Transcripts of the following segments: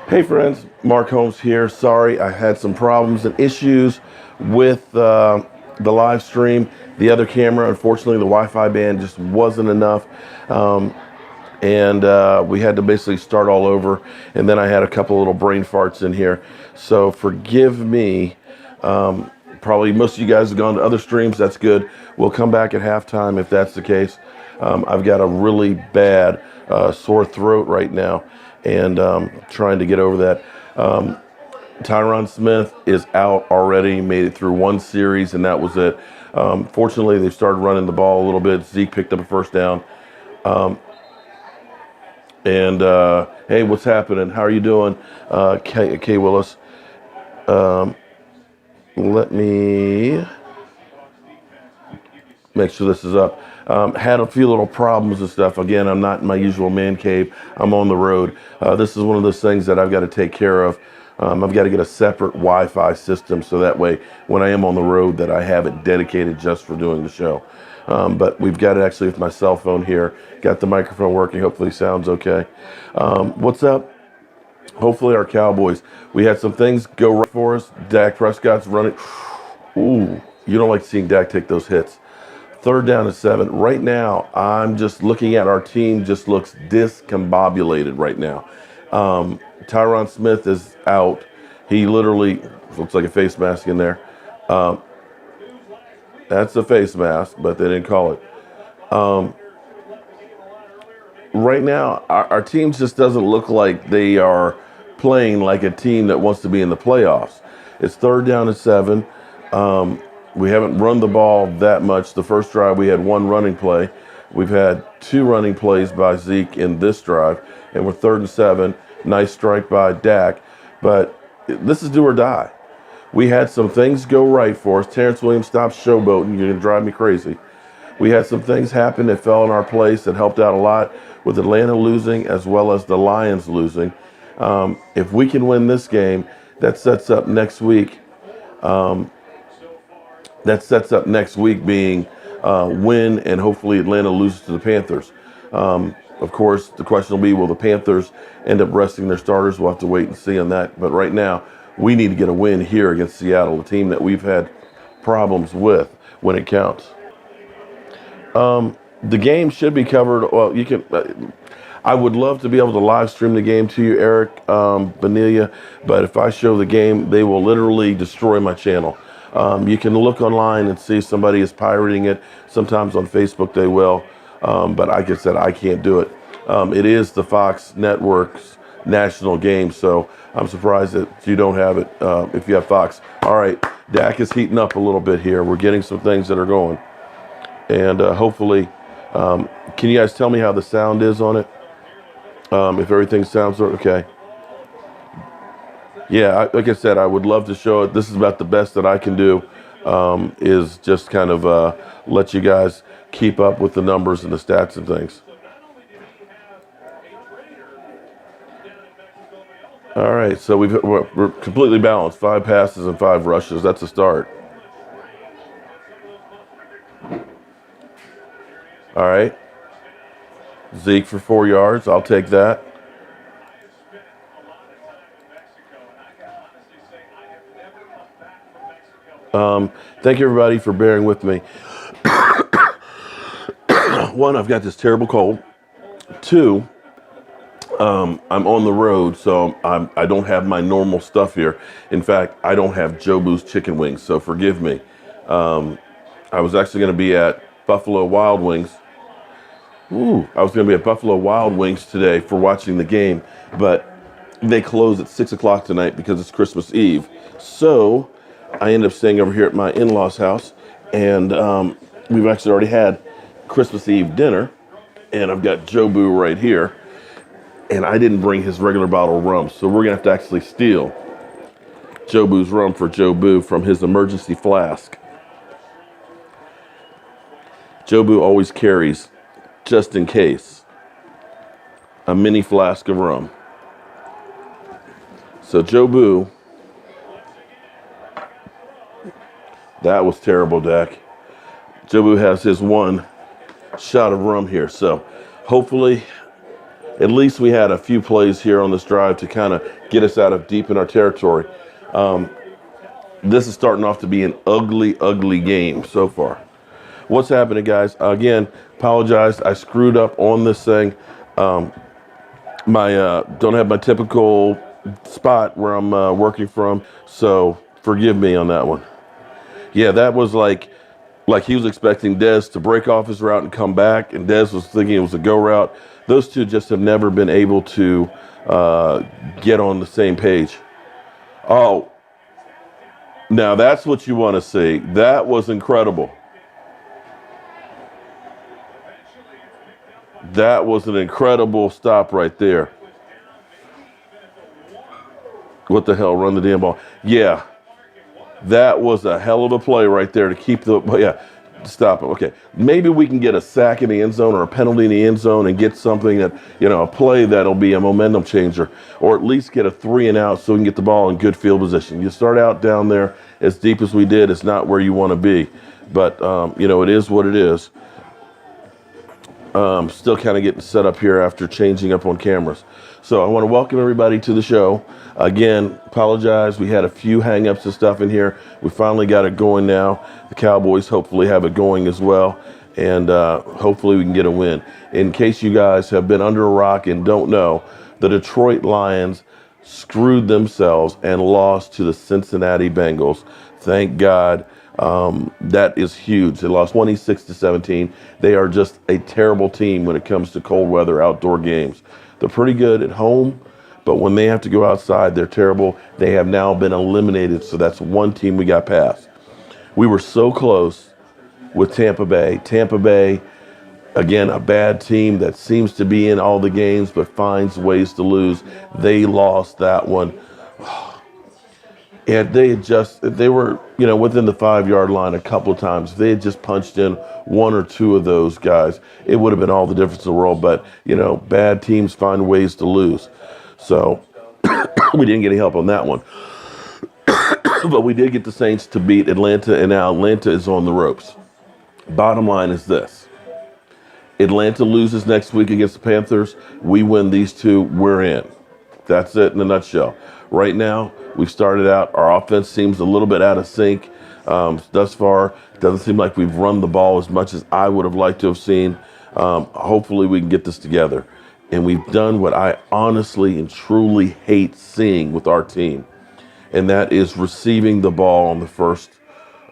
Hey friends, Mark Holmes here. Sorry, I had some problems and issues with the live stream. The other camera, unfortunately, the Wi-Fi band just wasn't enough. And we had to basically start all over. And then I had a couple little brain farts in here. So forgive me. Probably most of you guys have gone to other streams. That's good. We'll come back at halftime if that's the case. I've got a really bad sore throat right now, and trying to get over that. Tyron Smith is out already, made it through one series, and that was it. Fortunately, they started running the ball a little bit. Zeke picked up a first down. Hey, what's happening? How are you doing, Kay Willis? Let me make sure this is up. Had a few little problems and stuff. Again, I'm not in my usual man cave. I'm on the road. This is one of those things that I've got to take care of. I've got to get a separate Wi-Fi system so that way when I am on the road that I have it dedicated just for doing the show. But we've got it actually with my cell phone here. Got the microphone working. Hopefully sounds okay. What's up? Hopefully our Cowboys. We had some things go right for us. Dak Prescott's running. Ooh, you don't like seeing Dak take those hits. 3rd down and 7. Right now, I'm just looking at our team. Just looks discombobulated right now. Tyron Smith is out. He literally looks like a face mask in there. That's a face mask, but they didn't call it. Right now, our team just doesn't look like they are playing like a team that wants to be in the playoffs. It's 3rd down and 7. We haven't run the ball that much. The first drive, we had 1 running play. We've had 2 running plays by Zeke in this drive, and we're 3rd and 7. Nice strike by Dak, but this is do or die. We had some things go right for us. Terrence Williams stopped showboating. You're going to drive me crazy. We had some things happen that fell in our place that helped out a lot with Atlanta losing as well as the Lions losing. If we can win this game, that sets up next week. Being win, and hopefully Atlanta loses to the Panthers. Of course, the question will be, will the Panthers end up resting their starters? We'll have to wait and see on that. But right now, we need to get a win here against Seattle, a team that we've had problems with when it counts. The game should be covered. Well, you can. I would love to be able to live stream the game to you, Eric Bonilla, but if I show the game, they will literally destroy my channel. You can look online and see somebody is pirating it. Sometimes on Facebook they will, but like I said, I can't do it. It is the Fox Network's national game, so I'm surprised that you don't have it if you have Fox. All right, Dak is heating up a little bit here. We're getting some things that are going. And hopefully, can you guys tell me how the sound is on it? If everything sounds okay. Yeah, like I said, I would love to show it. This is about the best that I can do, is just kind of let you guys keep up with the numbers and the stats and things. All right, so we're completely balanced. 5 passes and 5 rushes. That's a start. All right. Zeke for 4 yards. I'll take that. Thank you, everybody, for bearing with me. 1, I've got this terrible cold. 2, I'm on the road, so I don't have my normal stuff here. In fact, I don't have Jobu's chicken wings, so forgive me. I was actually going to be at Buffalo Wild Wings. I was going to be at Buffalo Wild Wings today for watching the game, but they close at 6 o'clock tonight because it's Christmas Eve. So I ended up staying over here at my in-laws' house, and we've actually already had Christmas Eve dinner, and I've got Jobu right here, and I didn't bring his regular bottle of rum, so we're going to have to actually steal Jobu's rum for Jobu from his emergency flask. Jobu always carries, just in case, a mini flask of rum. So Jobu, that was terrible, Dak. Jobu has his 1 shot of rum here, so hopefully at least we had a few plays here on this drive to kind of get us out of deep in our territory. This is starting off to be an ugly, ugly game so far. What's happening, guys? Again, apologize. I screwed up on this thing. Don't have my typical spot where I'm working from, so forgive me on that one. Yeah, that was like he was expecting Dez to break off his route and come back, and Dez was thinking it was a go route. Those two just have never been able to get on the same page. Oh, now that's what you want to see. That was incredible. That was an incredible stop right there. What the hell? Run the damn ball. Yeah. That was a hell of a play right there to keep stop it. Okay. Maybe we can get a sack in the end zone or a penalty in the end zone and get something that, a play that'll be a momentum changer, or at least get a 3 and out so we can get the ball in good field position. You start out down there as deep as we did, it's not where you want to be. But, it is what it is. Still kind of getting set up here after changing up on cameras. So I want to welcome everybody to the show. Again, apologize. We had a few hang-ups and stuff in here. We finally got it going now. The Cowboys hopefully have it going as well. And hopefully we can get a win. In case you guys have been under a rock and don't know, the Detroit Lions screwed themselves and lost to the Cincinnati Bengals. Thank God. That is huge. They lost 26-17. They are just a terrible team when it comes to cold weather outdoor games. They're pretty good at home, but when they have to go outside, they're terrible. They have now been eliminated, so that's one team we got past. We were so close with Tampa Bay. Tampa Bay, again, a bad team that seems to be in all the games but finds ways to lose. They lost that one. And they were, within the 5-yard line a couple of times. If they had just punched in one or two of those guys, it would have been all the difference in the world. But, bad teams find ways to lose. So we didn't get any help on that one. But we did get the Saints to beat Atlanta, and now Atlanta is on the ropes. Bottom line is this. Atlanta loses next week against the Panthers. We win these two, we're in. That's it in a nutshell. Right now, we've started out, our offense seems a little bit out of sync. Thus far, it doesn't seem like we've run the ball as much as I would have liked to have seen. Hopefully we can get this together. And we've done what I honestly and truly hate seeing with our team. And that is receiving the ball on the first,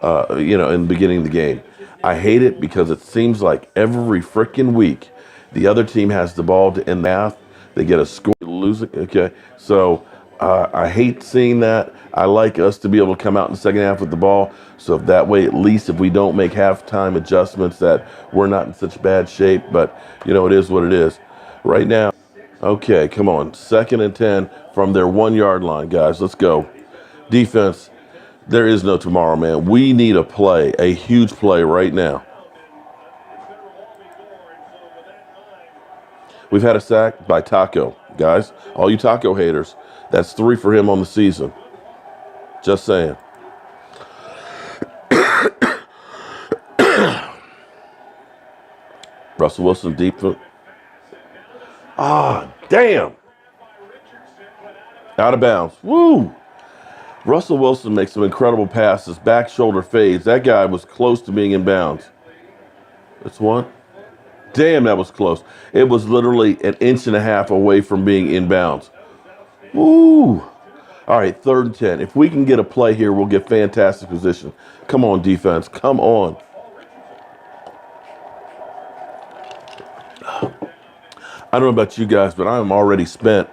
in the beginning of the game. I hate it because it seems like every freaking week, the other team has the ball to end the half. They get a score, lose it. Okay. So, I hate seeing that. I like us to be able to come out in the second half with the ball. So that way, at least if we don't make halftime adjustments, that we're not in such bad shape. But, it is what it is. Right now, okay, come on. 2nd and 10 from their 1-yard line, guys. Let's go. Defense, there is no tomorrow, man. We need a play, a huge play right now. We've had a sack by Taco, guys. All you Taco haters. That's 3 for him on the season. Just saying. Russell Wilson deep. Damn. Out of bounds. Woo. Russell Wilson makes some incredible passes. Back shoulder fades. That guy was close to being in bounds. That's one. Damn, that was close. It was literally an inch and a half away from being in bounds. Woo! All right, 3rd and 10. If we can get a play here, we'll get fantastic position. Come on, defense. Come on. I don't know about you guys, but I am already spent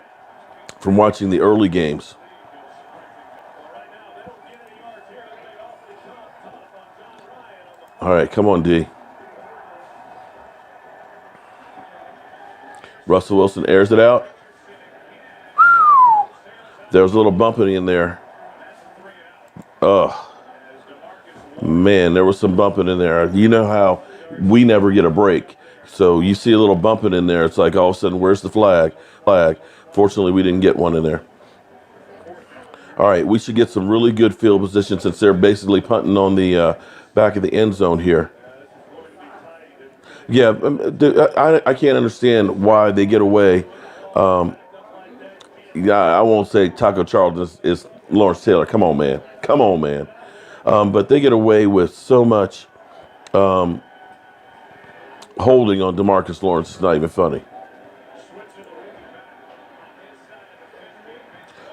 from watching the early games. All right, come on, D. Russell Wilson airs it out. There was a little bumping in there. Man, there was some bumping in there. You know how we never get a break. So you see a little bumping in there. It's like all of a sudden, where's the flag? Fortunately, we didn't get one in there. All right, we should get some really good field position since they're basically punting on the back of the end zone here. Yeah, I can't understand why they get away Yeah, I won't say Taco Charlton is Lawrence Taylor. Come on, man. Come on, man. But they get away with so much holding on DeMarcus Lawrence. It's not even funny.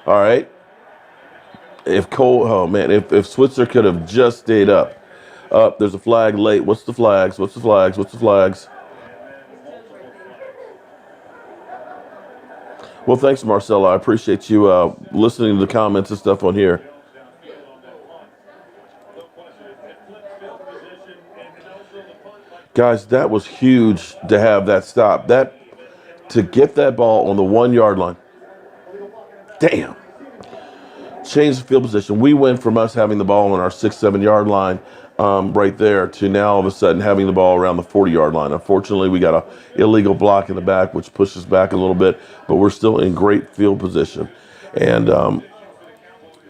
All right. If Cole, oh man, if Switzer could have just stayed up. There's a flag late. What's the flags? What's the flags? What's the flags? Well, thanks, Marcella. I appreciate you listening to the comments and stuff on here. Guys, that was huge to have that stop. To get that ball on the 1 yard line. Damn. Change the field position. We went from us having the ball on our 6-7 yard line right there to now all of a sudden having the ball around the 40-yard line. Unfortunately, we got a illegal block in the back, which pushes back a little bit, but we're still in great field position. And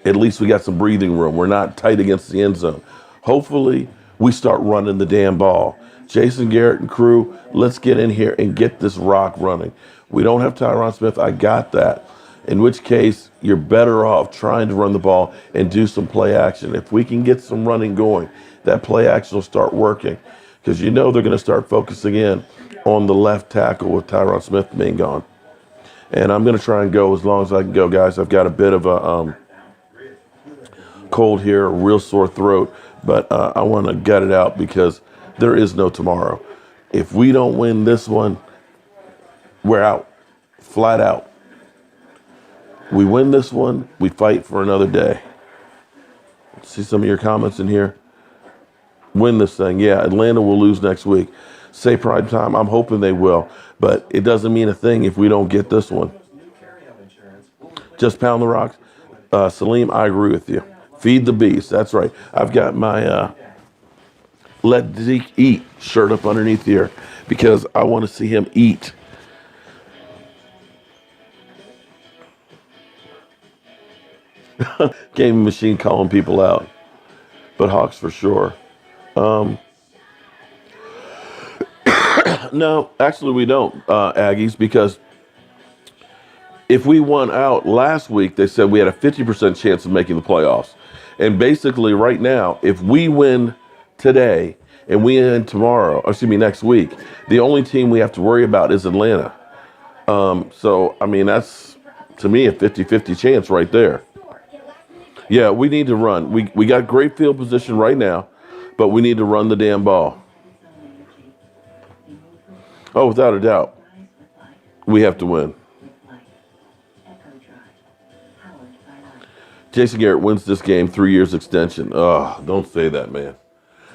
at least we got some breathing room. We're not tight against the end zone. Hopefully, we start running the damn ball. Jason Garrett and crew, let's get in here and get this rock running. We don't have Tyron Smith. I got that. In which case, you're better off trying to run the ball and do some play action. If we can get some running going, that play action will start working. Because you know they're going to start focusing in on the left tackle with Tyron Smith being gone. And I'm going to try and go as long as I can go, guys. I've got a bit of a cold here, a real sore throat, but I want to gut it out because there is no tomorrow. If we don't win this one, we're out, flat out. We win this one, we fight for another day. See some of your comments in here. Win this thing. Yeah, Atlanta will lose next week. Say prime time. I'm hoping they will, but it doesn't mean a thing if we don't get this one. Just pound the rocks. Salim, I agree with you. Feed the beast. That's right. I've got my Let Zeke Eat shirt up underneath here because I want to see him eat. Gaming machine calling people out. But Hawks for sure. No, actually we don't, Aggies, because if we won out last week, they said we had a 50% chance of making the playoffs. And basically right now, if we win today and we win tomorrow, next week, the only team we have to worry about is Atlanta. So, I mean, that's, to me, a 50-50 chance right there. Yeah, we need to run. We got great field position right now, but we need to run the damn ball. Oh, without a doubt, we have to win. Jason Garrett wins this game, 3 years extension. Oh, don't say that, man.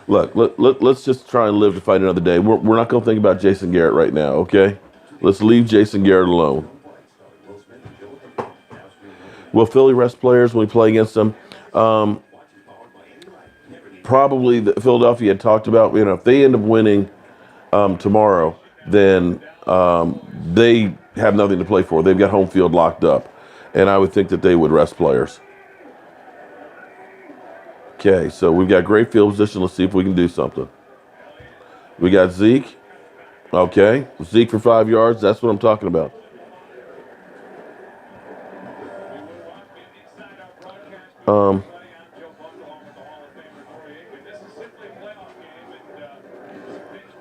Look, let's just try and live to fight another day. We're not going to think about Jason Garrett right now, okay? Let's leave Jason Garrett alone. Will Philly rest players when we play against them? Probably Philadelphia had talked about, if they end up winning tomorrow, then they have nothing to play for. They've got home field locked up. And I would think that they would rest players. Okay, so we've got great field position. Let's see if we can do something. We got Zeke. Okay, Zeke for 5 yards. That's what I'm talking about.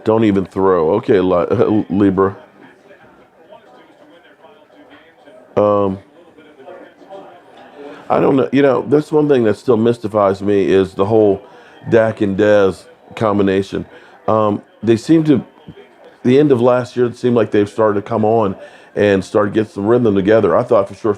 Don't even throw. Okay, Libra. I don't know. That's one thing that still mystifies me is the whole Dak and Dez combination. They seem to, the end of last year, it seemed like they've started to come on and start to get some rhythm together. I thought for sure,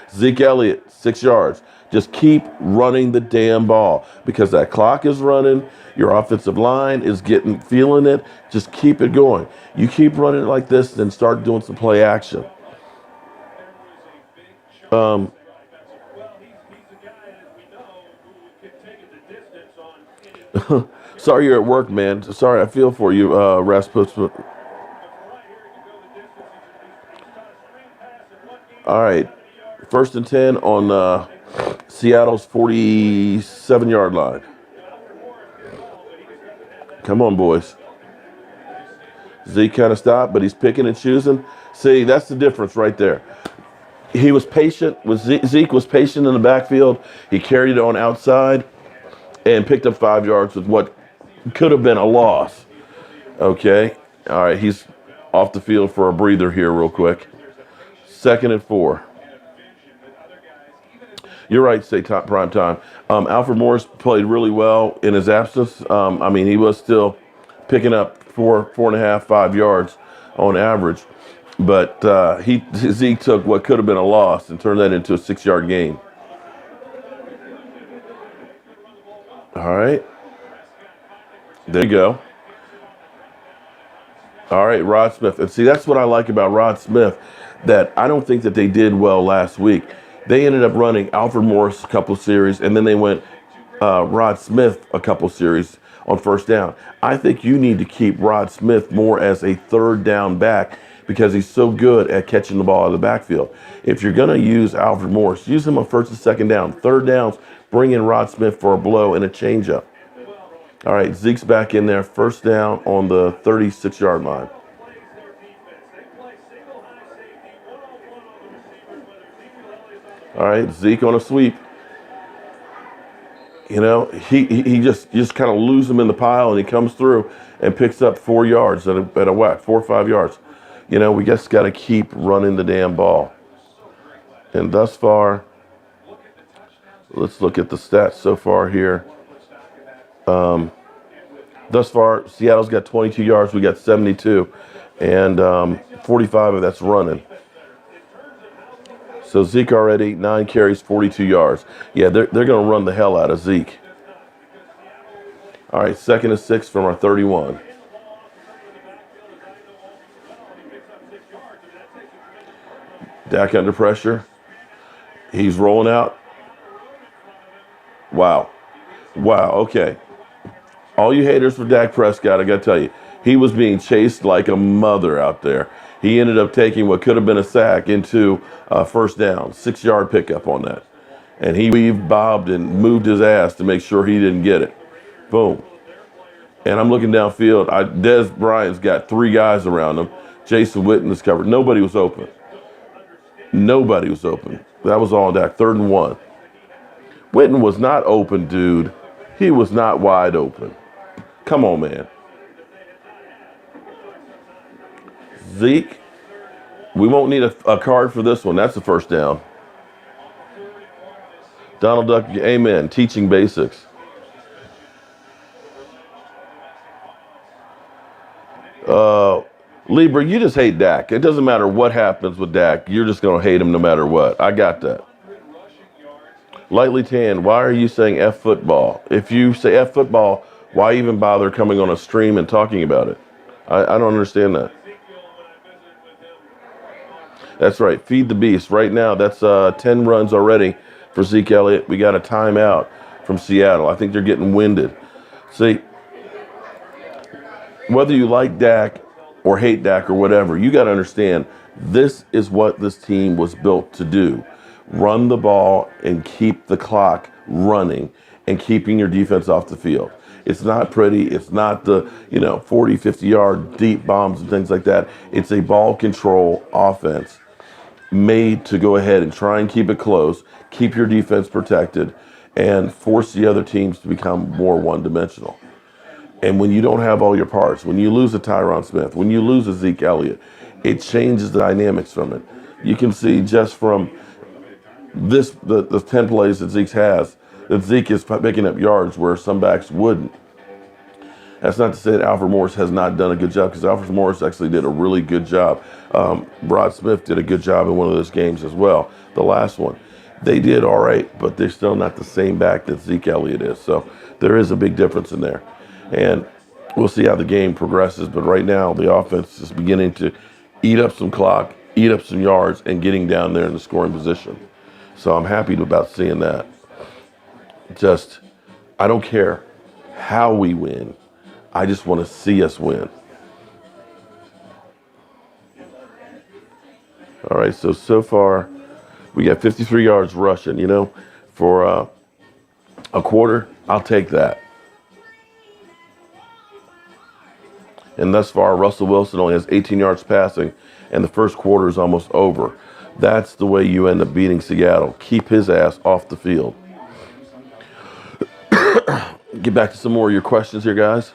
Zeke Elliott, 6 yards. Just keep running the damn ball because that clock is running. Your offensive line is feeling it. Just keep it going. You keep running it like this, then start doing some play action. Sorry you're at work, man. Sorry, I feel for you, Rasputin. All right. 1st and 10 on Seattle's 47-yard line. Come on, boys. Zeke kind of stopped, but he's picking and choosing. See, that's the difference right there. He was patient. Zeke was patient in the backfield. He carried it on outside and picked up 5 yards with what could have been a loss. Okay. All right. He's off the field for a breather here real quick. 2nd and 4. You're right, say top prime time. Alfred Morris played really well in his absence. I mean, he was still picking up 4.5, 5 yards on average. But Zeke took what could have been a loss and turned that into a 6-yard gain. All right. There you go. All right, Rod Smith. And see, that's what I like about Rod Smith, that I don't think that they did well last week. They ended up running Alfred Morris a couple of series, and then they went Rod Smith a couple of series on first down. I think you need to keep Rod Smith more as a third down back because he's so good at catching the ball out of the backfield. If you're going to use Alfred Morris, use him on first and second down. Third downs, bring in Rod Smith for a blow and a changeup. All right, Zeke's back in there, first down on the 36-yard line. All right, Zeke on a sweep. You know, he just kind of lose him in the pile, and he comes through and picks up 4 yards at a whack, 4 or 5 yards. You know, we just got to keep running the damn ball. And thus far, let's look at the stats so far here. Thus far, Seattle's got 22 yards. We got 72, and 45 of that's running. So Zeke already, 9 carries, 42 yards. Yeah, they're going to run the hell out of Zeke. All right, 2nd and 6 from our 31. Dak under pressure. He's rolling out. Wow. Wow, okay. All you haters for Dak Prescott, I got to tell you, he was being chased like a mother out there. He ended up taking what could have been a sack into first down, 6-yard pickup on that. And he weaved, bobbed, and moved his ass to make sure he didn't get it. Boom. And I'm looking downfield. Dez Bryant's got 3 guys around him. Jason Witten is covered. Nobody was open. Nobody was open. That was all Dak. 3rd and 1. Witten was not open, dude. He was not wide open. Come on, man. Zeke, we won't need a card for this one. That's the first down. Donald Duck, amen. Teaching basics. Libra, you just hate Dak. It doesn't matter what happens with Dak. You're just going to hate him no matter what. I got that. Lightly Tan, why are you saying F football? If you say F football, why even bother coming on a stream and talking about it? I don't understand that. That's right. Feed the beast. Right now, that's 10 runs already for Zeke Elliott. We got a timeout from Seattle. I think they're getting winded. See, whether you like Dak or hate Dak or whatever, you got to understand this is what this team was built to do. Run the ball and keep the clock running and keeping your defense off the field. It's not pretty. It's not the, 40, 50-yard deep bombs and things like that. It's a ball control offense made to go ahead and try and keep it close, keep your defense protected, and force the other teams to become more one-dimensional. And when you don't have all your parts, when you lose a Tyron Smith, when you lose a Zeke Elliott, it changes the dynamics from it. You can see just from the 10 plays that Zeke has, that Zeke is picking up yards where some backs wouldn't. That's not to say that Alfred Morris has not done a good job, because Alfred Morris actually did a really good job. Rod Smith did a good job in one of those games as well, the last one. They did all right, but they're still not the same back that Zeke Elliott is. So there is a big difference in there. And we'll see how the game progresses. But right now, the offense is beginning to eat up some clock, eat up some yards, and getting down there in the scoring position. So I'm happy about seeing that. I don't care how we win. I just want to see us win. All right, so far, we got 53 yards rushing, for a quarter. I'll take that. And thus far, Russell Wilson only has 18 yards passing, and the first quarter is almost over. That's the way you end up beating Seattle. Keep his ass off the field. Get back to some more of your questions here, guys.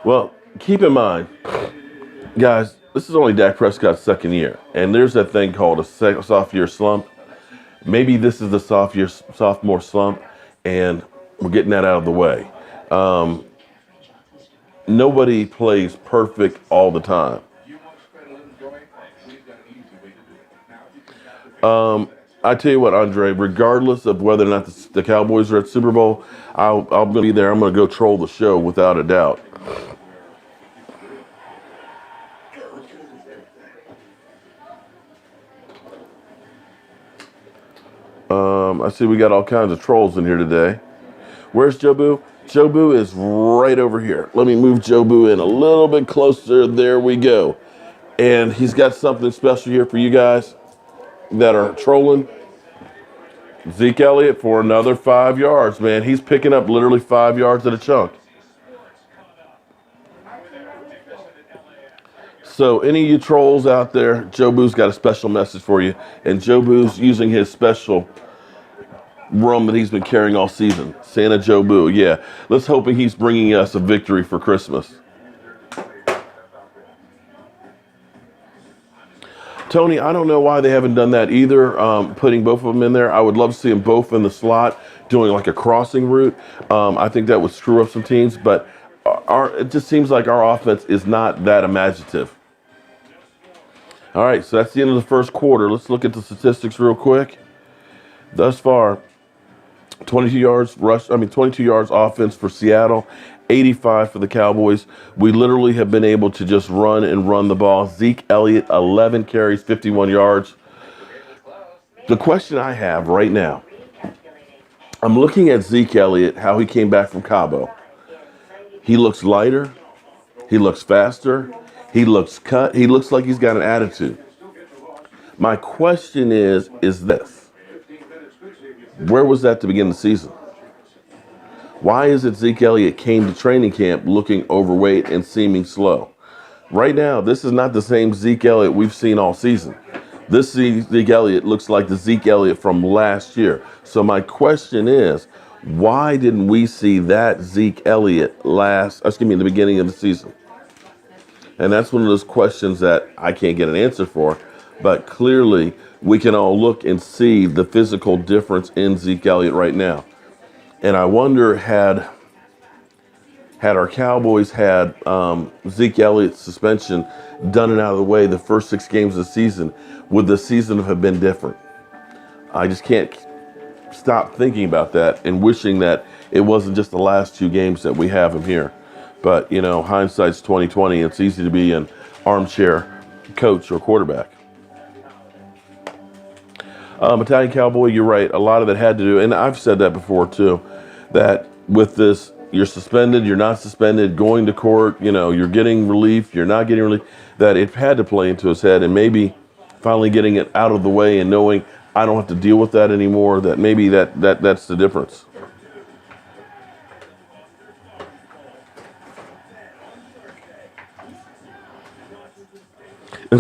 Well, keep in mind, guys, this is only Dak Prescott's second year, and there's that thing called a sophomore slump. Maybe this is the sophomore slump, and we're getting that out of the way. Nobody plays perfect all the time. I tell you what, Andre, regardless of whether or not the Cowboys are at Super Bowl, I'm going to be there. I'm going to go troll the show without a doubt. I see we got all kinds of trolls in here today. Where's Jobu? Jobu is right over here. Let me move Jobu in a little bit closer. There we go. And he's got something special here for you guys that are trolling. Zeke Elliott for another 5 yards, man. He's picking up literally 5 yards at a chunk. So any of you trolls out there, Jobu's got a special message for you. And Jobu's using his special rum that he's been carrying all season. Santa Jobu, yeah. Let's hope he's bringing us a victory for Christmas. Tony, I don't know why they haven't done that either, putting both of them in there. I would love to see them both in the slot, doing like a crossing route. I think that would screw up some teams, but it just seems like our offense is not that imaginative. All right, so that's the end of the first quarter. Let's look at the statistics real quick. Thus far, 22 yards offense for Seattle, 85 for the Cowboys. We literally have been able to just run the ball. Zeke Elliott, 11 carries, 51 yards. The question I have right now, I'm looking at Zeke Elliott, how he came back from Cabo. He looks lighter. He looks faster. He looks cut. He looks like he's got an attitude. My question is this. Where was that to begin the season? Why is it Zeke Elliott came to training camp looking overweight and seeming slow? Right now, this is not the same Zeke Elliott we've seen all season. This Zeke Elliott looks like the Zeke Elliott from last year. So my question is, why didn't we see that Zeke Elliott in the beginning of the season? And that's one of those questions that I can't get an answer for. But clearly, we can all look and see the physical difference in Zeke Elliott right now. And I wonder, had our Cowboys had Zeke Elliott's suspension done and out of the way the first 6 games of the season, would the season have been different? I just can't stop thinking about that and wishing that it wasn't just the last 2 games that we have him here. But, you know, hindsight's 20/20. It's easy to be an armchair coach or quarterback. Italian Cowboy, you're right. A lot of it had to do, and I've said that before too, that with this, you're suspended, you're not suspended, going to court, you know, you're getting relief, you're not getting relief, that it had to play into his head, and maybe finally getting it out of the way and knowing I don't have to deal with that anymore, that maybe that's the difference.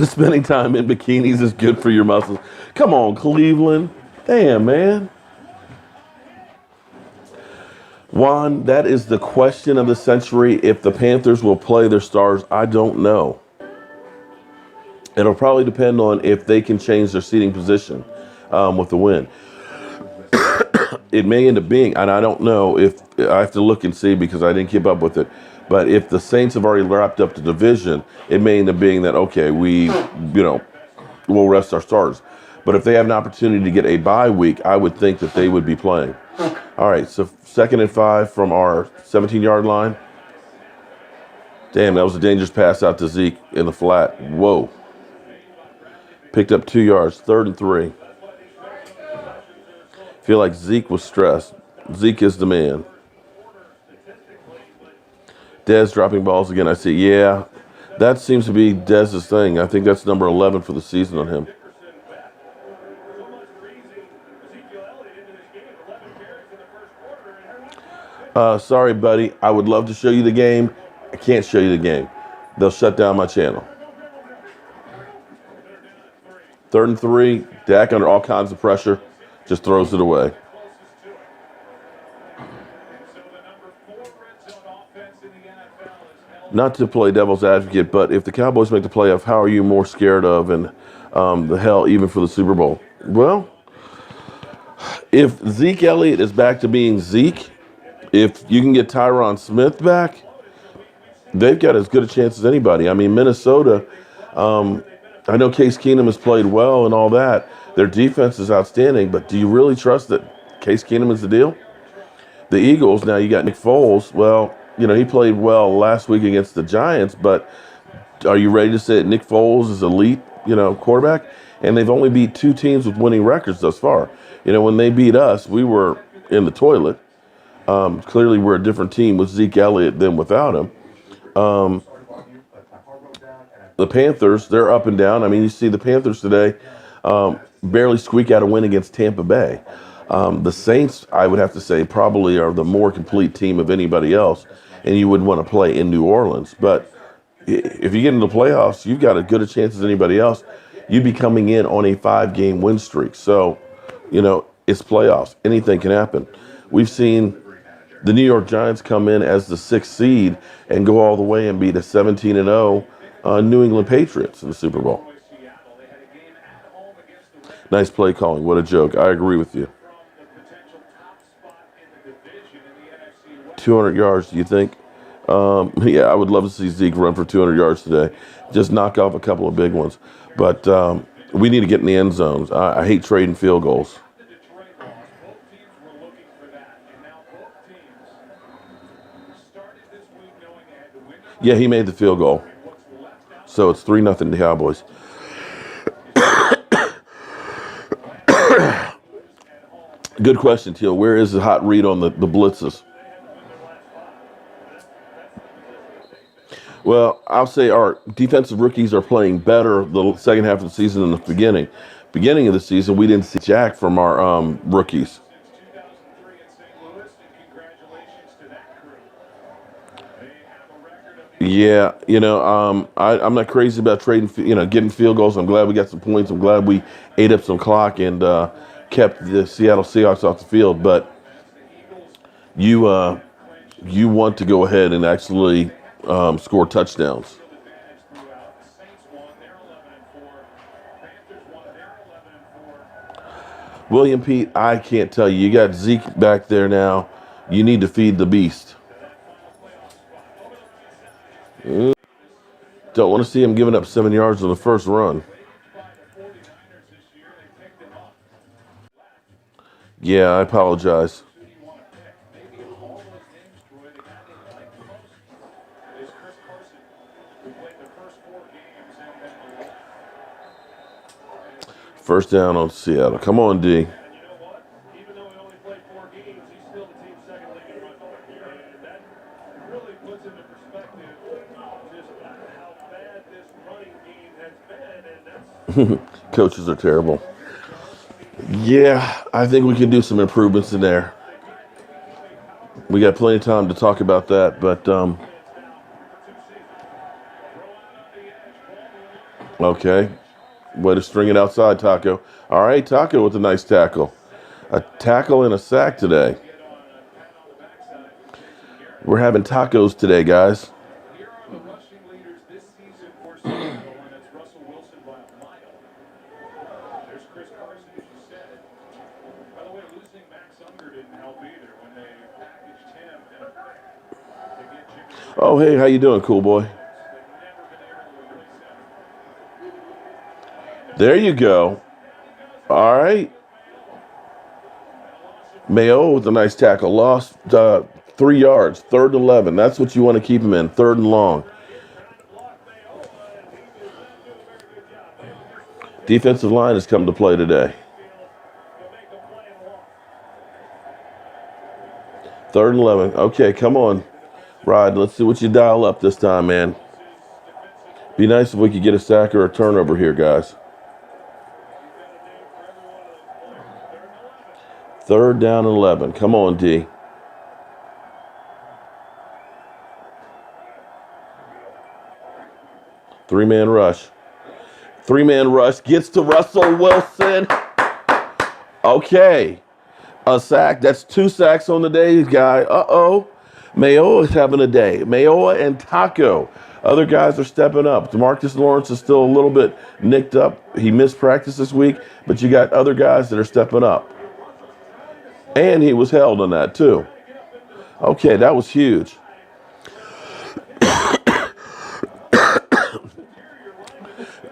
Spending time in bikinis is good for your muscles. Come on, Cleveland. Damn, man. Juan, that is the question of the century. If the Panthers will play their stars, I don't know. It'll probably depend on if they can change their seating position with the win. It may end up being, and I don't know if I have to look and see because I didn't keep up with it. But if the Saints have already wrapped up the division, it may end up being that, okay, we'll rest our starters. But if they have an opportunity to get a bye week, I would think that they would be playing. All right, so 2nd and 5 from our 17-yard line. Damn, that was a dangerous pass out to Zeke in the flat. Whoa. Picked up 2 yards, 3rd and 3. Feel like Zeke was stressed. Zeke is the man. Dez dropping balls again. I see, yeah, that seems to be Dez's thing. I think that's number 11 for the season on him. Sorry, buddy. I would love to show you the game. I can't show you the game. They'll shut down my channel. 3rd and 3. Dak under all kinds of pressure. Just throws it away. Not to play devil's advocate, but if the Cowboys make the playoff, how are you more scared of and the hell even for the Super Bowl? Well, if Zeke Elliott is back to being Zeke, if you can get Tyron Smith back, they've got as good a chance as anybody. I mean, Minnesota, I know Case Keenum has played well and all that. Their defense is outstanding, but do you really trust that Case Keenum is the deal? The Eagles, now you got Nick Foles. Well, he played well last week against the Giants, but are you ready to say that Nick Foles is elite, quarterback? And they've only beat 2 teams with winning records thus far. When they beat us, we were in the toilet. Clearly, we're a different team with Zeke Elliott than without him. The Panthers, they're up and down. I mean, you see the Panthers today barely squeak out a win against Tampa Bay. The Saints, I would have to say, probably are the more complete team of anybody else, and you would want to play in New Orleans. But if you get into the playoffs, you've got as good a chance as anybody else. You'd be coming in on a 5-game win streak. So, it's playoffs. Anything can happen. We've seen the New York Giants come in as the 6th seed and go all the way and beat a 17-0 New England Patriots in the Super Bowl. Nice play calling. What a joke. I agree with you. 200 yards, do you think? Yeah, I would love to see Zeke run for 200 yards today. Just knock off a couple of big ones. But we need to get in the end zones. I hate trading field goals. Yeah, he made the field goal. So it's 3-0 to the Cowboys. Good question, Teal. Where is the hot read on the blitzes? Well, I'll say our defensive rookies are playing better the second half of the season than the beginning. Beginning of the season, we didn't see jack from our rookies. Yeah, I'm not crazy about trading, getting field goals. I'm glad we got some points. I'm glad we ate up some clock and kept the Seattle Seahawks off the field. But you want to go ahead and actually score touchdowns. William Pete, I can't tell you. You got Zeke back there now. You need to feed the beast. Don't want to see him giving up 7 yards on the first run. Yeah, I apologize. First down on Seattle. Come on, D. Coaches are terrible. Yeah, I think we can do some improvements in there. We got plenty of time to talk about that, but okay. Way to string it outside, Taco. All right, Taco with a nice tackle. A tackle and a sack today. We're having tacos today, guys. Oh, hey, how you doing, cool boy? There you go. All right. Mayo with a nice tackle. Lost 3 yards. 3rd and 11. That's what you want to keep him in. 3rd and long. Defensive line has come to play today. 3rd and 11. Okay, come on, Rod. Let's see what you dial up this time, man. Be nice if we could get a sack or a turnover here, guys. 3rd down and 11. Come on, D. Three-man rush. Three-man rush gets to Russell Wilson. Okay. A sack. That's 2 sacks on the day, guy. Uh-oh. Mayo is having a day. Mayoa and Taco. Other guys are stepping up. DeMarcus Lawrence is still a little bit nicked up. He missed practice this week, but you got other guys that are stepping up. And he was held on that, too. Okay, that was huge.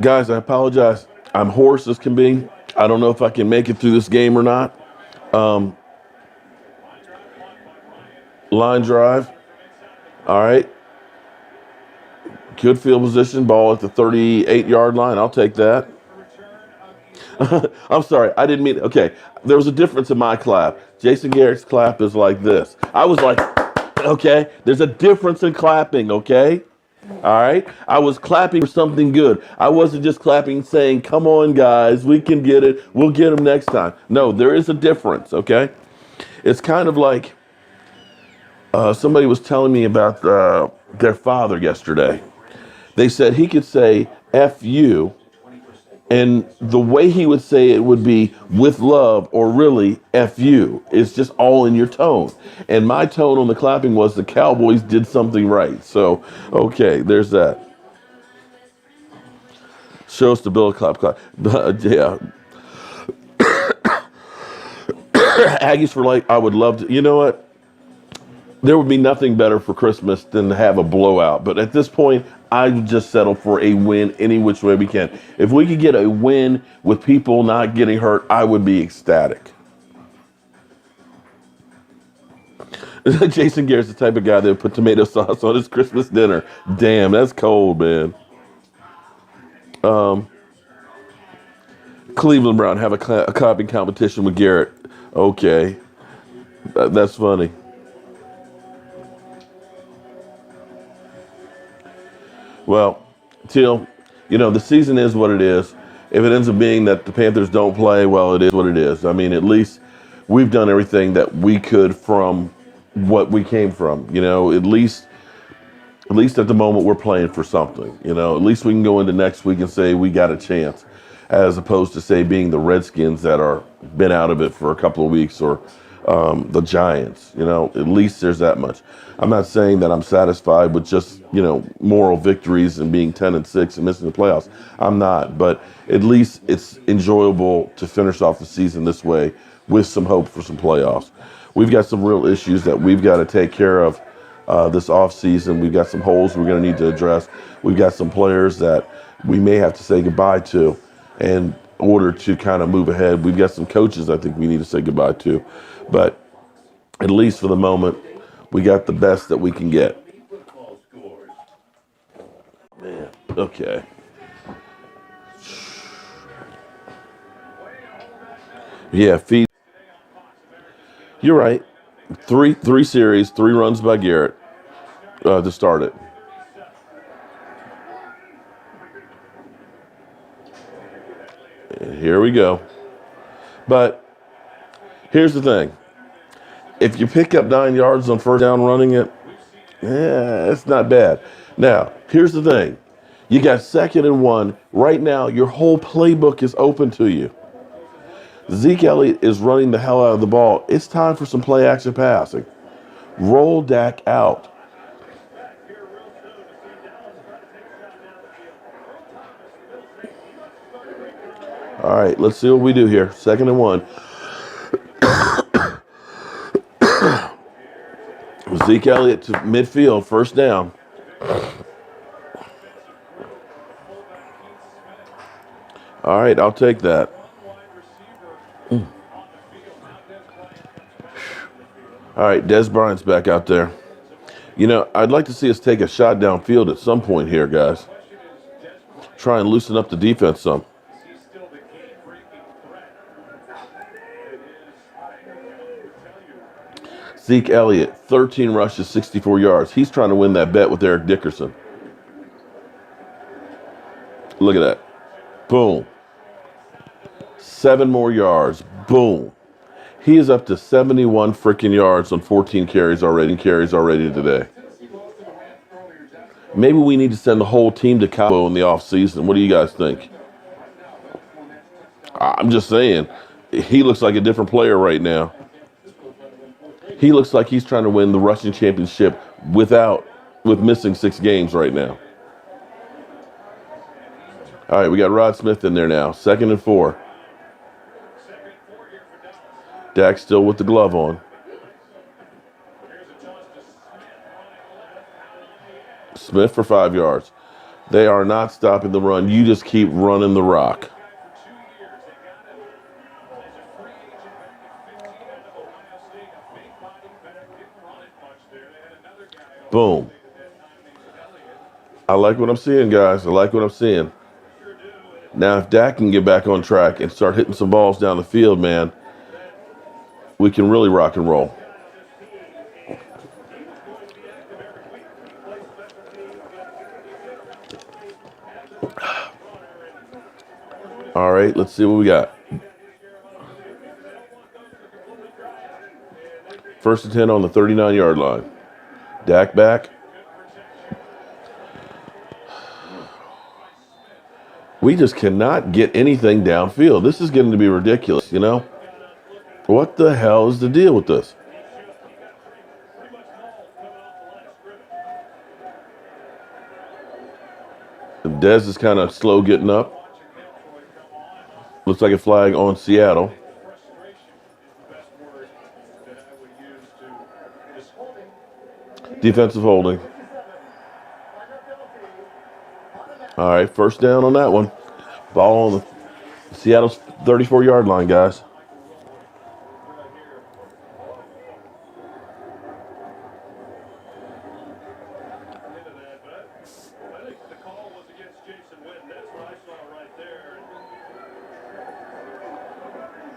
Guys, I apologize. I'm hoarse as can be. I don't know if I can make it through this game or not. Line drive. All right. Good field position. Ball at the 38-yard line. I'll take that. I'm sorry. I didn't mean. Okay. There was a difference in my clap. Jason Garrett's clap is like this. I was like, okay. There's a difference in clapping, okay? All right. I was clapping for something good. I wasn't just clapping saying, come on, guys. We can get it. We'll get them next time. No, there is a difference, okay? It's kind of like somebody was telling me about their father yesterday. They said he could say F you, and the way he would say it would be with love or really F you. It's just all in your tone. And my tone on the clapping was the Cowboys did something right. So, okay, there's that. Show us the bill, clap, clap. Yeah. Aggies for life, I would love to. You know what? There would be nothing better for Christmas than to have a blowout. But at this point, I would just settle for a win any which way we can. If we could get a win with people not getting hurt, I would be ecstatic. Jason Garrett's the type of guy that would put tomato sauce on his Christmas dinner. Damn, that's cold, man. Cleveland Brown have a clapping competition with Garrett. Okay. That's funny. Well, Teal, you know, the season is what it is. If it ends up being that the Panthers don't play, well, it is what it is. I mean, at least we've done everything that we could from what we came from. You know, at least at the moment we're playing for something. You know, at least we can go into next week and say we got a chance, as opposed to, say, being the Redskins that are been out of it for a couple of weeks, or the Giants. You know, at least there's that much. I'm not saying that I'm satisfied with just, you know, moral victories and being 10-6 and missing the playoffs. I'm not, but at least it's enjoyable to finish off the season this way with some hope for some playoffs. We've got some real issues that we've got to take care of this offseason. We've got some holes we're going to need to address. We've got some players that we may have to say goodbye to in order to kind of move ahead. We've got some coaches I think we need to say goodbye to. But at least for the moment, we got the best that we can get. Man, okay. Yeah, feed. You're right. Three series, 3 runs by Garrett to start it. And here we go. But here's the thing. If you pick up 9 yards on first down running it, it's not bad. Now, here's the thing. You got 2nd and 1. Right now, your whole playbook is open to you. Zeke Elliott is running the hell out of the ball. It's time for some play action passing. Roll Dak out. All right, let's see what we do here. 2nd and 1. Zeke Elliott to midfield, first down. All right, I'll take that. All right, Des Bryant's back out there. You know, I'd like to see us take a shot downfield at some point here, guys. Try and loosen up the defense some. Zeke Elliott, 13 rushes, 64 yards. He's trying to win that bet with Eric Dickerson. Look at that. Boom. 7 more yards. Boom. He is up to 71 freaking yards on 14 carries already today. Maybe we need to send the whole team to Cabo in the offseason. What do you guys think? I'm just saying, he looks like a different player right now. He looks like he's trying to win the rushing championship with missing 6 games right now. All right, we got Rod Smith in there now. 2nd and 4. Dak still with the glove on. Smith for 5 yards. They are not stopping the run. You just keep running the rock. Boom. I like what I'm seeing, guys. I like what I'm seeing. Now, if Dak can get back on track and start hitting some balls down the field, man, we can really rock and roll. All right, let's see what we got. 1st and 10 on the 39-yard line. Dak back. We just cannot get anything downfield. This is getting to be ridiculous, you know? What the hell is the deal with this? Dez is kind of slow getting up. Looks like a flag on Seattle. Defensive holding. All right, 1st down on that one. Ball on the Seattle's 34-yard line, guys.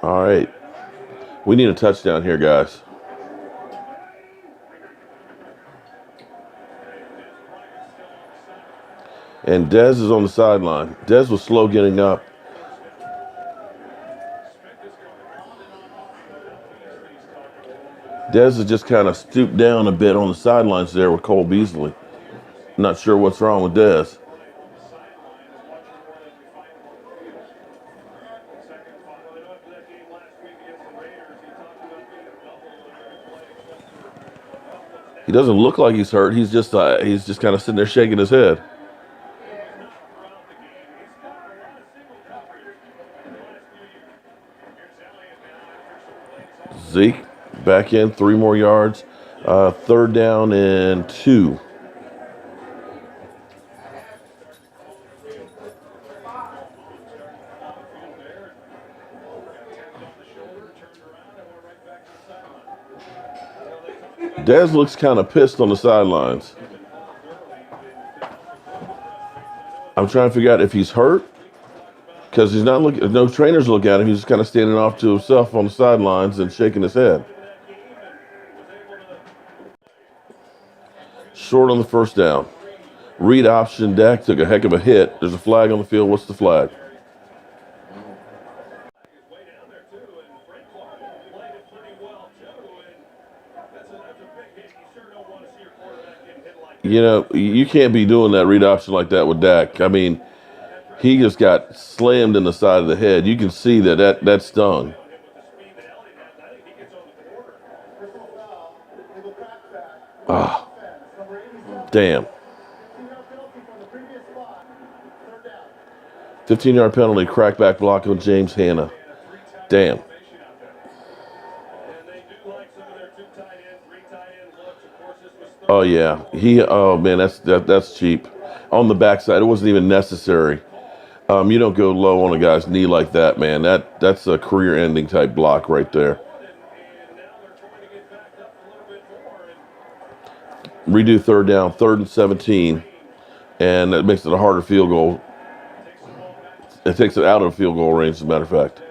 All right. We need a touchdown here, guys. And Dez is on the sideline. Dez was slow getting up. Dez is just kind of stooped down a bit on the sidelines there with Cole Beasley. Not sure what's wrong with Dez. He doesn't look like he's hurt. He's just kind of sitting there shaking his head. Zeke back in, 3 more yards. 3rd down and 2. Dez looks kind of pissed on the sidelines. I'm trying to figure out if he's hurt, because he's not looking. No trainers look at him. He's just kind of standing off to himself on the sidelines and shaking his head. Short on the 1st down. Read option. Dak took a heck of a hit. There's a flag on the field. What's the flag? You know, you can't be doing that read option like that with Dak. I mean, he just got slammed in the side of the head. You can see that stung. Ah, damn. 15-yard penalty, crackback block on James Hanna. Damn. Oh yeah, oh man, that's cheap. On the backside, it wasn't even necessary. You don't go low on a guy's knee like that, man. That's a career-ending type block right there. Redo 3rd down, 3rd and 17, and that makes it a harder field goal. It takes it out of the field goal range, as a matter of fact.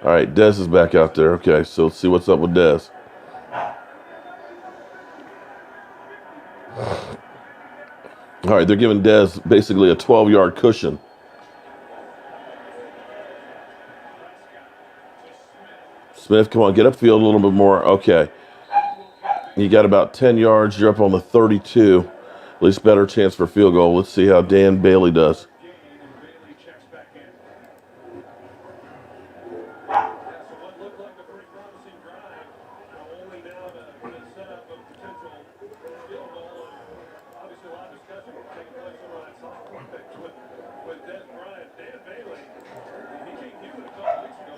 All right, Dez is back out there. Okay, so let's see what's up with Dez. All right, they're giving Dez basically a 12-yard cushion. Smith, come on, get upfield a little bit more. Okay. You got about 10 yards. You're up on the 32. At least better chance for field goal. Let's see how Dan Bailey does.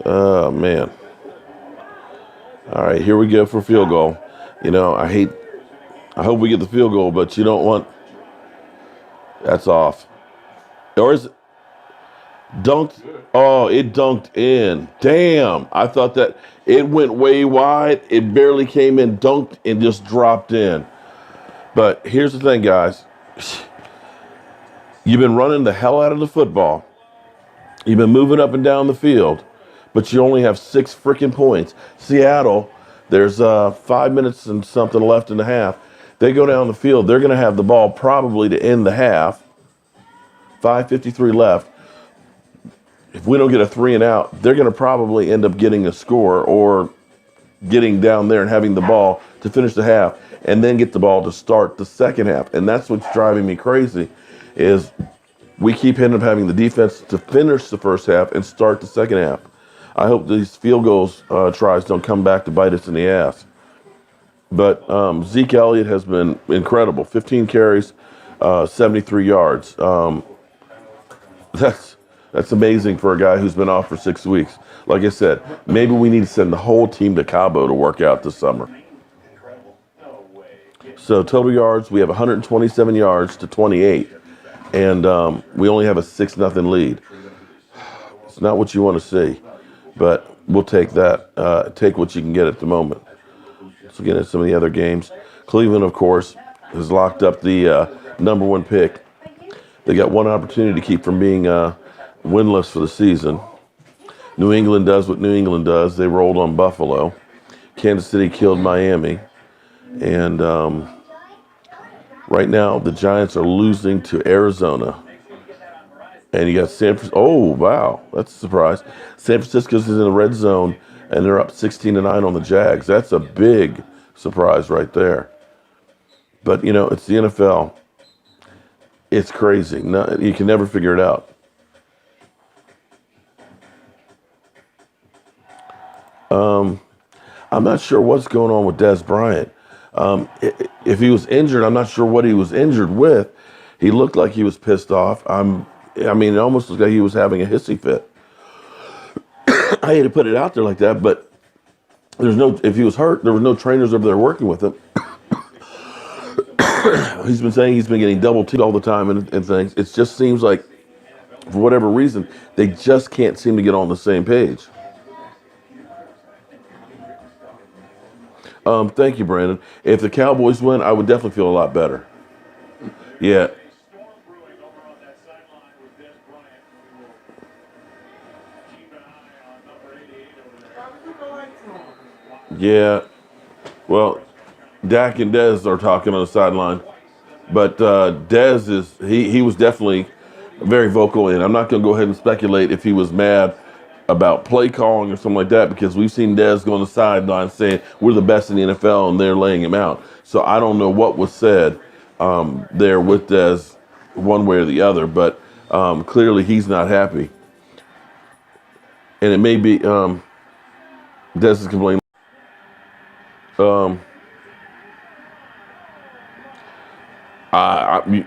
Oh, man. All right, here we go for field goal. You know, I hope we get the field goal, but you don't want, that's off. Or is it dunked? Oh, it dunked in. Damn. I thought that it went way wide. It barely came in, dunked, and just dropped in. But here's the thing, guys. You've been running the hell out of the football. You've been moving up and down the field, but you only have 6 freaking points. Seattle, there's 5 minutes and something left in the half. They go down the field. They're going to have the ball probably to end the half. 5:53 left. If we don't get a 3 and out, they're going to probably end up getting a score or getting down there and having the ball to finish the half and then get the ball to start the second half. And that's what's driving me crazy is we keep ending up having the defense to finish the first half and start the second half. I hope these field goals tries don't come back to bite us in the ass. But Zeke Elliott has been incredible. 15 carries, 73 yards. That's amazing for a guy who's been off for 6 weeks. Like I said, maybe we need to send the whole team to Cabo to work out this summer. So total yards, we have 127 yards to 28. And we only have a 6-0 lead. It's not what you want to see, but we'll take that. Take what you can get at the moment. So again, at some of the other games, Cleveland, of course, has locked up the #1 pick. They got one opportunity to keep from being winless for the season. New England does what New England does. They rolled on Buffalo. Kansas City killed Miami. And right now, the Giants are losing to Arizona. And you got San Francisco. Oh, wow. That's a surprise. San Francisco's in the red zone, and they're up 16-9 on the Jags. That's a big surprise right there. But, you know, it's the NFL. It's crazy. No, you can never figure it out. I'm not sure what's going on with Dez Bryant. If he was injured, I'm not sure what he was injured with. He looked like he was pissed off. I mean, it almost looked like he was having a hissy fit. I hate to put it out there like that, but if he was hurt, there was no trainers over there working with him. He's been saying he's been getting double teamed all the time and things. It just seems like, for whatever reason, they just can't seem to get on the same page. Thank you, Brandon. If the Cowboys win, I would definitely feel a lot better. Yeah. Yeah. Well, Dak and Dez are talking on the sideline, but Dez he was definitely very vocal, and I'm not going to go ahead and speculate if he was mad about play calling or something like that, because we've seen Dez go on the sideline saying we're the best in the NFL and they're laying him out. So I don't know what was said there with Dez one way or the other, but clearly he's not happy. And it may be Dez is complaining.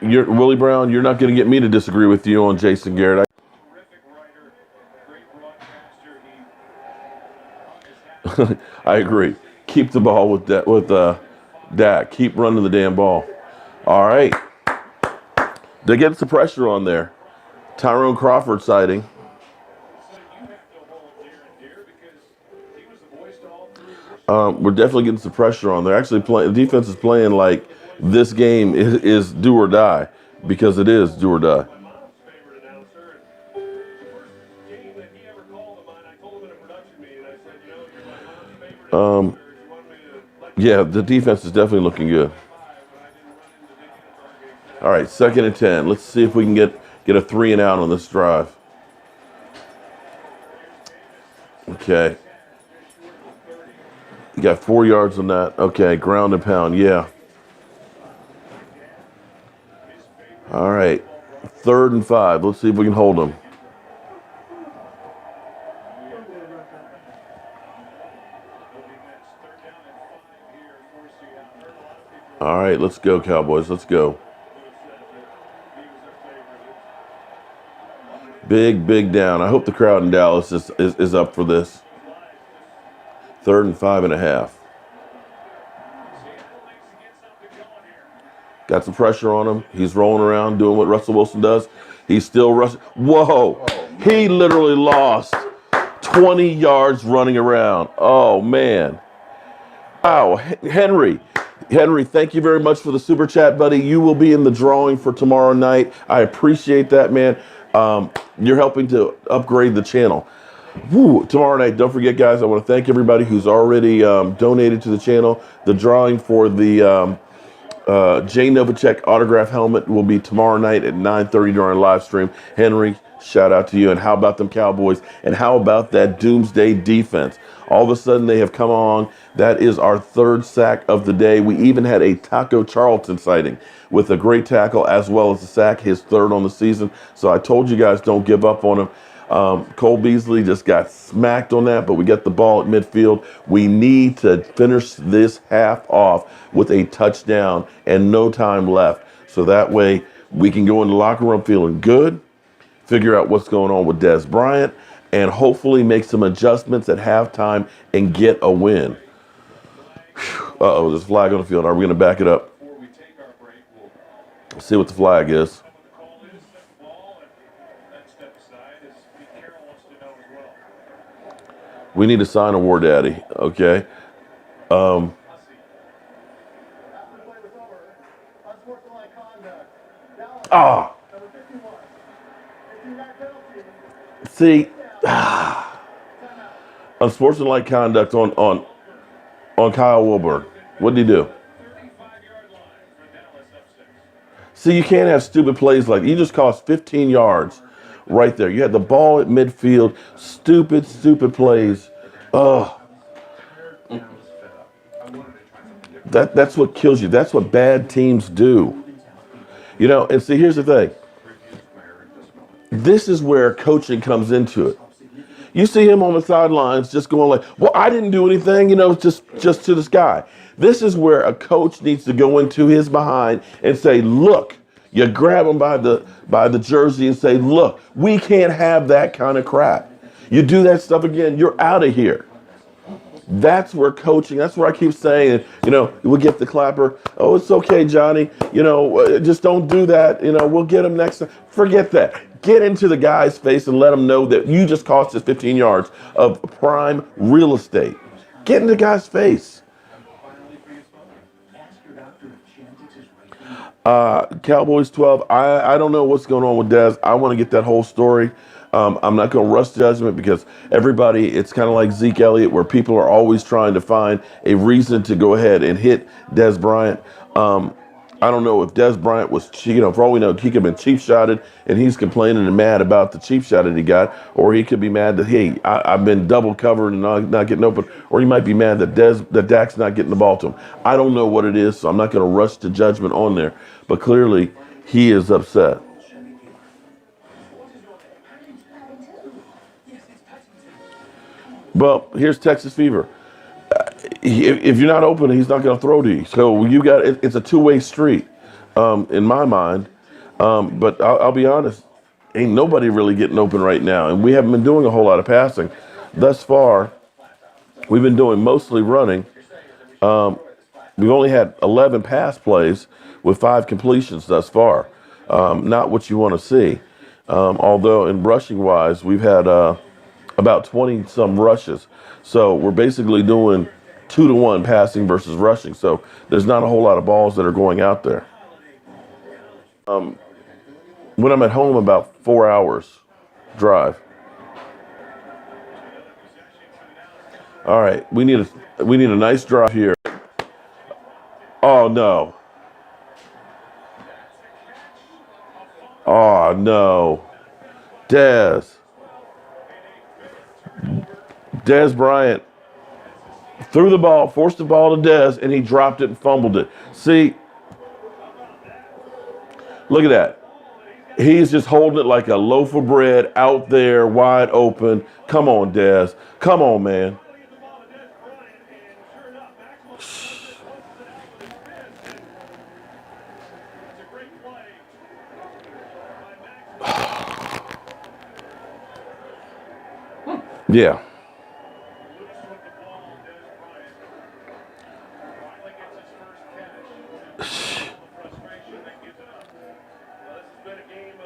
You're Willie Brown. You're not going to get me to disagree with you on Jason Garrett. I agree. Keep the ball with Dak. Keep running the damn ball. All right. They're getting some pressure on there. Tyrone Crawford sighting. We're definitely getting some pressure on there. Actually, the defense is playing like this game is do or die, because it is do or die. Yeah, the defense is definitely looking good. All right, 2nd and 10. Let's see if we can get a 3 and out on this drive. Okay. You got 4 yards on that. Okay, ground and pound. Yeah. All right. 3rd and 5. Let's see if we can hold them. All right, let's go, Cowboys. Let's go. Big down. I hope the crowd in Dallas is up for this. 3rd and 5.5. Got some pressure on him. He's rolling around doing what Russell Wilson does. He's still rushing. Whoa. He literally lost 20 yards running around. Oh, man. Wow. Henry, thank you very much for the super chat, buddy. You will be in the drawing for tomorrow night. I appreciate that, man. You're helping to upgrade the channel. Woo, tomorrow night, don't forget, guys, I want to thank everybody who's already donated to the channel. The drawing for the Jay Novacek autograph helmet will be tomorrow night at 9:30 during live stream. Henry, shout out to you. And how about them Cowboys? And how about that doomsday defense? All of a sudden, they have come on. That is our 3rd sack of the day. We even had a Taco Charlton sighting with a great tackle as well as a sack, his 3rd on the season. So I told you guys, don't give up on him. Cole Beasley just got smacked on that, but we got the ball at midfield. We need to finish this half off with a touchdown and no time left. So that way we can go in the locker room feeling good, figure out what's going on with Dez Bryant, and hopefully make some adjustments at halftime and get a win. Uh-oh, there's a flag on the field. Are we going to back it up? Let's see what the flag is. We need to sign a War Daddy, okay? See, unsportsmanlike conduct on Kyle Wilburn. What did he do? See, you can't have stupid plays like you just cost 15 yards right there. You had the ball at midfield. Stupid plays. Ugh. That's what kills you. That's what bad teams do. You know, and see, here's the thing. This is where coaching comes into it. You see him on the sidelines just going like, well, I didn't do anything, you know, just to this guy. This is where a coach needs to go into his behind and say, look, you grab him by the jersey and say, look, we can't have that kind of crap. You do that stuff again, you're out of here. That's where coaching, that's where I keep saying, you know, we'll get the clapper. Oh, it's okay, Johnny. You know, just don't do that. You know, we'll get him next time. Forget that. Get into the guy's face and let him know that you just cost us 15 yards of prime real estate. Get in the guy's face. Cowboys 12. I don't know what's going on with Dez. I want to get that whole story. I'm not going to rush judgment because everybody, it's kind of like Zeke Elliott where people are always trying to find a reason to go ahead and hit Dez Bryant. I don't know if Dez Bryant was, you know, for all we know, he could have been cheap shotted and he's complaining and mad about the cheap shot that he got, or he could be mad that, hey, I've been double covered and not getting open, or he might be mad that Dak's not getting the ball to him. I don't know what it is, so I'm not going to rush to judgment on there, but clearly he is upset. Well, here's Texas Fever. If you're not open, he's not going to throw to you. So you got it's a two-way street, in my mind. But I'll be honest, ain't nobody really getting open right now, and we haven't been doing a whole lot of passing thus far. We've been doing mostly running. We've only had 11 pass plays with 5 completions thus far. Not what you want to see. Although in rushing wise, we've had about 20 some rushes. So we're basically doing 2-to-1 passing versus rushing. So there's not a whole lot of balls that are going out there. When I'm at home, about 4 hours drive. All right, we need a nice drive here. Oh no. Oh no. Dez Bryant Threw the ball, forced the ball to Dez, and he dropped it and fumbled it. See, look at that. He's just holding it like a loaf of bread out there, wide open. Come on, Dez. Come on, man. Yeah.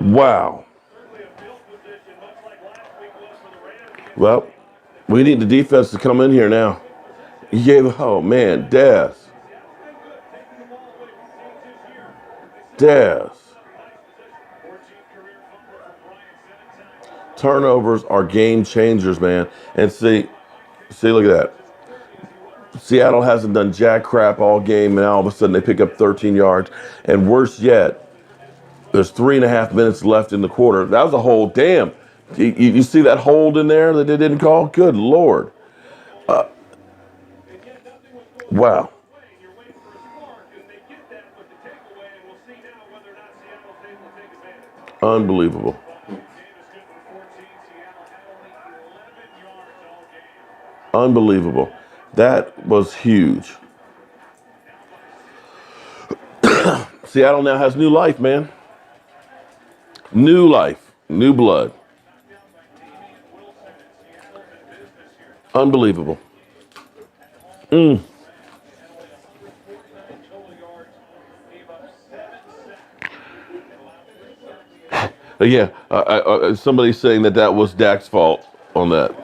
Wow. Well, we need the defense to come in here now. He gave, oh man, Dez. Dez. Turnovers are game changers, man. And see, look at that. Seattle hasn't done jack crap all game, and all of a sudden they pick up 13 yards. And worse yet, there's 3.5 minutes left in the quarter. That was a hold. Damn. You see that hold in there that they didn't call? Good Lord. Wow. Unbelievable. Unbelievable. That was huge. Seattle now has new life, man. New life. New blood. Unbelievable. Yeah, somebody's saying that was Dak's fault on that.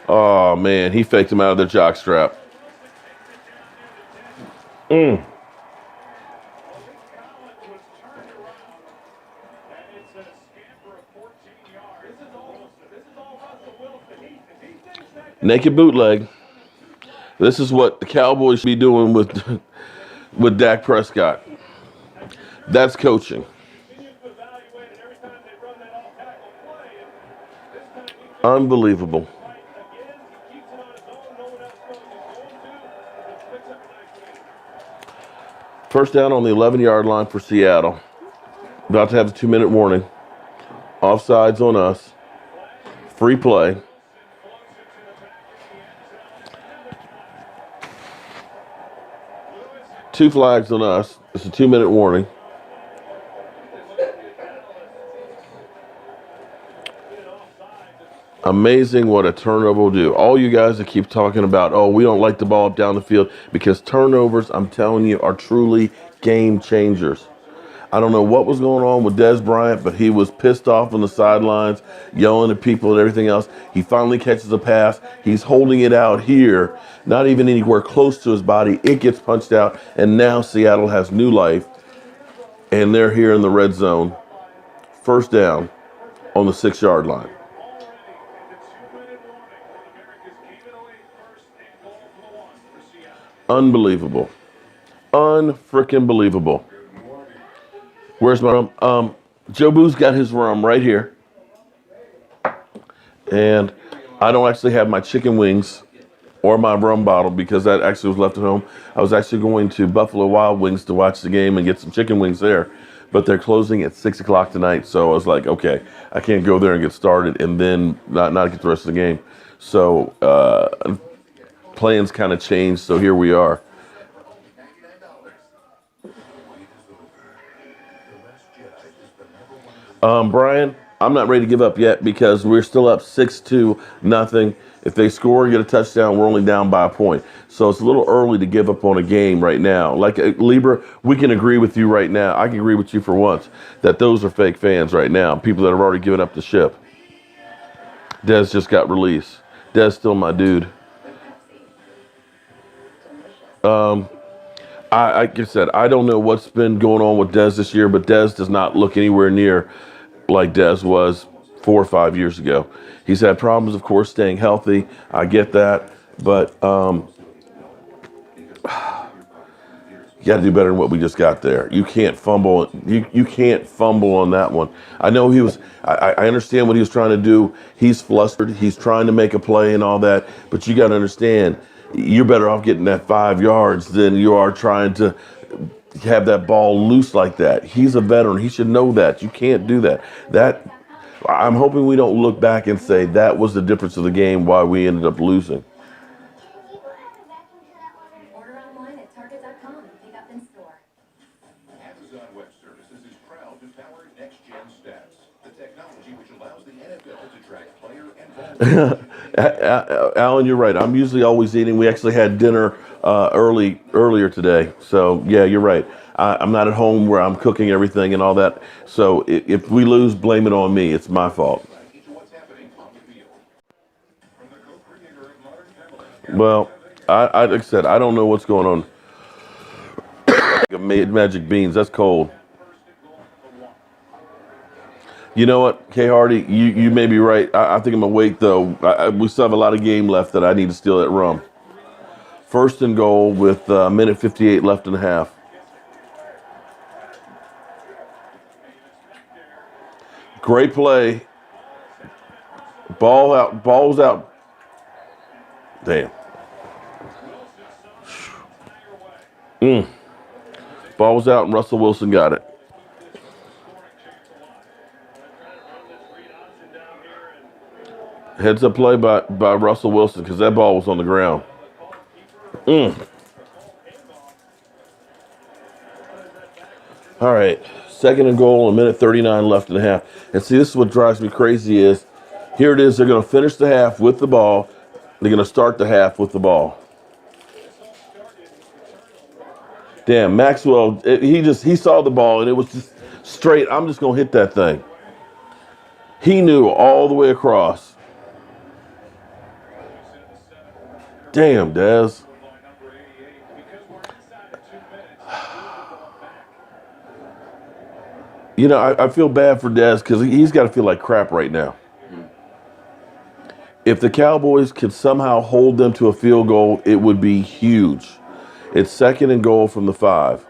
Oh, man, he faked him out of the jock strap. Naked bootleg. This is what the Cowboys should be doing with Dak Prescott. That's coaching. Unbelievable. First down on the 11-yard line for Seattle. About to have the 2-minute warning. Offsides on us. Free play. Two flags on us. It's a 2-minute warning. Amazing what a turnover will do. All you guys that keep talking about, oh, we don't like the ball up down the field, because turnovers, I'm telling you, are truly game changers. I don't know what was going on with Dez Bryant, but he was pissed off on the sidelines, yelling at people and everything else. He finally catches a pass. He's holding it out here, not even anywhere close to his body. It gets punched out, and now Seattle has new life, and they're here in the red zone. First down on the 6-yard line. Unbelievable. Unfreaking believable. Where's my rum? Jobu's got his rum right here. And I don't actually have my chicken wings or my rum bottle because that actually was left at home. I was actually going to Buffalo Wild Wings to watch the game and get some chicken wings there. But they're closing at 6 o'clock tonight. So I was like, okay, I can't go there and get started and then not get the rest of the game. So plans kind of changed. So here we are. Brian, I'm not ready to give up yet because we're still up 6-0. If they score and get a touchdown, we're only down by a point. So it's a little early to give up on a game right now. Like Libra, we can agree with you right now. I can agree with you for once that those are fake fans right now. People that have already given up the ship. Dez just got released. Dez still my dude. Like I said, I don't know what's been going on with Dez this year, but Dez does not look anywhere near like Dez was 4 or 5 years ago. He's had problems, of course, staying healthy. I get that. But, You got to do better than what we just got there. You can't fumble. You can't fumble on that one. I know he was. I understand what he was trying to do. He's flustered. He's trying to make a play and all that. But you got to understand, you're better off getting that 5 yards than you are trying to have that ball loose like that. He's a veteran. He should know that. You can't do that. I'm hoping we don't look back and say that was the difference of the game, why we ended up losing. Order online at Target.com and pick up in store. Amazon Web Services is proud to power next-gen stats, the technology which allows the NFL to track player and Alan, you're right. I'm usually always eating. We actually had dinner earlier today. So, yeah, you're right. I'm not at home where I'm cooking everything and all that. So if we lose, blame it on me. It's my fault. Well, like I said, I don't know what's going on. Magic beans. That's cold. You know what, K. Hardy, you may be right. I think I'm going to wait, though. We still have a lot of game left that I need to steal that rum. First and goal with minute 58 left in the half. Great play. Ball's out. Damn. Ball was out and Russell Wilson got it. Heads up play by Russell Wilson because that ball was on the ground. All right, second and goal, a minute 39 left in the half. And see, this is what drives me crazy is, here it is, they're going to finish the half with the ball. They're going to start the half with the ball. Damn, Maxwell, he saw the ball and it was just straight, I'm just going to hit that thing. He knew all the way across. Damn, Dez. You know, I feel bad for Dez because he's got to feel like crap right now. If the Cowboys could somehow hold them to a field goal, it would be huge. It's second and goal from the 5.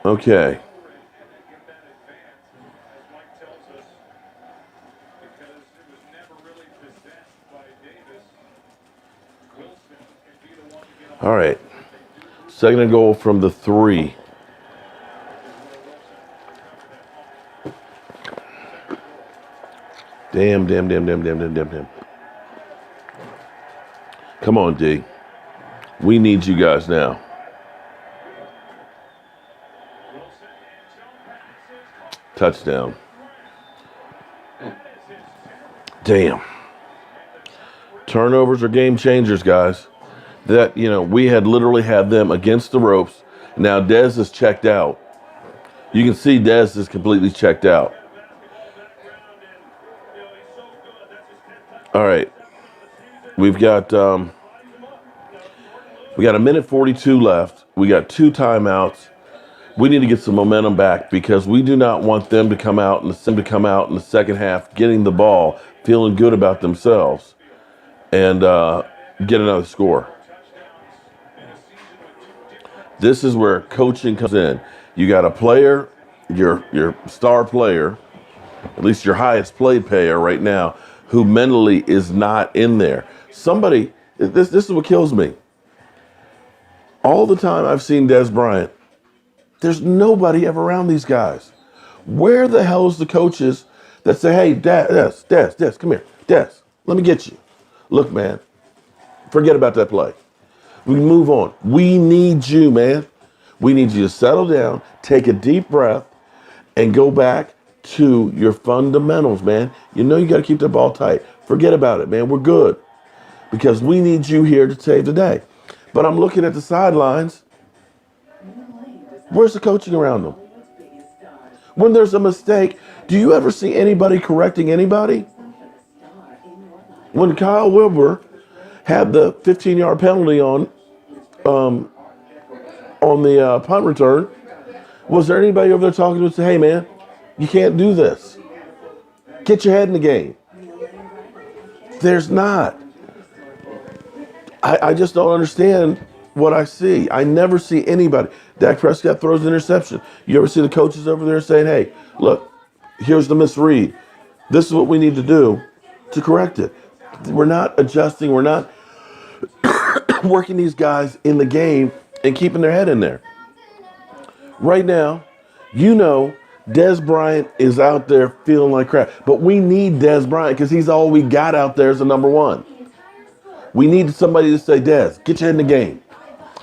Okay. All right. Second and goal from the 3. Damn. Come on, D. We need you guys now. Touchdown. Damn. Turnovers are game changers, guys. That, we had literally had them against the ropes. Now Dez is checked out. You can see Dez is completely checked out. All right. We've got a minute 42 left. We got 2 timeouts. We need to get some momentum back because we do not want them to come out in the second half, getting the ball, feeling good about themselves, and get another score. This is where coaching comes in. You got a player, your star player, at least your highest paid player right now, who mentally is not in there. Somebody, this is what kills me. All the time I've seen Dez Bryant, there's nobody ever around these guys. Where the hell is the coaches that say, hey, Des, come here. Des, let me get you. Look, man, forget about that play. We move on. We need you, man. We need you to settle down, take a deep breath, and go back to your fundamentals, man. You know you got to keep the ball tight. Forget about it, man. We're good because we need you here to save the day. But I'm looking at the sidelines. Where's the coaching around them? When there's a mistake, do you ever see anybody correcting anybody? when Kyle Wilbur had the 15-yard penalty on the punt return, was there anybody over there talking to him and say, hey, man, you can't do this. Get your head in the game. There's not. I just don't understand what I see. I never see anybody. Dak Prescott throws an interception. You ever see the coaches over there saying, hey, look, here's the misread. This is what we need to do to correct it. We're not adjusting. We're not working these guys in the game and keeping their head in there. Right now, you know, Dez Bryant is out there feeling like crap. But we need Dez Bryant because he's all we got out there as the number one. We need somebody to say, Dez, get your head in the game.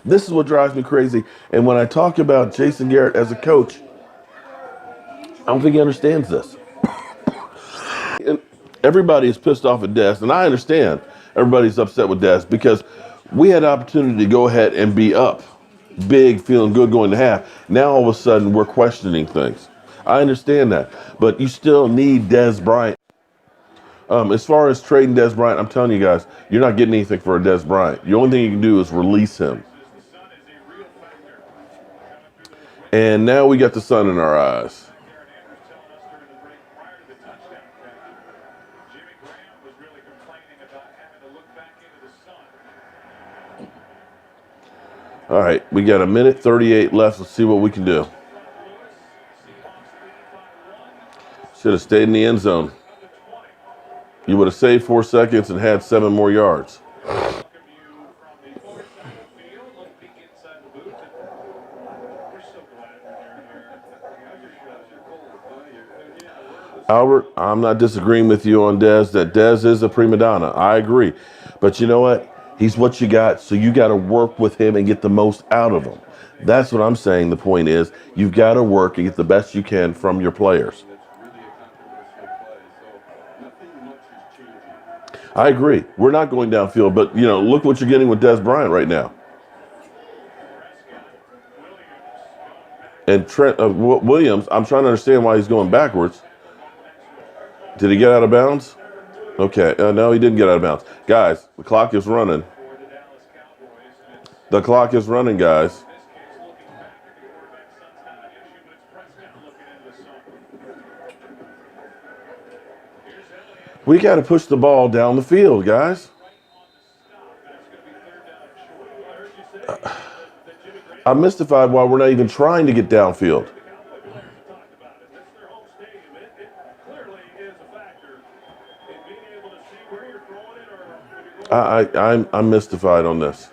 This is what drives me crazy. And when I talk about Jason Garrett as a coach, I don't think he understands this. And everybody is pissed off at Dez, and I understand everybody's upset with Dez because we had an opportunity to go ahead and be up big, feeling good going to half. Now all of a sudden we're questioning things. I understand that, but you still need Dez Bryant. As far as trading Dez Bryant, I'm telling you guys, you're not getting anything for a Dez Bryant. The only thing you can do is release him. And now we got the sun in our eyes. All right, we got a minute 38 left. Let's see what we can do. Should have stayed in the end zone. You would have saved 4 seconds and had 7 more yards. Albert, I'm not disagreeing with you on Dez, that Dez is a prima donna. I agree. But you know what? He's what you got, so you got to work with him and get the most out of him. That's what I'm saying. The point is, you've got to work and get the best you can from your players. I agree. We're not going downfield, but, you know, look what you're getting with Dez Bryant right now. And Trent Williams, I'm trying to understand why he's going backwards. Did he get out of bounds? Okay, no, he didn't get out of bounds. Guys, the clock is running. The clock is running, guys. We got to push the ball down the field, guys. I'm mystified why we're not even trying to get downfield. I'm mystified on this.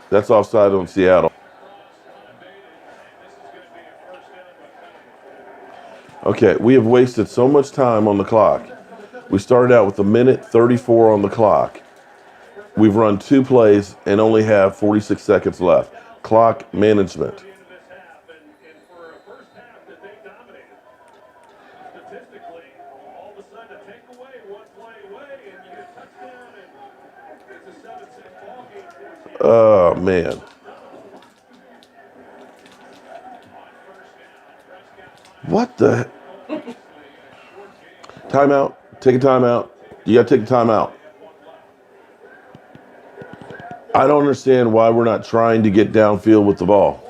That's offside on Seattle. Okay, we have wasted so much time on the clock. We started out with a minute 34 on the clock. We've run 2 plays and only have 46 seconds left. Clock management. Oh, man. What the? Timeout. Take a timeout. You got to take a timeout. I don't understand why we're not trying to get downfield with the ball.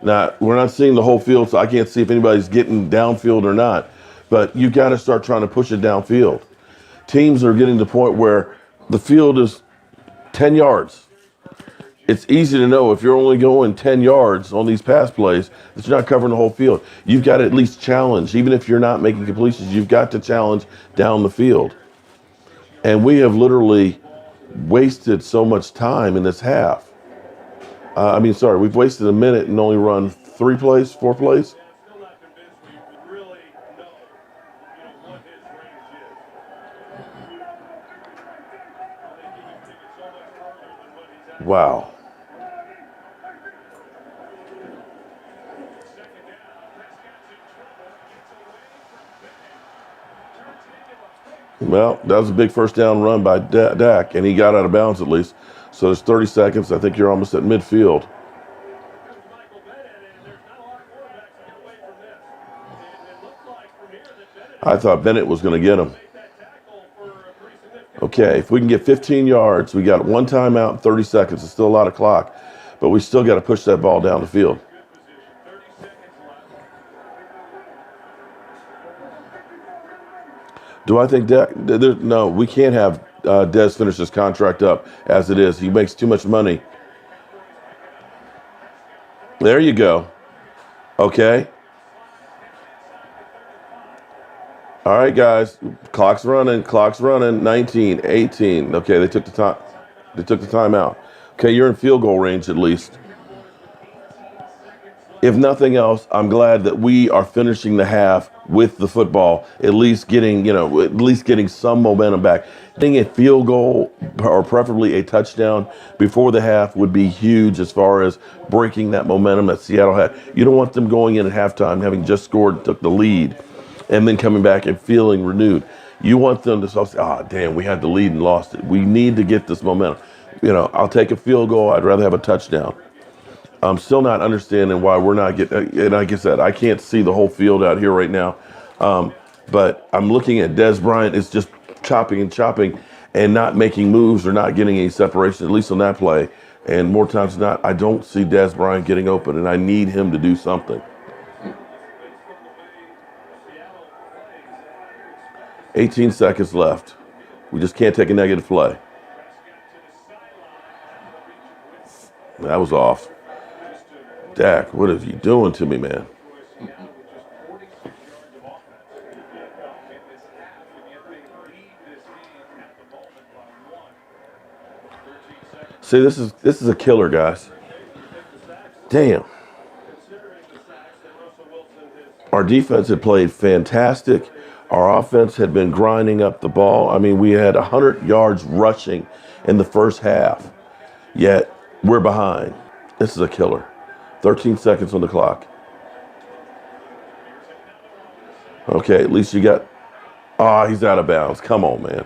Now, we're not seeing the whole field, so I can't see if anybody's getting downfield or not. But you got to start trying to push it downfield. Teams are getting to the point where the field is 10 yards. It's easy to know if you're only going 10 yards on these pass plays that you're not covering the whole field. You've got to at least challenge. Even if you're not making completions, you've got to challenge down the field. And we have literally wasted so much time in this half. We've wasted a minute and only run 4 plays. Wow. Well, that was a big first down run by Dak, and he got out of bounds at least. So there's 30 seconds. I think you're almost at midfield. I thought Bennett was going to get him. Okay, if we can get 15 yards, we got one timeout in 30 seconds. It's still a lot of clock, but we still got to push that ball down the field. Do I think Dak? No, we can't have Dez finish his contract up as it is. He makes too much money. There you go. Okay. All right, guys. Clock's running. Clock's running. 19, 18. Okay, they took the time. They took the timeout. Okay, you're in field goal range at least. If nothing else, I'm glad that we are finishing the half with the football, at least getting some momentum back. Getting a field goal or preferably a touchdown before the half would be huge as far as breaking that momentum that Seattle had. You don't want them going in at halftime having just scored, took the lead, and then coming back and feeling renewed. You want them to say, damn, we had the lead and lost it. We need to get this momentum. I'll take a field goal. I'd rather have a touchdown. I'm still not understanding why we're not getting, and like I said, I can't see the whole field out here right now. But I'm looking at Dez Bryant is just chopping and not making moves or not getting any separation, at least on that play. And more times than not, I don't see Dez Bryant getting open, and I need him to do something. 18 seconds left. We just can't take a negative play. That was off. Dak, what are you doing to me, man? See, this is a killer, guys. Damn. Our defense had played fantastic. Our offense had been grinding up the ball. I mean, we had 100 yards rushing in the first half, yet we're behind. This is a killer. 13 seconds on the clock. Okay, at least you got... he's out of bounds. Come on, man.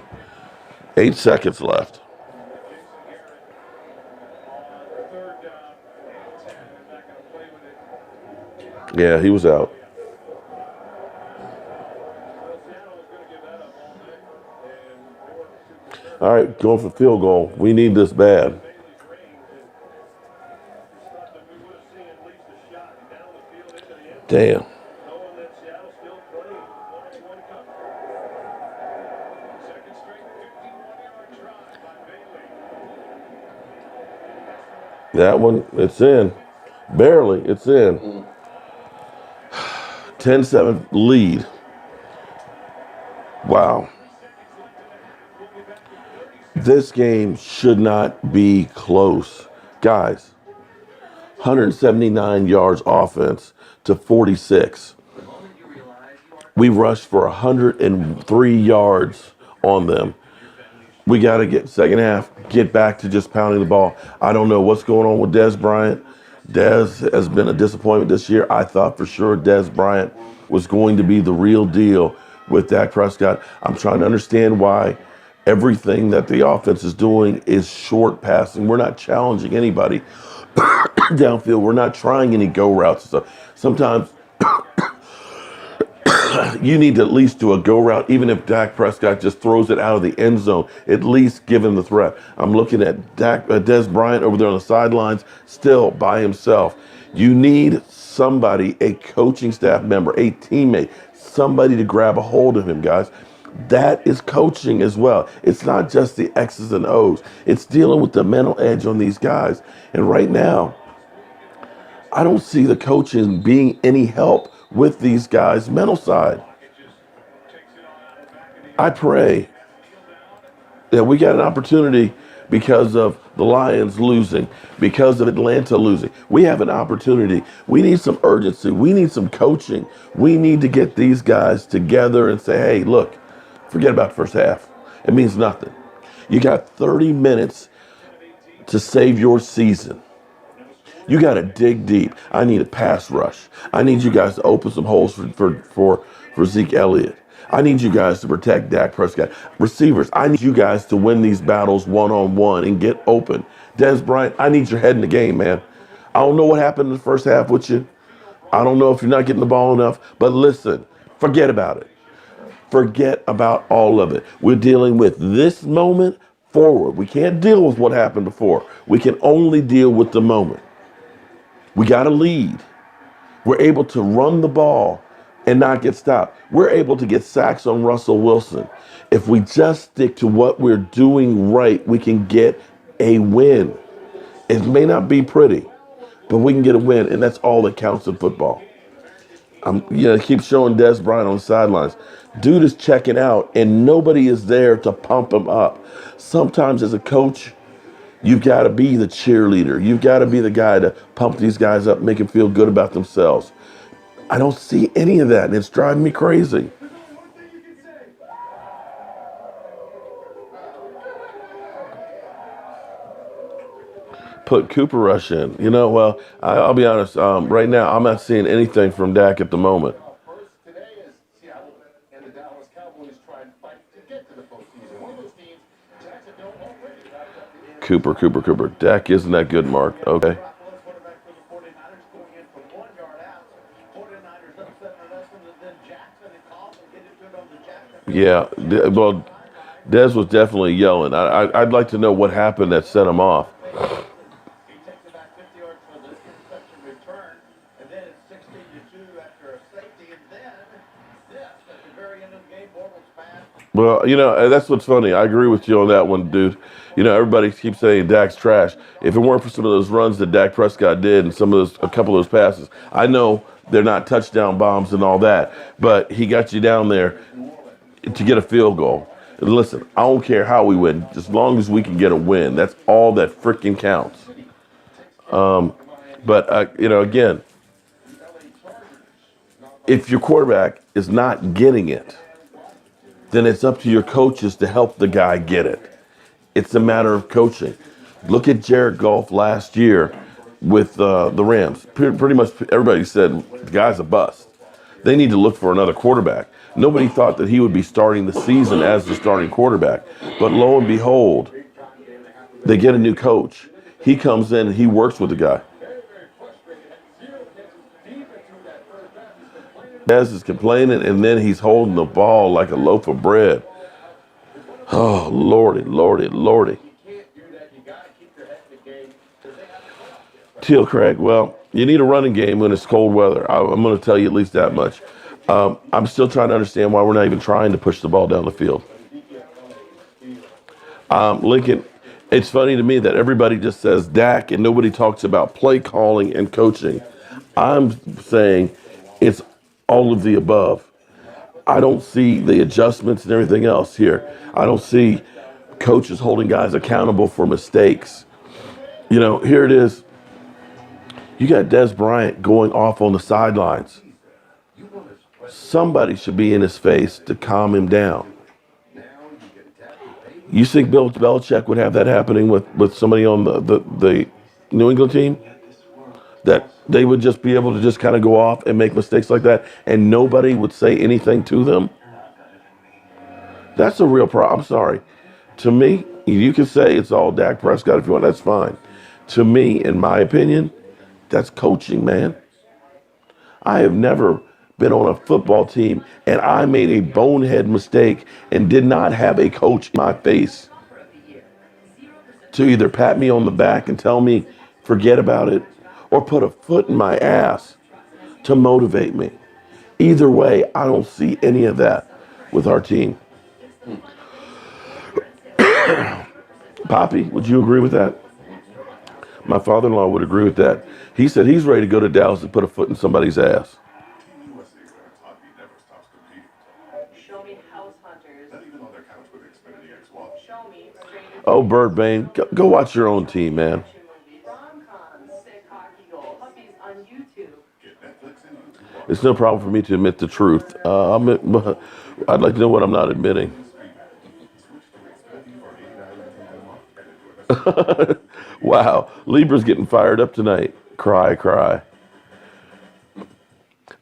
8 seconds left. Yeah, he was out. All right, going for field goal. We need this bad. Damn. That one, it's in. Barely, it's in. 10-7 lead. Wow. This game should not be close. Guys, 179 yards offense to 46. We rushed for 103 yards on them. We got to get second half, get back to just pounding the ball. I don't know what's going on with Dez Bryant. Dez has been a disappointment this year. I thought for sure Dez Bryant was going to be the real deal with Dak Prescott. I'm trying to understand why everything that the offense is doing is short passing. We're not challenging anybody downfield. We're not trying any go routes and stuff. Sometimes you need to at least do a go route, even if Dak Prescott just throws it out of the end zone. At least give him the threat. I'm looking at Dez Bryant over there on the sidelines, still by himself. You need somebody, a coaching staff member, a teammate, somebody to grab a hold of him, guys. That is coaching as well. It's not just the X's and O's. It's dealing with the mental edge on these guys. And right now, I don't see the coaching being any help with these guys' mental side. I pray that we got an opportunity because of the Lions losing, because of Atlanta losing. We have an opportunity. We need some urgency. We need some coaching. We need to get these guys together and say, hey, look, forget about the first half. It means nothing. You got 30 minutes to save your season. You got to dig deep. I need a pass rush. I need you guys to open some holes for Zeke Elliott. I need you guys to protect Dak Prescott. Receivers, I need you guys to win these battles one-on-one and get open. Dez Bryant, I need your head in the game, man. I don't know what happened in the first half with you. I don't know if you're not getting the ball enough. But listen, forget about it. Forget about all of it. We're dealing with this moment forward. We can't deal with what happened before. We can only deal with the moment. We got to lead. We're able to run the ball and not get stopped. We're able to get sacks on Russell Wilson. If we just stick to what we're doing right, we can get a win. It may not be pretty, but we can get a win, and that's all that counts in football. Keep showing Des Bryant on the sidelines. Dude is checking out, and nobody is there to pump him up. Sometimes as a coach, you've got to be the cheerleader. You've got to be the guy to pump these guys up, make them feel good about themselves. I don't see any of that, and it's driving me crazy. Put Cooper Rush in. I'll be honest. Right now, I'm not seeing anything from Dak at the moment. First today is Seattle and the Dallas Cowboys try and fight to get to the postseason. One of those teams, Jacksonville already wrapped up the end. Cooper. Dak isn't that good, Mark. Okay. Quarterback for the 49ers going in from 1 yard out. 49ers up 7-0, and then Jackson and Coughlin get into it on the Jackson. Yeah. Well, Des was definitely yelling. I'd like to know what happened that set him off. He takes it back 50 yards for the interception return, and then it's 16-2 after a safety, and then this at the very end of the game, Bortles pass. Well, that's what's funny. I agree with you on that one, dude. Everybody keeps saying Dak's trash. If it weren't for some of those runs that Dak Prescott did and a couple of those passes, I know they're not touchdown bombs and all that, but he got you down there to get a field goal. And listen, I don't care how we win, as long as we can get a win. That's all that freaking counts. Again, if your quarterback is not getting it, then it's up to your coaches to help the guy get it. It's a matter of coaching. Look at Jared Goff last year with the Rams. Pretty much everybody said the guy's a bust. They need to look for another quarterback. Nobody thought that he would be starting the season as the starting quarterback. But lo and behold, they get a new coach. He comes in and he works with the guy. Dez is complaining, and then he's holding the ball like a loaf of bread. Oh, Lordy. Teal Craig, well, you need a running game when it's cold weather. I'm going to tell you at least that much. I'm still trying to understand why we're not even trying to push the ball down the field. Lincoln, it's funny to me that everybody just says Dak and nobody talks about play calling and coaching. I'm saying it's all of the above. I don't see the adjustments and everything else here. I don't see coaches holding guys accountable for mistakes. Here it is. You got Des Bryant going off on the sidelines. Somebody should be in his face to calm him down. You think Bill Belichick would have that happening with somebody on the New England team? That they would just be able to just kind of go off and make mistakes like that and nobody would say anything to them? That's a real problem. I'm sorry. To me, you can say it's all Dak Prescott if you want. That's fine. To me, in my opinion, that's coaching, man. I have never been on a football team and I made a bonehead mistake and did not have a coach in my face to either pat me on the back and tell me forget about it or put a foot in my ass to motivate me. Either way, I don't see any of that with our team. Poppy, would you agree with that? My father-in-law would agree with that. He said he's ready to go to Dallas and put a foot in somebody's ass. Show me house hunters. Show me strangers. Oh, Bird Bain, go watch your own team, man. Rom-coms, sick hockey goal, puppies on YouTube. It's no problem for me to admit the truth. I'd like to know what I'm not admitting. Wow, Libra's getting fired up tonight. Cry.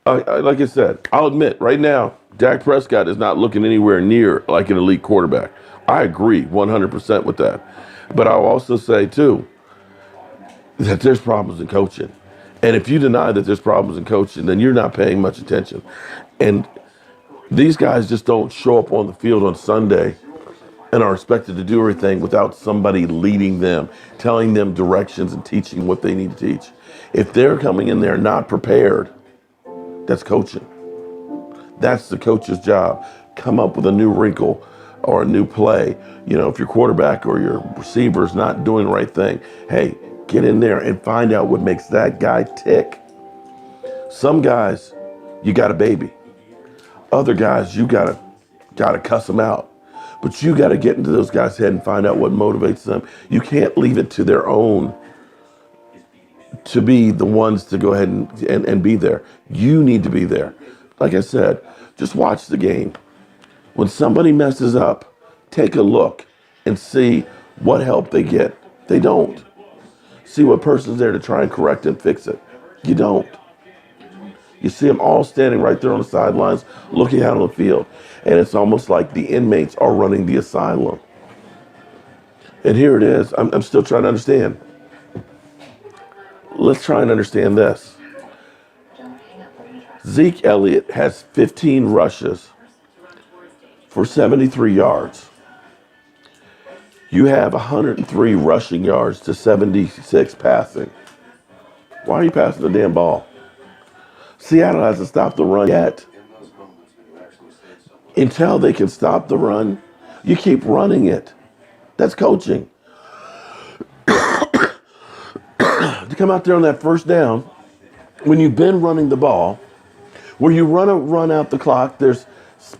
Like I said, I'll admit right now, Dak Prescott is not looking anywhere near like an elite quarterback. I agree 100% with that. But I'll also say, too, that there's problems in coaching. And if you deny that there's problems in coaching, then you're not paying much attention. And These guys just don't show up on the field on Sunday and are expected to do everything without somebody leading them, telling them directions and teaching what they need to teach. If they're coming in there not prepared, that's coaching. That's the coach's job. Come up with a new wrinkle or a new play. If your quarterback or your receiver is not doing the right thing, hey, get in there and find out what makes that guy tick. Some guys, you got a baby. Other guys, you gotta cuss them out. But you got to get into those guys' head and find out what motivates them. You can't leave it to their own to be the ones to go ahead and be there. You need to be there. Like I said, just watch the game. When somebody messes up, take a look and see what help they get. They don't. See what person's there to try and correct and fix it. You don't. You see them all standing right there on the sidelines, looking out on the field. And it's almost like the inmates are running the asylum. And here it is. I'm still trying to understand. Let's try and understand this. Zeke Elliott has 15 rushes for 73 yards. You have 103 rushing yards to 76 passing. Why are you passing the damn ball? Seattle hasn't stopped the run yet. Until they can stop the run, you keep running it. That's coaching. To come out there on that first down, when you've been running the ball, where you run out the clock, there's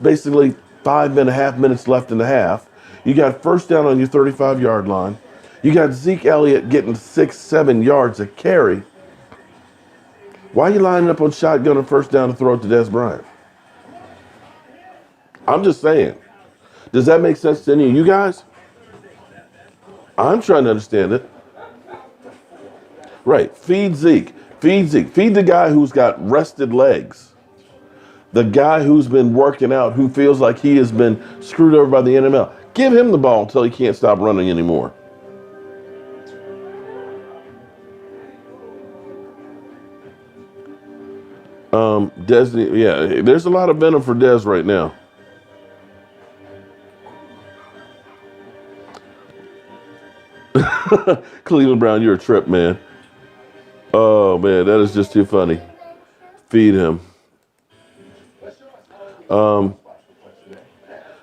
basically 5.5 minutes left in the half. You got first down on your 35-yard line. You got Zeke Elliott getting 6-7 yards a carry. Why are you lining up on shotgun and first down to throw it to Des Bryant? I'm just saying. Does that make sense to any of you guys? I'm trying to understand it. Right. Feed Zeke. Feed Zeke. Feed the guy who's got rested legs. The guy who's been working out, who feels like he has been screwed over by the NML. Give him the ball until he can't stop running anymore. Des, yeah, there's a lot of venom for Des right now. Cleveland Brown, you're a trip, man. Oh, man, that is just too funny. Feed him. Do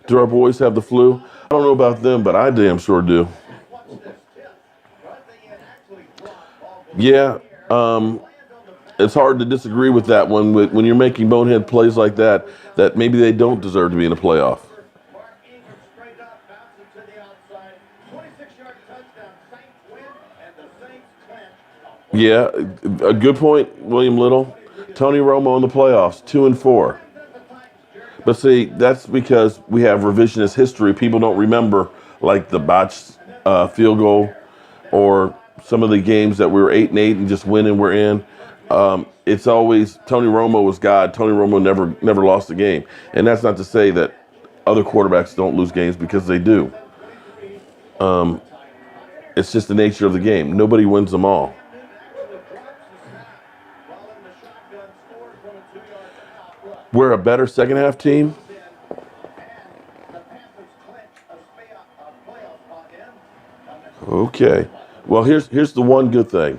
our boys have the flu? I don't know about them, but I damn sure do. Yeah, it's hard to disagree with that one when you're making bonehead plays like that maybe they don't deserve to be in a playoff. Yeah, a good point, William Little. Tony Romo in the playoffs, 2-4. But see, that's because we have revisionist history. People don't remember like the botched field goal or some of the games that we were 8-8 and just win and we're in. It's always Tony Romo was God. Tony Romo never lost a game. And that's not to say that other quarterbacks don't lose games, because they do. It's just the nature of the game. Nobody wins them all. We're a better second half team. Okay. Well, here's the one good thing.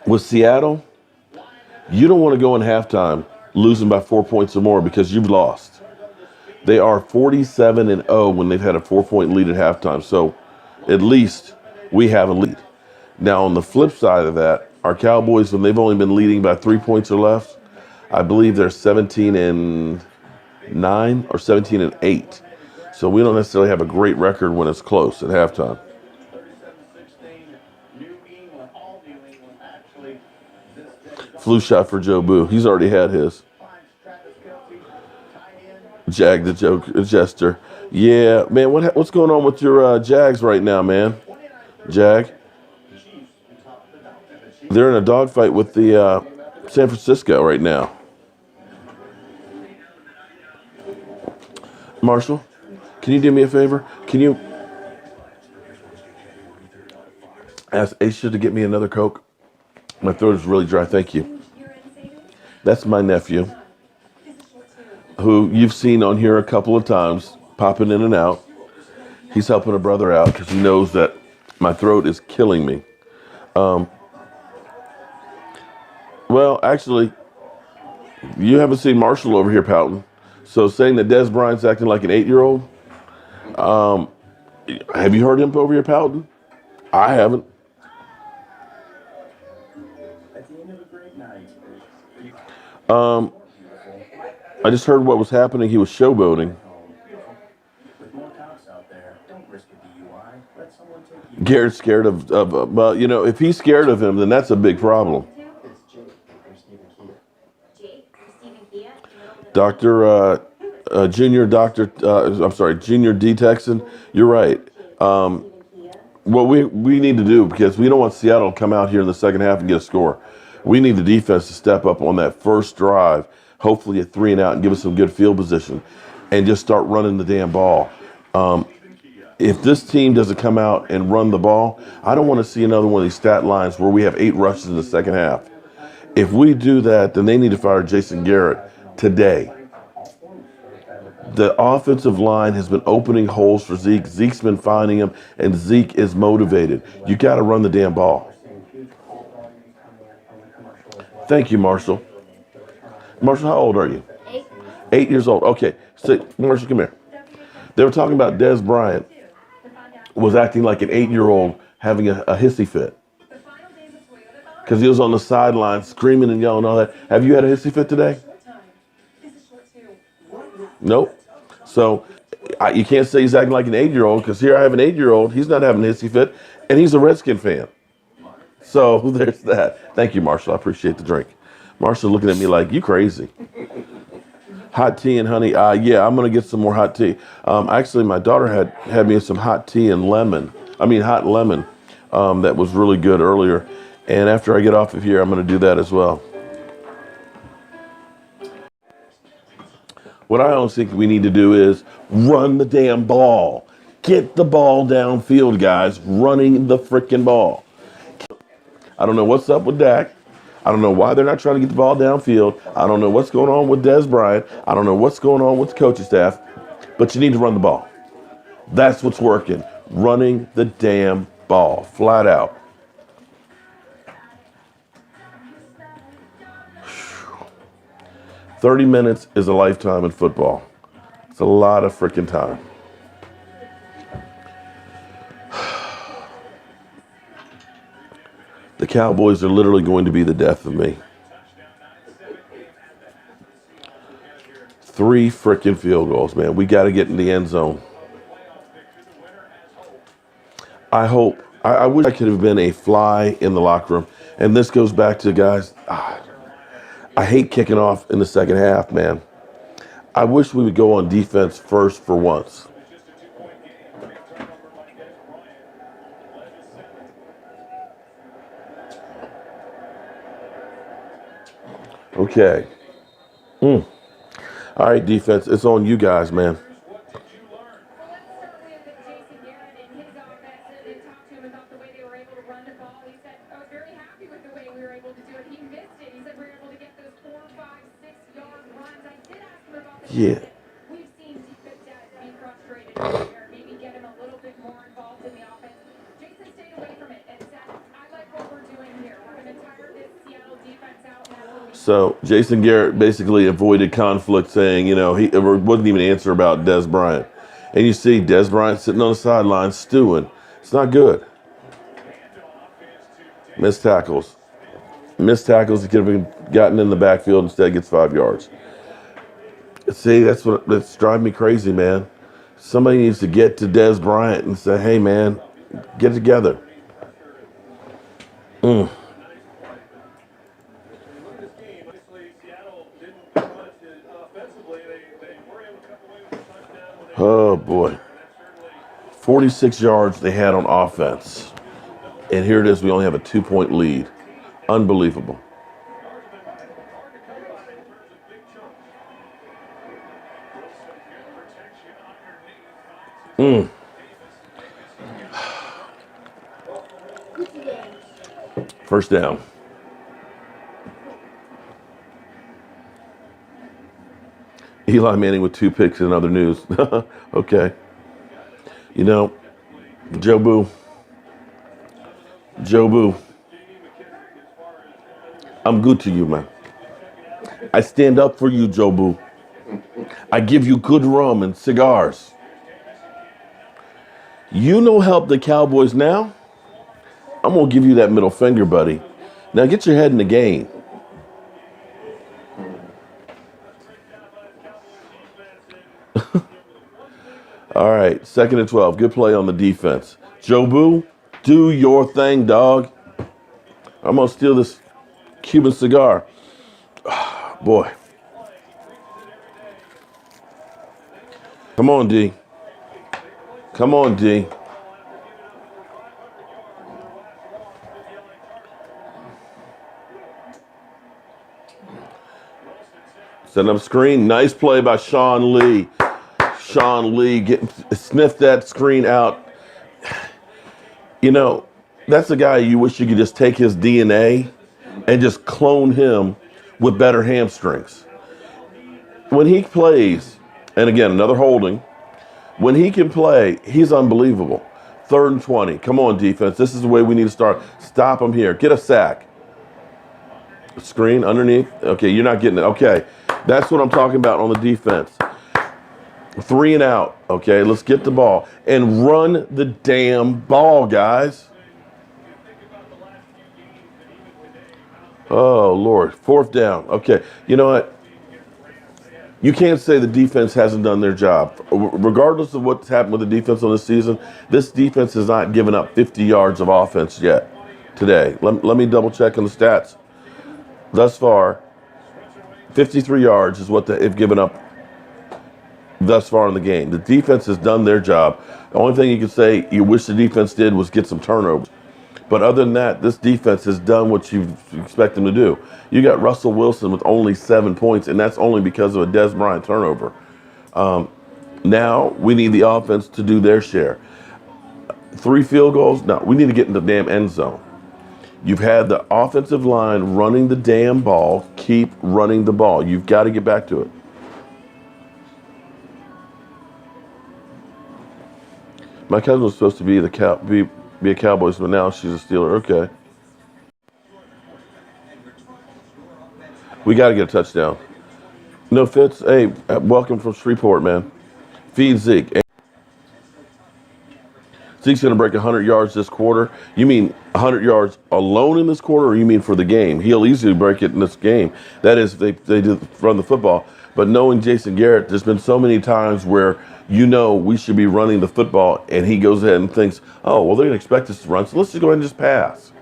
With Seattle, you don't want to go in halftime losing by 4 points or more, because you've lost. They are 47-0 when they've had a 4-point lead at halftime. So at least we have a lead. Now, on the flip side of that, our Cowboys, when they've only been leading by 3 points or less, I believe they're 17-9 or 17-8. So we don't necessarily have a great record when it's close at halftime. Flu shot for Jobu. He's already had his. Jag the jester. Yeah, man, what's going on with your Jags right now, man? Jag? They're in a dogfight with the San Francisco right now. Marshall, can you do me a favor? Can you ask Aisha to get me another Coke? My throat is really dry. Thank you. That's my nephew. who you've seen on here a couple of times, popping in and out. He's helping a brother out because he knows that my throat is killing me. Well, actually, you haven't seen Marshall over here pouting. So saying that Des Bryant's acting like an 8-year-old, have you heard him over here pouting? I haven't. I just heard what was happening. He was showboating. Garrett's scared of well, you know, if he's scared of him, then that's a big problem. Jake, Stephen Kia, Doctor, Junior Doctor, I'm sorry, Junior D Texan, you're right. What we need to do, because we don't want Seattle to come out here in the second half and get a score. We need the defense to step up on that first drive, hopefully a 3 and out, and give us some good field position, and just start running the damn ball. If this team doesn't come out and run the ball, I don't want to see another one of these stat lines where we have 8 rushes in the second half. If we do that, then they need to fire Jason Garrett today. The offensive line has been opening holes for Zeke. Zeke's been finding them, and Zeke is motivated. You got to run the damn ball. Thank you, Marshall. Marshall, how old are you? 8. 8 years old. Okay, so Marshall, come here. They were talking about Des Bryant was acting like an 8-year-old having a hissy fit because he was on the sideline screaming and yelling and all that. Have you had a hissy fit today? Nope. So you can't say he's acting like an 8-year-old because here I have an 8-year-old. He's not having a hissy fit, and he's a Redskin fan. So there's that. Thank you, Marshall. I appreciate the drink. Marshall looking at me like, you crazy. Hot tea and honey. Yeah, I'm going to get some more hot tea. Actually, my daughter had me some hot tea and hot lemon that was really good earlier. And after I get off of here, I'm going to do that as well. What I always think we need to do is run the damn ball. Get the ball downfield, guys. Running the freaking ball. I don't know what's up with Dak. I don't know why they're not trying to get the ball downfield. I don't know what's going on with Des Bryant. I don't know what's going on with the coaching staff. But you need to run the ball. That's what's working. Running the damn ball. Flat out. 30 minutes is a lifetime in football. It's a lot of freaking time. The Cowboys are literally going to be the death of me. 3 freaking field goals, man. We got to get in the end zone. I wish I could have been a fly in the locker room. And this goes back to, guys, I hate kicking off in the second half, man. I wish we would go on defense first for once. Okay. All right, defense. It's on you guys, man. Yeah. We've seen defense be frustrated here. Maybe get him a little bit more involved in the offense. Jason stayed away from it and said, I like what we're doing here. We're going to tire this Seattle defense out. So Jason Garrett basically avoided conflict, saying, he wouldn't even answer about Des Bryant. And you see Des Bryant sitting on the sideline stewing. It's not good. Missed tackles. He could have gotten in the backfield, instead gets 5 yards. See, that's driving me crazy, man. Somebody needs to get to Des Bryant and say, hey, man, get it together. Oh, boy. 46 yards they had on offense. And here it is, we only have a 2-point lead. Unbelievable. First down. Eli Manning with 2 picks in other news. Okay. You know, Jobu, I'm good to you, man. I stand up for you, Jobu. I give you good rum and cigars. You no help the Cowboys now? I'm going to give you that middle finger, buddy. Now get your head in the game. All right, 2nd and 12. Good play on the defense. Jobu, do your thing, dog. I'm going to steal this Cuban cigar. Boy. Come on, D. Come on, D. Set up screen. Nice play by Sean Lee. Sean Lee sniffed that screen out. You know, that's a guy you wish you could just take his DNA and just clone him with better hamstrings. When he plays, and again, another holding, when he can play, he's unbelievable. 3rd and 20. Come on, defense. This is the way we need to start. Stop him here. Get a sack. Screen underneath. Okay, you're not getting it. Okay, that's what I'm talking about on the defense. 3 and out. Okay, let's get the ball and run the damn ball, guys. Oh, Lord. 4th down. Okay, you know what? You can't say the defense hasn't done their job. Regardless of what's happened with the defense on this season, this defense has not given up 50 yards of offense yet today. Let me double check on the stats. Thus far, 53 yards is what they've given up thus far in the game. The defense has done their job. The only thing you can say you wish the defense did was get some turnovers. But other than that, this defense has done what you expect them to do. You got Russell Wilson with only 7 points, and that's only because of a Des Bryant turnover. Now we need the offense to do their share. 3 field goals? No, we need to get in the damn end zone. You've had the offensive line running the damn ball. Keep running the ball. You've got to get back to it. My cousin was supposed to be be a Cowboys, but now she's a Steeler. Okay. We got to get a touchdown. No Fitz. Hey, welcome from Shreveport, man. Feed Zeke. Zeke's going to break 100 yards this quarter. You mean 100 yards alone in this quarter, or you mean for the game? He'll easily break it in this game. That is, they do run the football. But knowing Jason Garrett, there's been so many times where we should be running the football, and he goes ahead and thinks, oh, well, they're going to expect us to run, so let's just go ahead and just pass.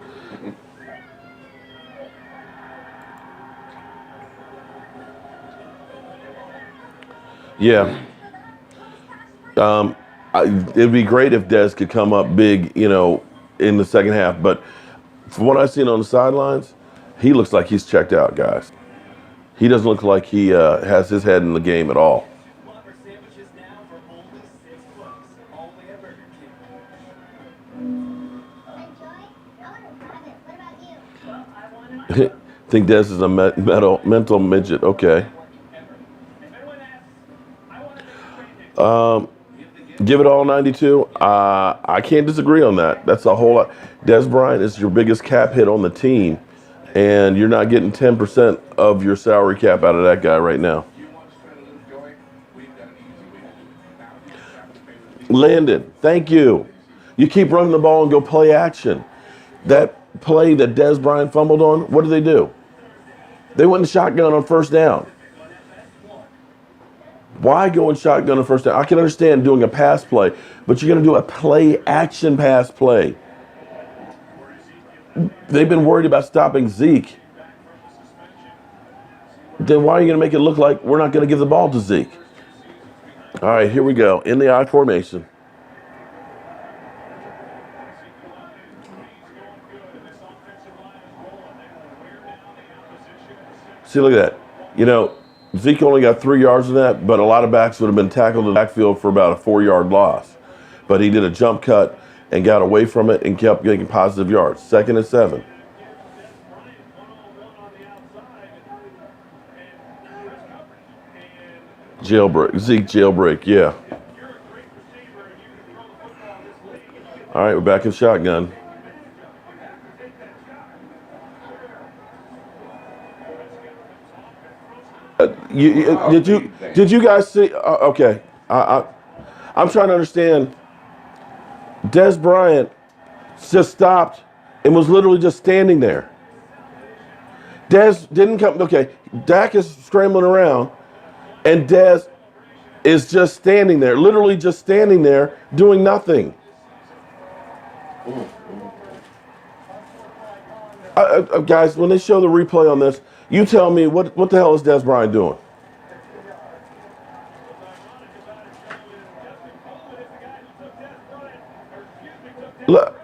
Yeah. It'd be great if Dez could come up big, in the second half. But from what I've seen on the sidelines, he looks like he's checked out, guys. He doesn't look like he has his head in the game at all. I think Dez is a mental midget. Okay. Give it all 92. I can't disagree on that. That's a whole lot. Des Bryant is your biggest cap hit on the team, and you're not getting 10% of your salary cap out of that guy right now. Landon, thank you. You keep running the ball and go play action. That play that Des Bryant fumbled on, what did they do? They went in shotgun on 1st down. Why go in shotgun on 1st down? I can understand doing a pass play, but you're going to do a play action pass play. They've been worried about stopping Zeke. Then why are you going to make it look like we're not going to give the ball to Zeke? All right, here we go. In the I formation. See, look at that. Zeke only got 3 yards of that, but a lot of backs would have been tackled in the backfield for about a 4-yard loss. But he did a jump cut and got away from it and kept getting positive yards. 2nd and 7. Jailbreak. Zeke jailbreak. Yeah. All right, we're back in shotgun. Did you guys see? Okay, I'm trying to understand. Des Bryant just stopped and was literally just standing there. Des didn't come. Okay, Dak is scrambling around, and Des is just standing there, literally just standing there, doing nothing. Guys, when they show the replay on this, you tell me what the hell is Des Bryant doing? Look,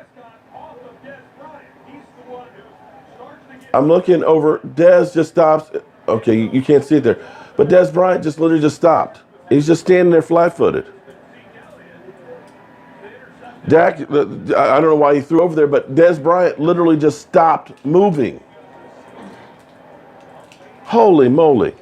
I'm looking over. Des just stops. Okay, you can't see it there, but Des Bryant just literally just stopped. He's just standing there flat-footed. Dak, I don't know why he threw over there, but Des Bryant literally just stopped moving. Holy moly.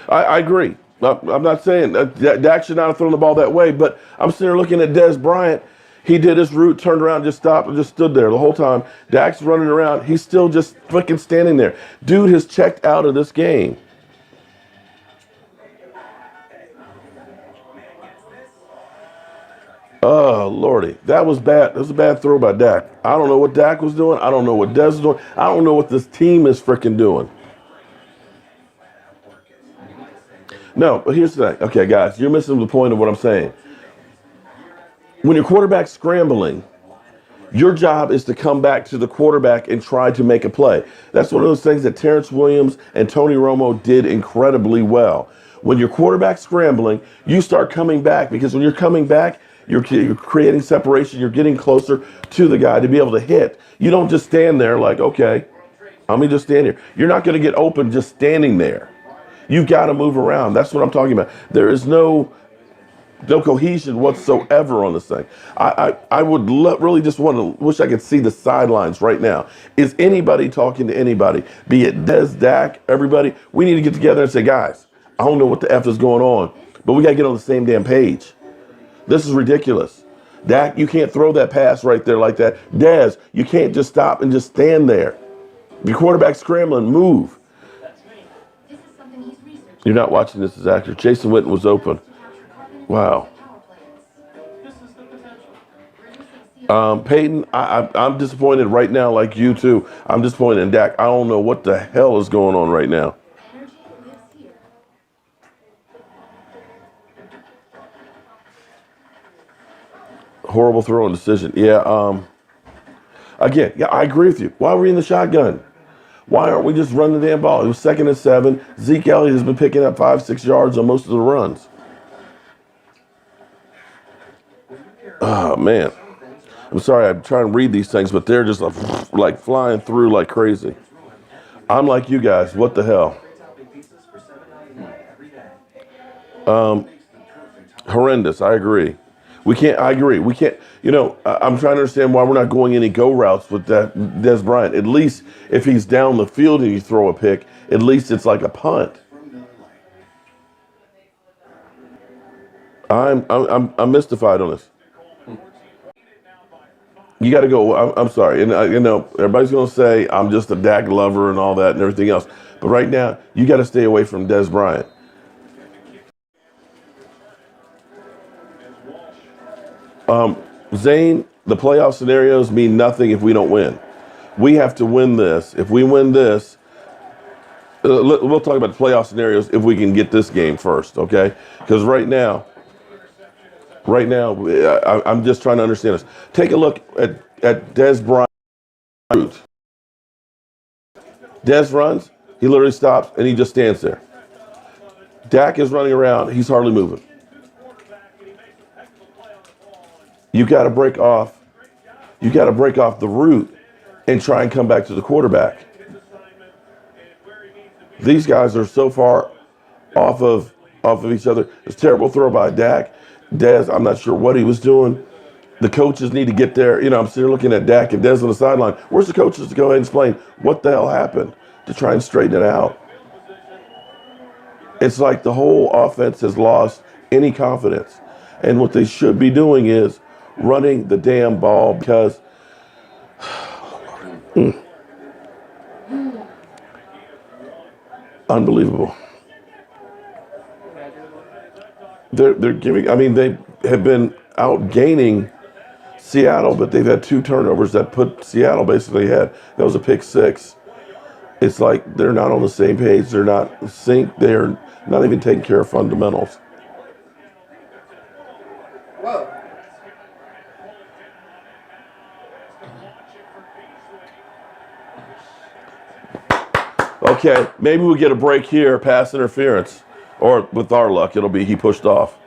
I agree. I'm not saying Dak should not have thrown the ball that way, but I'm sitting there looking at Des Bryant. He did his route, turned around, just stopped, and just stood there the whole time. Dak's running around. He's still just freaking standing there. Dude has checked out of this game. Oh, Lordy. That was bad. That was a bad throw by Dak. I don't know what Dak was doing. I don't know what Des was doing. I don't know what this team is freaking doing. No, but here's the thing. Okay, guys, you're missing the point of what I'm saying. When your quarterback's scrambling, your job is to come back to the quarterback and try to make a play. That's one of those things that Terrence Williams and Tony Romo did incredibly well. When your quarterback's scrambling, you start coming back, because when you're coming back, you're creating separation. You're getting closer to the guy to be able to hit. You don't just stand there like, okay, let me just stand here. You're not going to get open just standing there. You've got to move around. That's what I'm talking about. There is no cohesion whatsoever on this thing. I would really just wish I could see the sidelines right now. Is anybody talking to anybody? Be it Des, Dak, everybody? We need to get together and say, guys, I don't know what the F is going on, but we got to get on the same damn page. This is ridiculous. Dak, you can't throw that pass right there like that. Des, you can't just stop and just stand there. Your quarterback scrambling, move. You're not watching this as actor. Jason Witten was open. Wow. Peyton, I'm disappointed right now, like you too. I'm disappointed in Dak. I don't know what the hell is going on right now. Horrible throw and decision. Yeah. Again, yeah, I agree with you. Why are we in the shotgun? Why aren't we just running the damn ball? It was 2nd and 7. Zeke Elliott has been picking up 5-6 yards on most of the runs. Oh, man. I'm sorry, I'm trying to read these things, but they're just like flying through like crazy. I'm like you guys. What the hell? Horrendous. I agree. I agree. We can't, I'm trying to understand why we're not going any go routes with that Des Bryant. At least if he's down the field and you throw a pick, at least it's like a punt. I'm mystified on this. You got to go. I'm sorry. And, everybody's going to say I'm just a Dak lover and all that and everything else. But right now, you got to stay away from Des Bryant. Zane, the playoff scenarios mean nothing if we don't win. We have to win this. If we win this, we'll talk about the playoff scenarios if we can get this game first, okay? Because right now, I'm just trying to understand this. Take a look at Des Bryant's route. Des runs, he literally stops, and he just stands there. Dak is running around. He's hardly moving. You got to break off the route and try and come back to the quarterback. These guys are so far off of each other. It's a terrible throw by Dak. Des, I'm not sure what he was doing. The coaches need to get there. I'm sitting here looking at Dak and Des on the sideline. Where's the coaches to go ahead and explain what the hell happened to try and straighten it out? It's like the whole offense has lost any confidence. And what they should be doing is running the damn ball because unbelievable. They're giving. I mean, they have been outgaining Seattle, but they've had 2 turnovers that put Seattle basically ahead. That was a pick six. It's like they're not on the same page. They're not synced. They're not even taking care of fundamentals. Whoa. Okay, maybe we get a break here, pass interference. Or with our luck, it'll be he pushed off.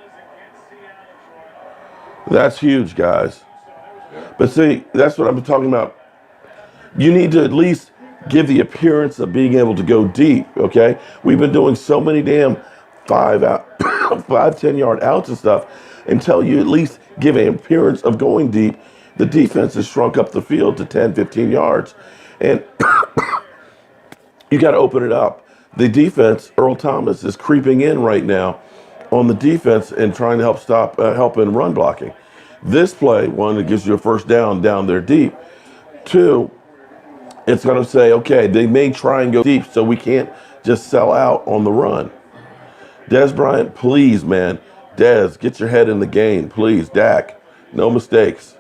That's huge, guys. But see, that's what I'm talking about. You need to at least give the appearance of being able to go deep, okay? We've been doing so many damn 10-yard outs and stuff until you at least give an appearance of going deep. The defense has shrunk up the field to 10, 15 yards. And you got to open it up. The defense, Earl Thomas, is creeping in right now on the defense and trying to help in run blocking. This play, one, it gives you a first down there deep. Two, it's going to say, okay, they may try and go deep, so we can't just sell out on the run. Dez Bryant, please, man. Dez, get your head in the game, please. Dak, no mistakes.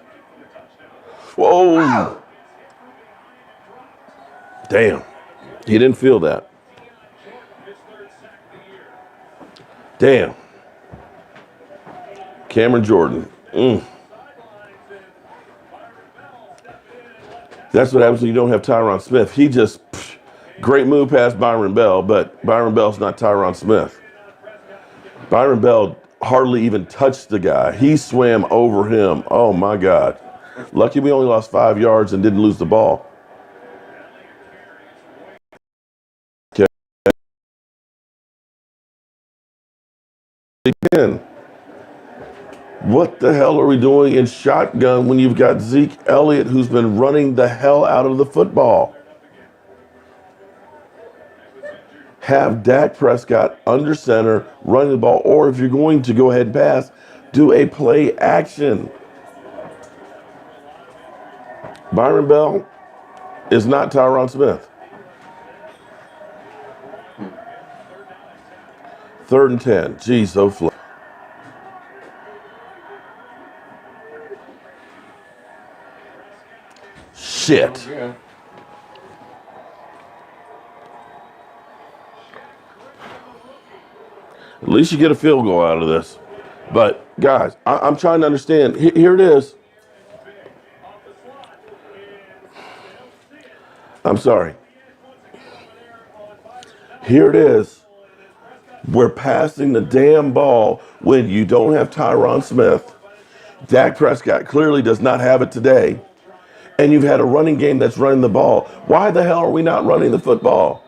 Whoa. Wow. Damn. He didn't feel that. Damn. Cameron Jordan. That's what happens when you don't have Tyron Smith. He just, great move past Byron Bell, but Byron Bell's not Tyron Smith. Byron Bell hardly even touched the guy. He swam over him. Oh, my God. Lucky we only lost 5 yards and didn't lose the ball. Okay. Again. What the hell are we doing in shotgun when you've got Zeke Elliott who's been running the hell out of the football? Have Dak Prescott under center running the ball, or if you're going to go ahead and pass, do a play action. Byron Bell is not Tyron Smith. 3rd and 10. Geez, so flow. Shit. Yeah. At least you get a field goal out of this. But, guys, I'm trying to understand. Here it is. I'm sorry. Here it is. We're passing the damn ball when you don't have Tyron Smith. Dak Prescott clearly does not have it today. And you've had a running game that's running the ball. Why the hell are we not running the football?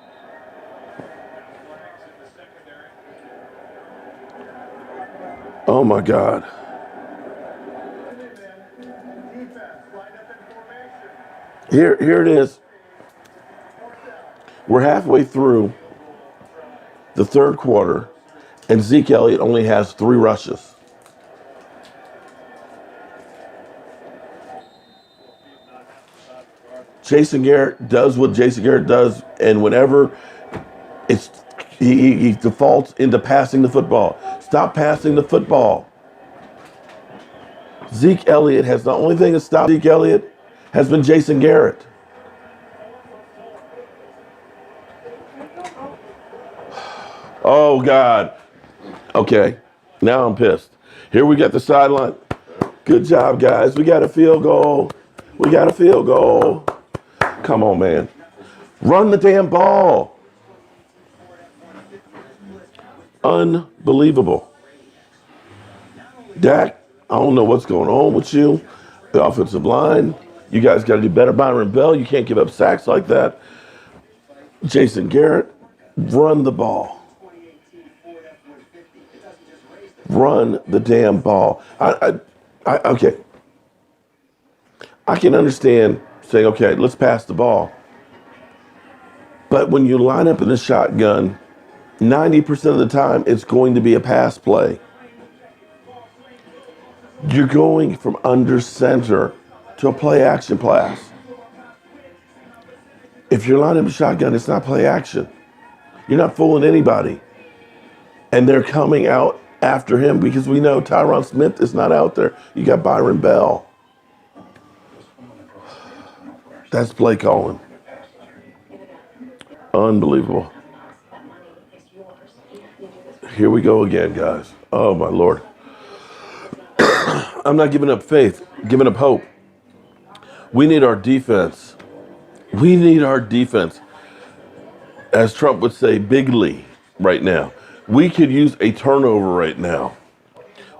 Oh, my God. Here it is. We're halfway through the 3rd quarter, and Zeke Elliott only has 3 rushes. Jason Garrett does what Jason Garrett does, and whenever he defaults into passing the football. Stop passing the football. Zeke Elliott has the only thing that stopped Zeke Elliott has been Jason Garrett. Oh, God. Okay, now I'm pissed. Here we got the sideline. Good job, guys. We got a field goal. We got a field goal. Come on, man. Run the damn ball. Unbelievable. Dak, I don't know what's going on with you. The offensive line. You guys got to do better. Byron Bell, you can't give up sacks like that. Jason Garrett, run the ball. Run the damn ball. Okay. I can understand saying, okay, let's pass the ball. But when you line up in the shotgun 90% of the time, it's going to be a pass play. You're going from under center to a play action pass. If you're lining up a shotgun, it's not play action. You're not fooling anybody. And they're coming out after him because we know Tyron Smith is not out there. You got Byron Bell. That's play calling. Unbelievable. Here we go again, guys. Oh, my Lord. I'm not giving up faith, giving up hope. We need our defense. We need our defense. As Trump would say, bigly right now. We could use a turnover right now.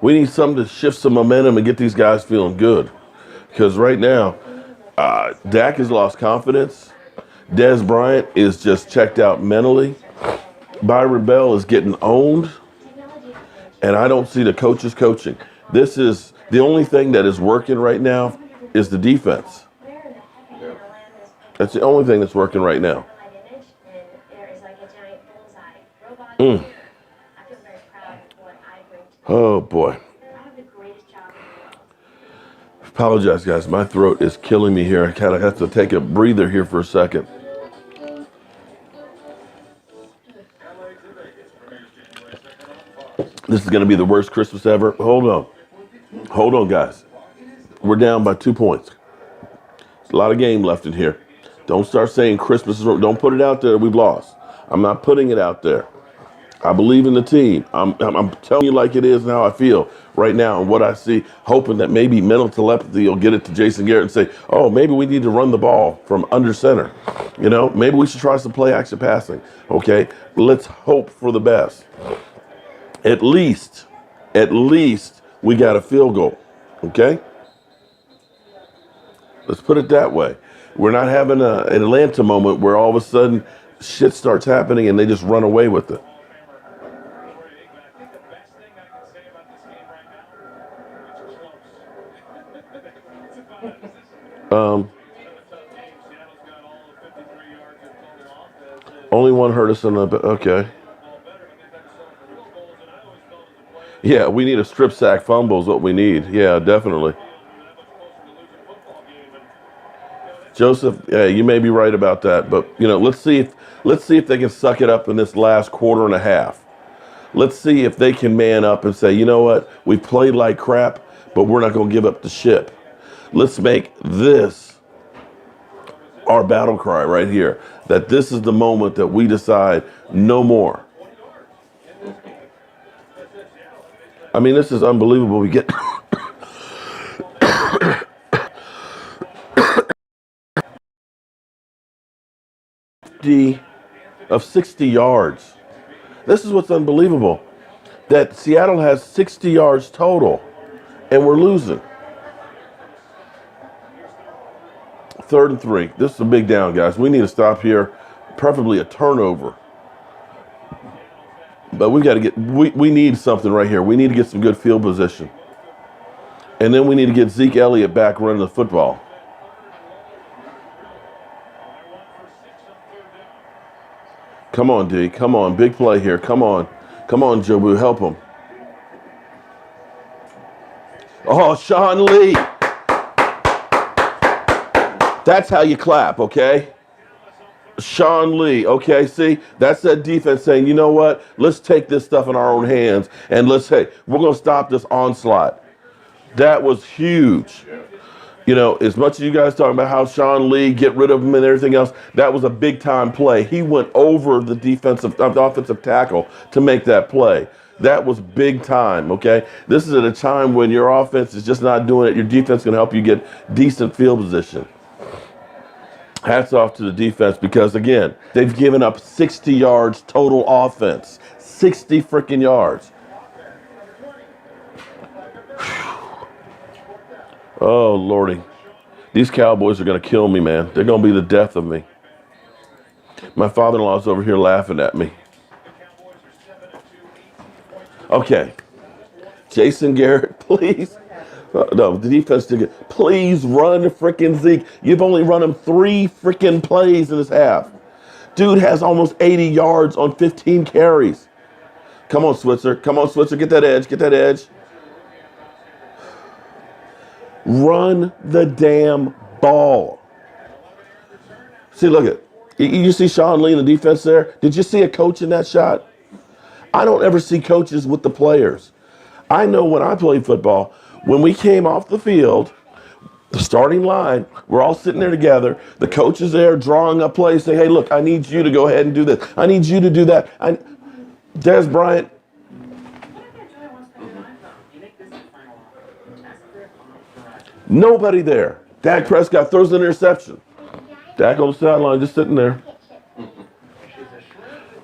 We need something to shift some momentum and get these guys feeling good. Because right now, Dak has lost confidence. Dez Bryant is just checked out mentally. Byron Bell is getting owned. And I don't see the coaches coaching. This is the only thing that is working right now is the defense. That's the only thing that's working right now. Oh, boy. Apologize, guys. My throat is killing me here. I kind of have to take a breather here for a second. This is going to be the worst Christmas ever. Hold on. Hold on, guys. We're down by 2 points. There's a lot of game left in here. Don't start saying Christmas is... Don't put it out there. We've lost. I'm not putting it out there. I believe in the team. I'm telling you like it is and how I feel right now and what I see, hoping that maybe mental telepathy will get it to Jason Garrett and say, oh, maybe we need to run the ball from under center. You know, maybe we should try some play action passing. Okay, let's hope for the best. At least we got a field goal. Okay? Let's put it that way. We're not having an Atlanta moment where all of a sudden shit starts happening and they just run away with it. Only one hurt us in the... Okay. Yeah, we need a strip sack fumble is what we need. Yeah, definitely. Joseph, yeah, you may be right about that, but you know, let's see if they can suck it up in this last quarter and a half. Let's see if they can man up and say, you know what, we played like crap, but we're not going to give up the ship. Let's make this our battle cry right here. That this is the moment that we decide no more. I mean, this is unbelievable. We get of 60 yards. This is what's unbelievable. That Seattle has 60 yards total, and we're losing. 3rd and 3. This is a big down, guys. We need to stop here, preferably a turnover. But we got to get, we need something right here. We need to get some good field position. And then we need to get Zeke Elliott back running the football. Come on, D. Come on. Big play here. Come on. Come on, Jobu. Help him. Oh, Sean Lee. That's how you clap, okay? Sean Lee, okay, see? That's that defense saying, you know what? Let's take this stuff in our own hands and let's say, we're going to stop this onslaught. That was huge. You know, as much as you guys talking about how Sean Lee, get rid of him and everything else, that was a big time play. He went over the offensive tackle to make that play. That was big time, okay? This is at a time when your offense is just not doing it. Your defense can help you get decent field position. Hats off to the defense because, again, they've given up 60 yards total offense. 60 freaking yards. Oh, Lordy. These Cowboys are going to kill me, man. They're going to be the death of me. My father-in-law's over here laughing at me. Okay. Jason Garrett, please. No, the defense did it. Please run freaking Zeke. You've only run him 3 freaking plays in this half. Dude has almost 80 yards on 15 carries. Come on, Switzer. Come on, Switzer. Get that edge. Get that edge. Run the damn ball. See, look at you see Sean Lee in the defense there? Did you see a coach in that shot? I don't ever see coaches with the players. I know when I played football, when we came off the field, the starting line, we're all sitting there together. The coach is there drawing up plays, saying, hey, look, I need you to go ahead and do this. I need you to do that. Des Bryant. Nobody there. Dak Prescott throws an interception. Dak on the sideline just sitting there.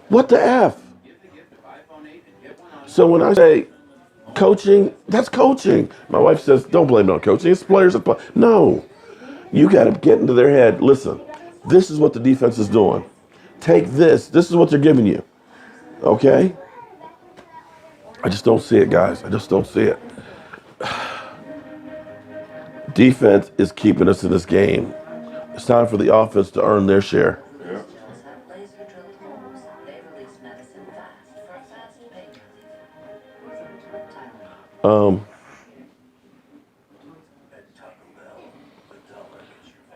What the F? So when I say coaching, that's coaching. My wife says, don't blame it on coaching. It's players that play. No. You got to get into their head. Listen, this is what the defense is doing. Take this. This is what they're giving you. Okay? I just don't see it, guys. I just don't see it. Defense is keeping us in this game. It's time for the offense to earn their share.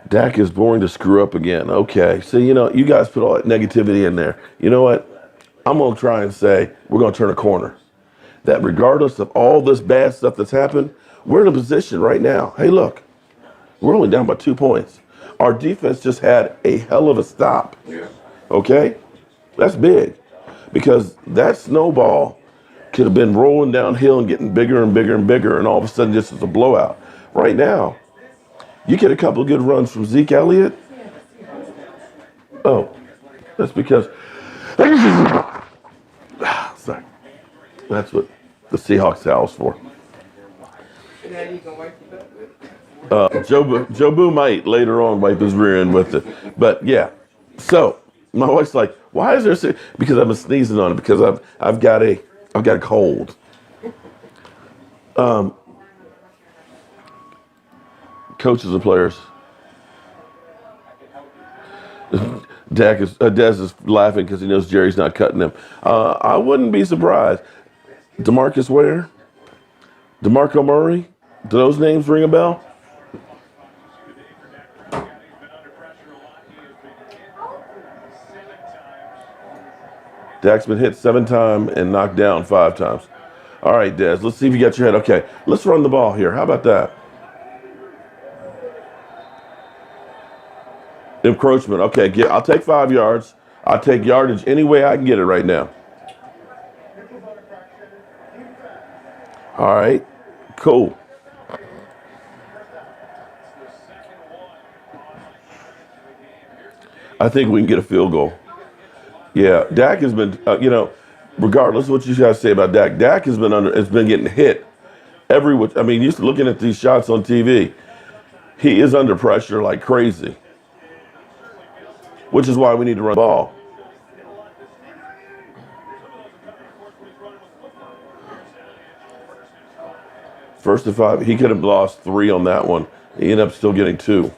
Dak is boring to screw up again. Okay. So, you guys put all that negativity in there. You know what? I'm going to try and say we're going to turn a corner. That regardless of all this bad stuff that's happened, we're in a position right now. Hey, look, we're only down by 2 points. Our defense just had a hell of a stop. Okay? That's big. Because that snowball could have been rolling downhill and getting bigger and bigger and bigger, and all of a sudden this is a blowout. Right now, you get a couple of good runs from Zeke Elliott. Oh, that's because sorry. That's what the Seahawks towel's for. Jobu might later on wipe his rear end with it. But yeah. So my wife's like, why is there because I've been sneezing on it because I've got a cold. Coaches and players. Des is laughing because he knows Jerry's not cutting him. I wouldn't be surprised. DeMarcus Ware? DeMarco Murray? Do those names ring a bell? Dak's been hit 7 times and knocked down 5 times. All right, Des, let's see if you got your head. Okay, let's run the ball here. How about that? Encroachment. Okay, I'll take 5 yards. I'll take yardage any way I can get it right now. All right, cool. I think we can get a field goal. Yeah, Dak has been, regardless of what you guys say about Dak, Dak has been getting hit looking at these shots on TV, he is under pressure like crazy, which is why we need to run the ball. First and 5, he could have lost 3 on that one. He ended up still getting 2.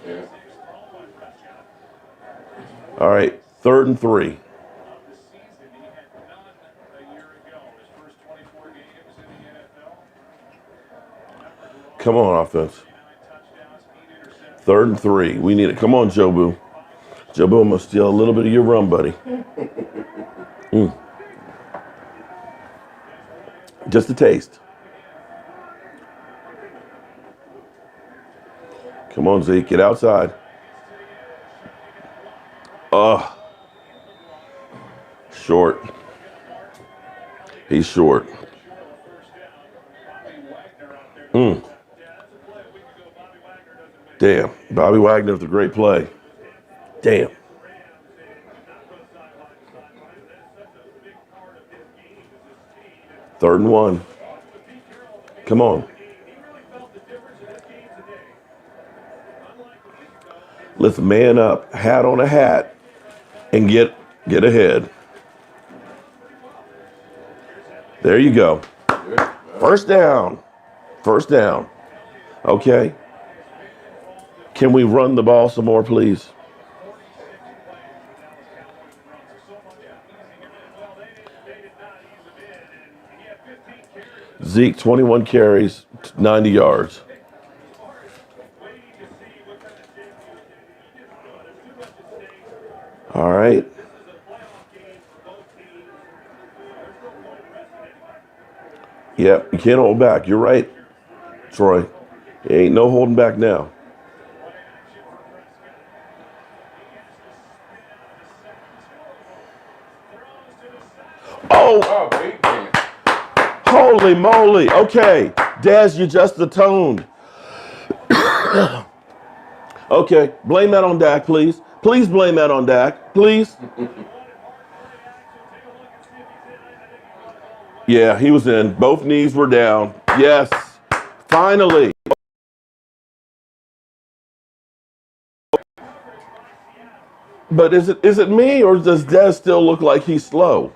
All right, 3rd and 3. Come on, offense. 3rd and 3. We need it. Come on, Jobu. Jobu, I'm going to steal a little bit of your rum, buddy. Just a taste. Come on, Zeke. Get outside. Short. He's short. Damn. Bobby Wagner with a great play. Damn. Third and 1. Come on. Let's man up, hat on a hat, and get ahead. There you go. First down. First down. Okay. Can we run the ball some more, please? Zeke, 21 carries, 90 yards. All right. Yep, you can't hold back. You're right, Troy. Ain't no holding back now. Oh, holy moly. Okay, Daz, you just atoned. Okay, blame that on Dak, please. Please blame that on Dak, please. Yeah, he was in. Both knees were down. Yes, finally. But is it me or does Dez still look like he's slow?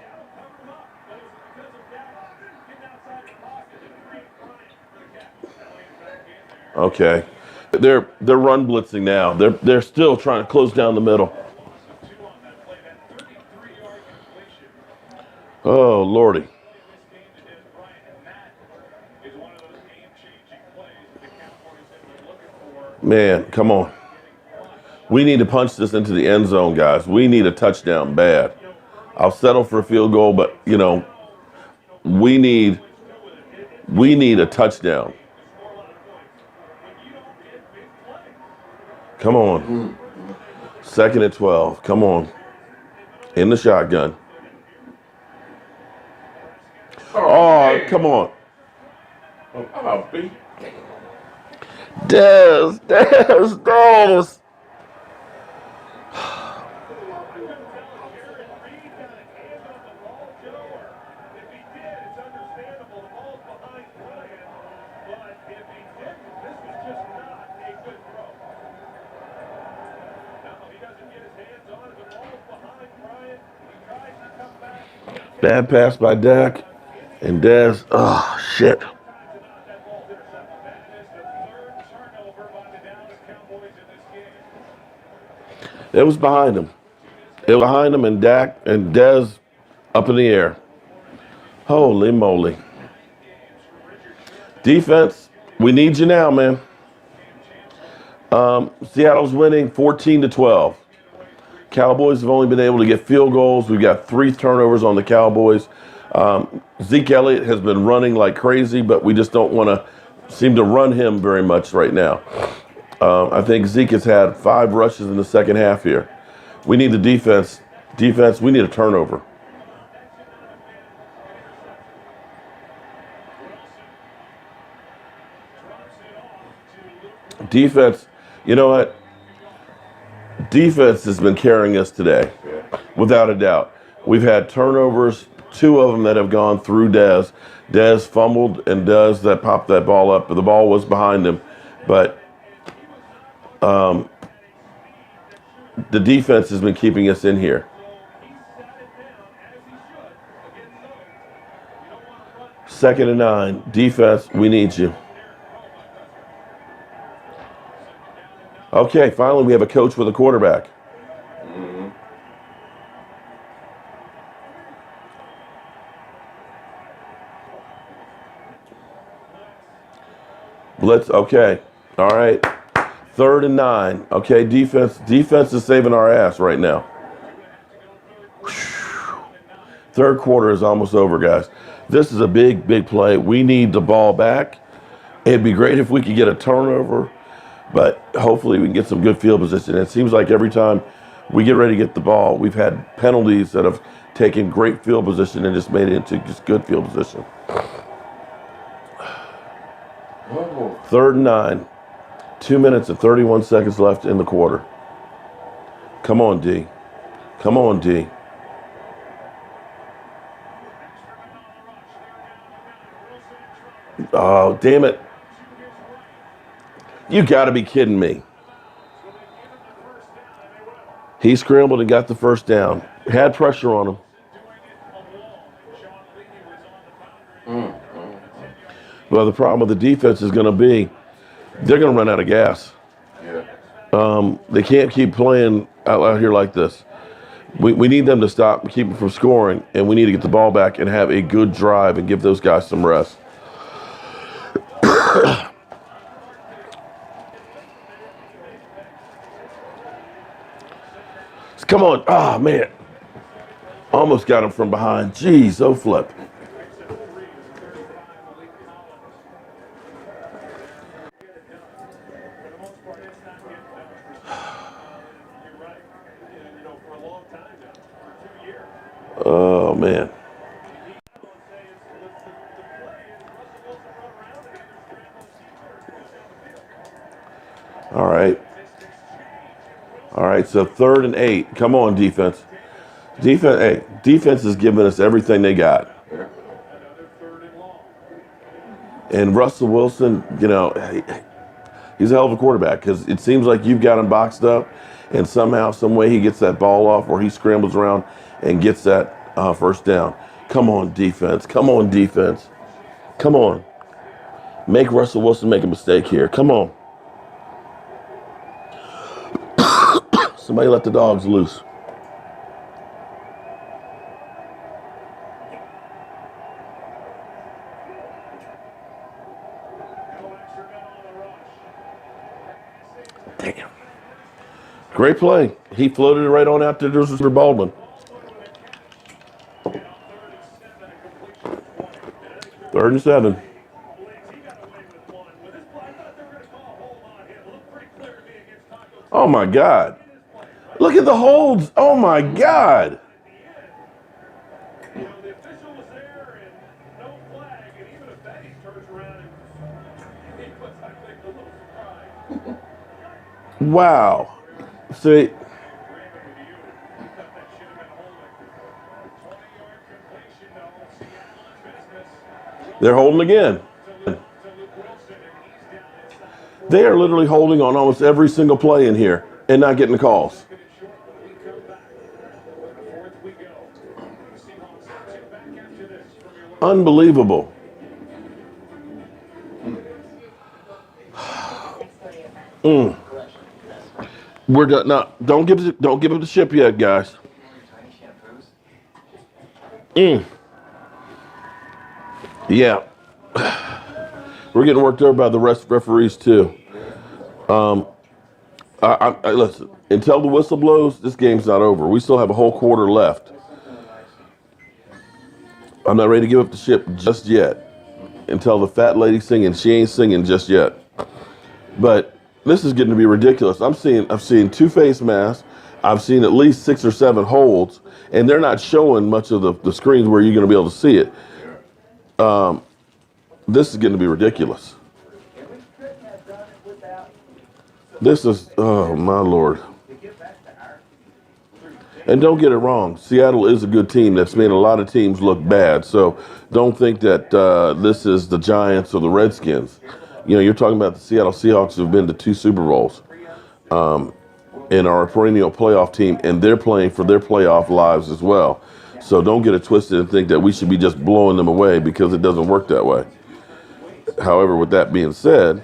Okay, they're run blitzing now. They're still trying to close down the middle. Oh lordy, man, come on. We need to punch this into the end zone, guys. We need a touchdown bad. I'll settle for a field goal, but we need a touchdown. Come on. 2nd and 12. Come on. In the shotgun. Oh, come on. Dez. Bad pass by Dak and Dez. Oh, shit. It was behind him. It was behind him and Dak and Dez up in the air. Holy moly. Defense, we need you now, man. Seattle's winning 14-12. Cowboys have only been able to get field goals. We've got 3 turnovers on the Cowboys. Zeke Elliott has been running like crazy, but we just don't want to seem to run him very much right now. I think Zeke has had 5 rushes in the second half here. We need the defense. Defense, we need a turnover. Defense, you know what? Defense has been carrying us today, without a doubt. We've had turnovers, 2 of them that have gone through Dez. Dez fumbled and Dez that popped that ball up, but the ball was behind him. But the defense has been keeping us in here. Second and 9. Defense, we need you. Okay, finally we have a coach with a quarterback. Blitz, okay. All right. 3rd and 9. Okay, defense is saving our ass right now. Third quarter is almost over, guys. This is a big, big play. We need the ball back. It'd be great if we could get a turnover, but hopefully we can get some good field position. It seems like every time we get ready to get the ball, we've had penalties that have taken great field position and just made it into just good field position. 3rd and 9. 2 minutes and 31 seconds left in the quarter. Come on, D. Come on, D. Oh, damn it. You got to be kidding me. He scrambled and got the first down. Had pressure on him. Well, the problem with the defense is going to be they're going to run out of gas. They can't keep playing out here like this. We need them to stop, keep them from scoring, and we need to get the ball back and have a good drive and give those guys some rest. Come on. Ah, man. Almost got him from behind. Jeez, oh flip. Oh, man. All right. All right, so 3rd and 8. Come on, defense. Defense is giving us everything they got. And Russell Wilson, he's a hell of a quarterback because it seems like you've got him boxed up, and somehow, some way, he gets that ball off or he scrambles around and gets that first down. Come on, defense. Come on, defense. Come on. Make Russell Wilson make a mistake here. Come on. Somebody let the dogs loose. Damn. Great play. He floated it right on out to Mr. Baldwin. 3rd and 7. Oh, my God. Look at the holds. Oh, my God. Wow. See, they're holding again. They are literally holding on almost every single play in here and not getting the calls. Unbelievable. We're done. No, don't give him the ship yet, guys. Yeah. We're getting worked over by the referees too. Listen. Until the whistle blows, this game's not over. We still have a whole quarter left. I'm not ready to give up the ship just yet. Until the fat lady's singing, she ain't singing just yet. But this is getting to be ridiculous. I've seen 2 face masks. I've seen at least 6 or 7 holds, and they're not showing much of the screens where you're going to be able to see it. This is going to be ridiculous. This is, oh my Lord. And don't get it wrong, Seattle is a good team that's made a lot of teams look bad. So don't think that this is the Giants or the Redskins. You're talking about the Seattle Seahawks who've been to 2 Super Bowls and are a perennial playoff team, and they're playing for their playoff lives as well. So don't get it twisted and think that we should be just blowing them away, because it doesn't work that way. However, with that being said,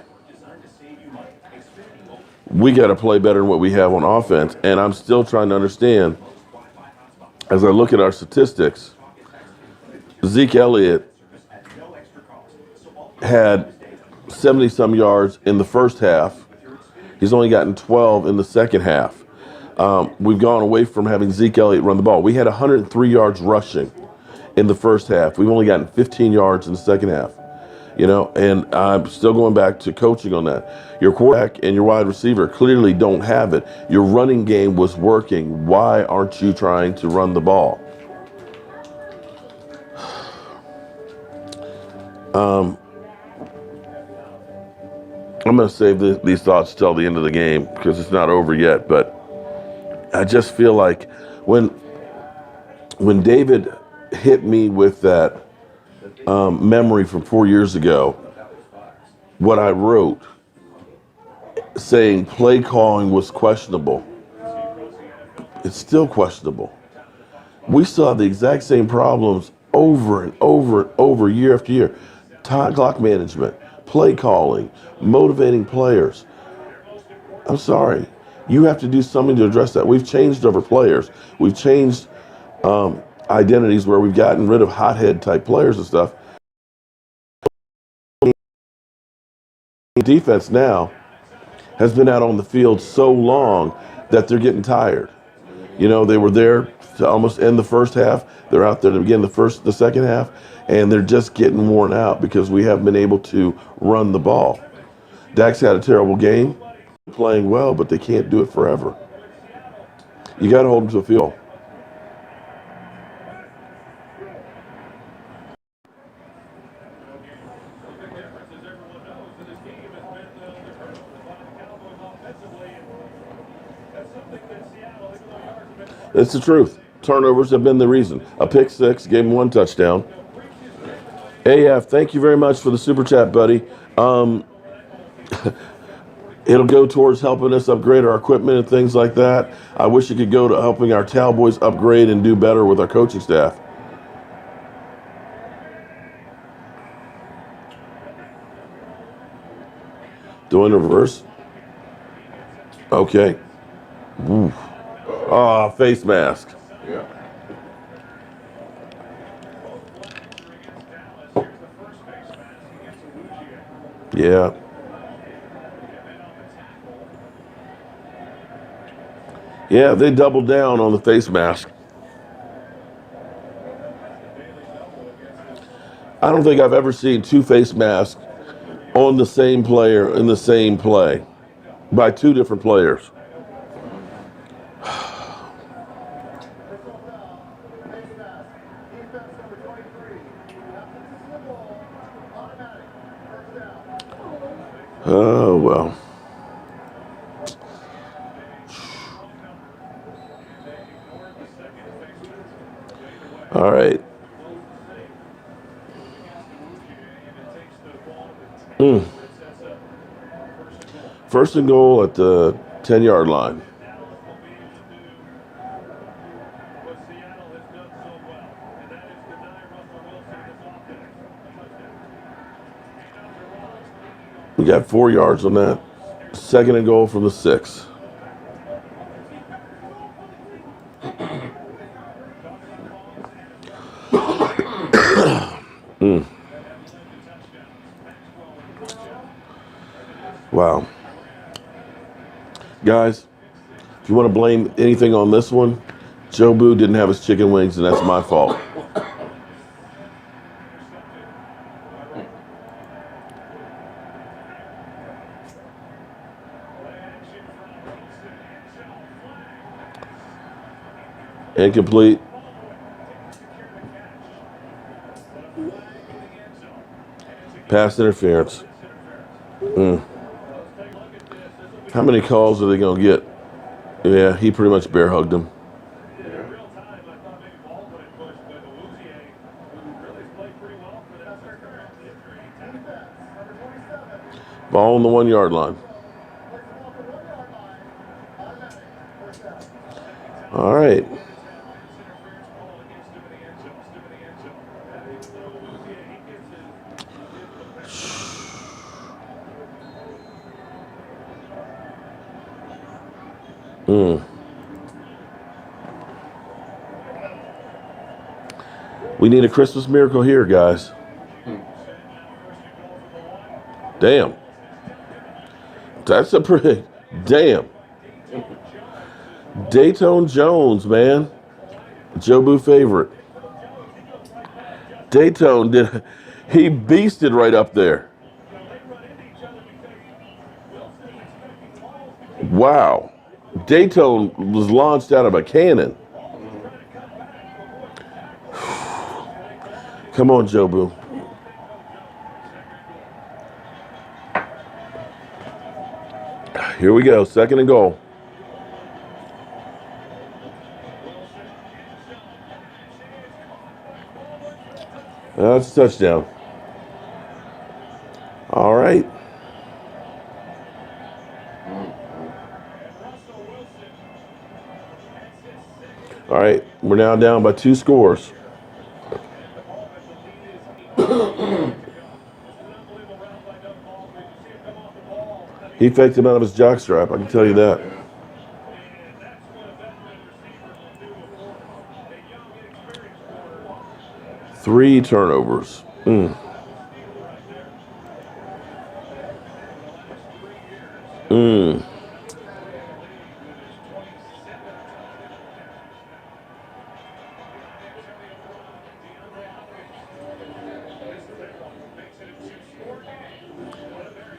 we got to play better than what we have on offense. And I'm still trying to understand, as I look at our statistics, Zeke Elliott had 70-some yards in the first half. He's only gotten 12 in the second half. We've gone away from having Zeke Elliott run the ball. We had 103 yards rushing in the first half. We've only gotten 15 yards in the second half. And I'm still going back to coaching on that. Your quarterback and your wide receiver clearly don't have it. Your running game was working. Why aren't you trying to run the ball? I'm going to save these thoughts till the end of the game because it's not over yet. But I just feel like when David hit me with that memory from 4 years ago, what I wrote saying play calling was questionable, it's still questionable. We still have the exact same problems over and over and over, year after year. Time clock management, play calling, motivating players. I'm sorry. You have to do something to address that. We've changed over players. We've changed identities where we've gotten rid of hothead type players and stuff. Defense now has been out on the field so long that they're getting tired. You know, they were there to almost end the first half. They're out there to begin the second half, and they're just getting worn out because we haven't been able to run the ball. Dak's had a terrible game, playing well, but they can't do it forever. You got to hold them to the field. It's the truth. Turnovers have been the reason. A pick six, gave him 1 touchdown. AF, thank you very much for the super chat, buddy. It'll go towards helping us upgrade our equipment and things like that. I wish it could go to helping our Cowboys upgrade and do better with our coaching staff. Doing the reverse? Okay. Ooh. Ah, face mask. Yeah. Yeah. Yeah, they doubled down on the face mask. I don't think I've ever seen 2 face masks on the same player in the same play by 2 different players. Oh, well. All right. First and goal at the 10-yard line. We got 4 yards on that. Second and goal from the 6. Wow. Guys, if you want to blame anything on this one, Jobu didn't have his chicken wings, and that's my fault. Incomplete. Pass interference. How many calls are they going to get? Yeah, he pretty much bear hugged him. Ball on the 1-yard line. All right. We need a Christmas miracle here, guys. Damn. That's a pretty, damn. Dayton Jones, man. Jobu favorite. Dayton he beasted right up there. Wow. Dayton was launched out of a cannon. Come on, Jobu. Here we go, second and goal. That's a touchdown. All right. All right, we're now down by 2 scores. He faked him out of his jockstrap, I can tell you that. 3 turnovers. Mm. Mm.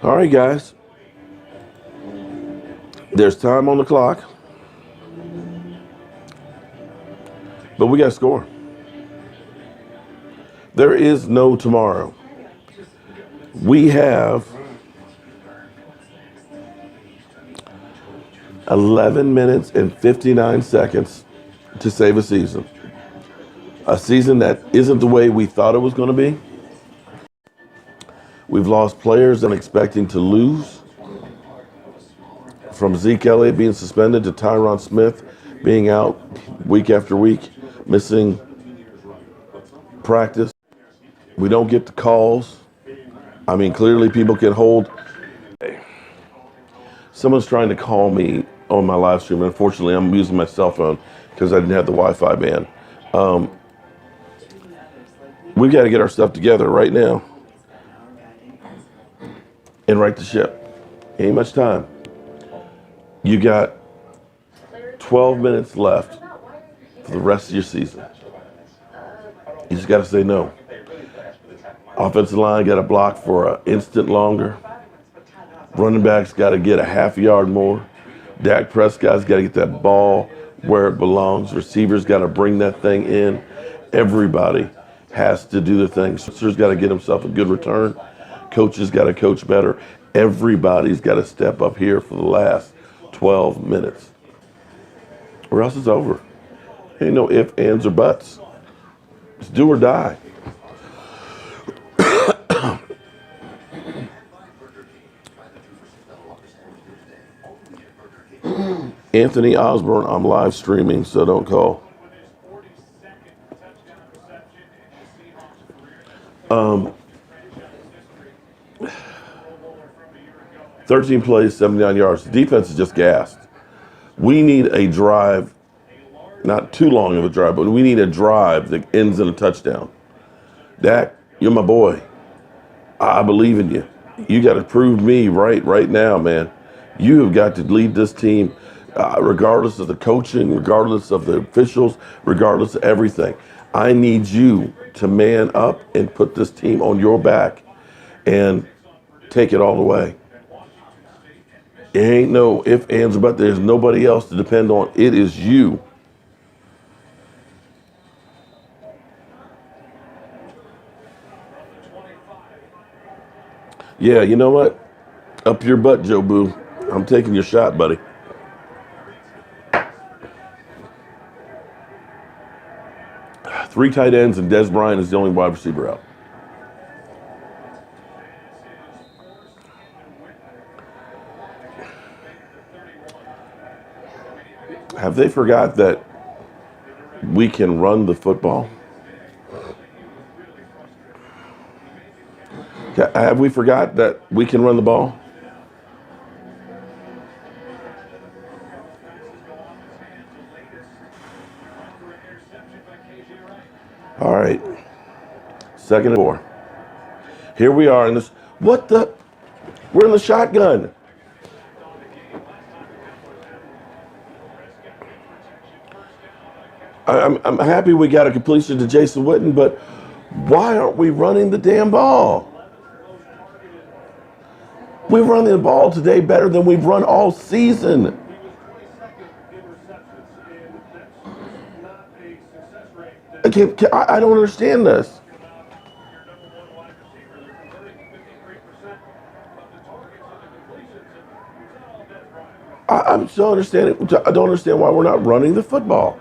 All right, guys. There's time on the clock, but we got to score. There is no tomorrow. We have 11 minutes and 59 seconds to save a season. A season that isn't the way we thought it was going to be. We've lost players I'm expecting to lose. From Zeke Elliott being suspended to Tyron Smith being out week after week, missing practice. We don't get the calls. I mean, clearly people can hold. Someone's trying to call me on my live stream. Unfortunately, I'm using my cell phone because I didn't have the Wi-Fi band. We've got to get our stuff together right now and right the ship. Ain't much time. You got 12 minutes left for the rest of your season. You just got to say no. Offensive line got to block for an instant longer. Running backs got to get a half yard more. Dak Prescott's got to get that ball where it belongs. Receivers got to bring that thing in. Everybody has to do the thing. Spencer's got to get himself a good return. Coaches got to coach better. Everybody's got to step up here for the last 12 minutes. Or else it's over. Ain't no ifs, ands, or buts. It's do or die. Anthony Osborne, I'm live streaming, so don't call. 13 plays, 79 yards. The defense is just gassed. We need a drive, not too long of a drive, but we need a drive that ends in a touchdown. Dak, you're my boy. I believe in you. You got to prove me right now, man. You have got to lead this team, regardless of the coaching, regardless of the officials, regardless of everything. I need you to man up and put this team on your back and take it all the way. It ain't no ifs, ands, or buts. There's nobody else to depend on. It is you. Yeah, you know what? Up your butt, Jobu. I'm taking your shot, buddy. Three tight ends and Des Bryant is the only wide receiver out. Have they forgot that we can run the football? Have we forgot that we can run the ball? All right. 2nd and 4. Here we are in this. What the? We're in the shotgun. I'm happy we got a completion to Jason Witten, but why aren't we running the damn ball? We're running the ball today better than we've run all season. I don't understand this. I'm still understanding. I don't understand why we're not running the football.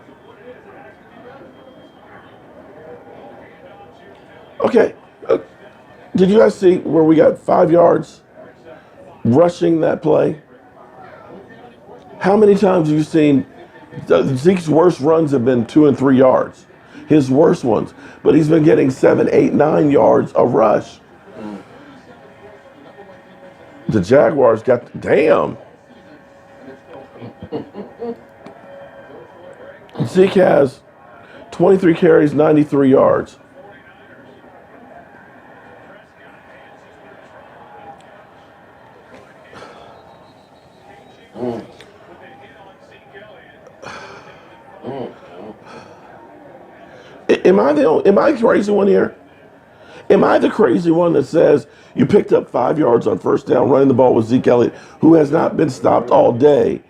Okay. Did you guys see where we got 5 yards rushing that play? How many times have you seen Zeke's worst runs have been 2 and 3 yards? His worst ones. But he's been getting 7, 8, 9 yards a rush. The Jaguars got, damn. Zeke has 23 carries, 93 yards. Am I the crazy one here? Am I the crazy one that says you picked up 5 yards on first down running the ball with Zeke Elliott, who has not been stopped all day,